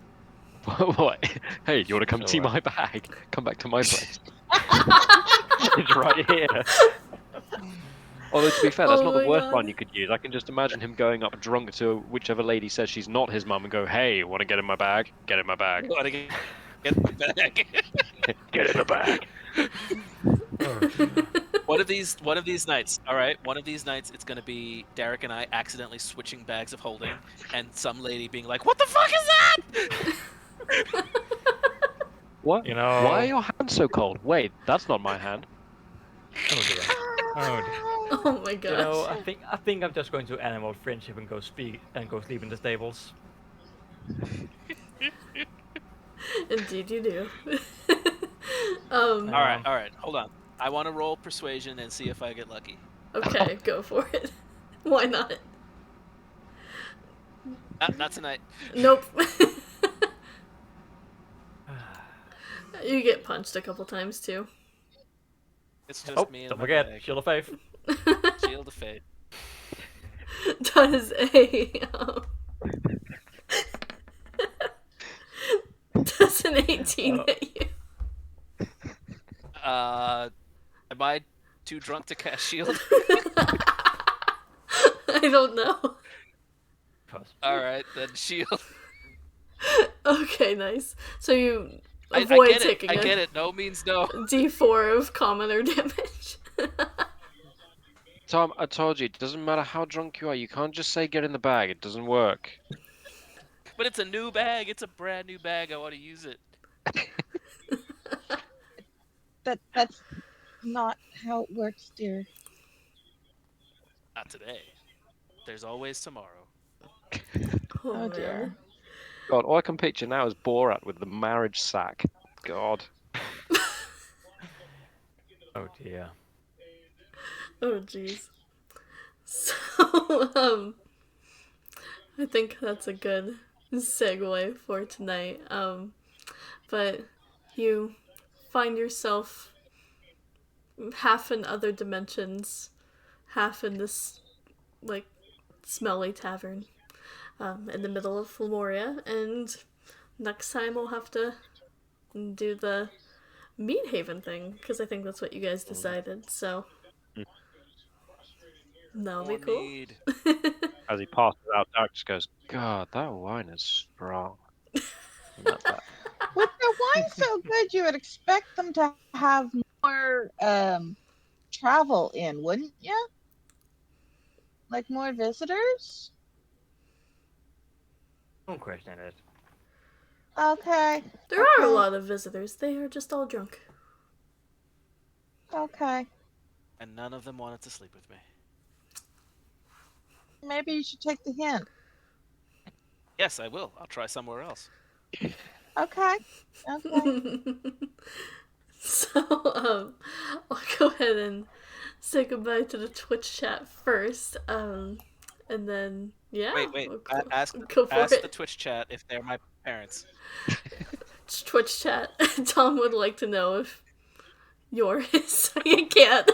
What? Hey, you want to come So, see my bag? Come back to my place. It's right here. Although to be fair, that's Oh not the my worst God. line you could use. I can just imagine him going up drunk to whichever lady says she's not his mum and go, "Hey, want to get in my bag? Get in my bag. Want to get the bag? Get in the bag." One of these nights, all right. One of these nights, it's gonna be Derek and I accidentally switching bags of holding, and some lady being like, "What the fuck is that?" What? You know... Why are your hands so cold? Wait, that's not my hand. Oh dear. Oh dear. Oh my gosh. You know, I think I'm just going to animal friendship and go sleep in the stables. Indeed, you do. All right. Hold on. I want to roll persuasion and see if I get lucky. Okay, go for it. Why not? Not tonight. Nope. You get punched a couple times too. It's just Oh, me and don't my forget, bag. Shield of Faith. Shield of Fate. Does a does an 18 hit you? Am I too drunk to cast shield? I don't know. All right, then shield. Okay, nice. So you I avoid get it. taking I a get it. No means no. D4 of commoner damage. Tom, I told you, it doesn't matter how drunk you are. You can't just say get in the bag. It doesn't work. But it's a new bag. It's a brand new bag. I want to use it. That's not how it works, dear. Not today. There's always tomorrow. Oh, Oh man. dear. God, all I can picture now is Borat with the marriage sack. God. Oh dear. Oh jeez. So I think that's a good segue for tonight. But you find yourself half in other dimensions, half in this like smelly tavern in the middle of Flamoria, and next time we'll have to do the Meat Haven thing because I think that's what you guys decided. So that'll be More cool. mead. As he passes out, Derek just goes, God, that wine is strong. And that's that. With the wine so good, you would expect them to have more travel in, wouldn't you? Like more visitors? Don't question it. Okay. There are a Okay. lot of visitors. They are just all drunk. Okay. And none of them wanted to sleep with me. Maybe you should take the hint. Yes, I will. I'll try somewhere else. Okay. Okay. So, I'll go ahead and say goodbye to the Twitch chat first. And then, yeah. Wait. we'll Ask go for the it. Twitch chat if they're my parents. Twitch chat. Tom would like to know if you're his. You can't.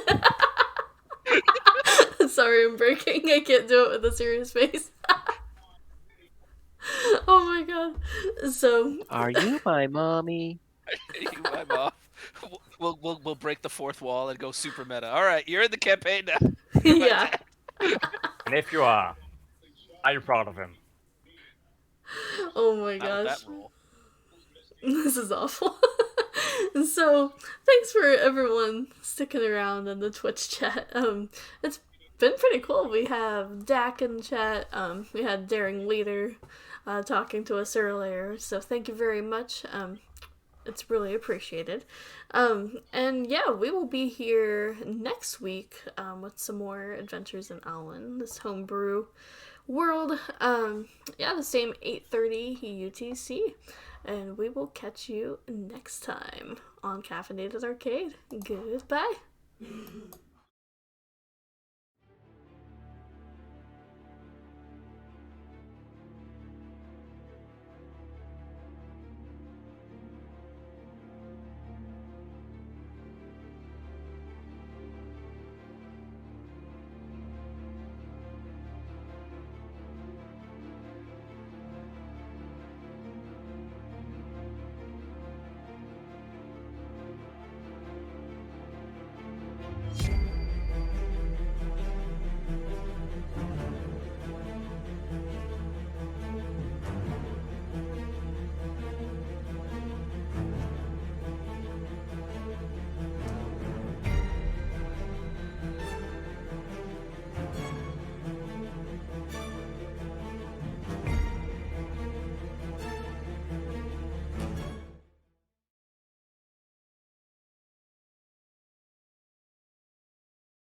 Sorry, I'm breaking. I can't do it with a serious face. Oh my god. So. Are you my mommy? You, my mom. We'll break the fourth wall and go super meta. All right, you're in the campaign now. You're my Yeah. dad. And if you are you proud of him? Oh my Not with that gosh. roll. This is awful. So, thanks for everyone sticking around in the Twitch chat. It's been pretty cool. We have Dak in chat. We had Daring Leader talking to us earlier. So, thank you very much. It's really appreciated. And yeah, we will be here next week with some more adventures in Alainn, this homebrew world. Yeah, the same 8:30 UTC. And we will catch you next time on Caffeinated Arcade. Goodbye.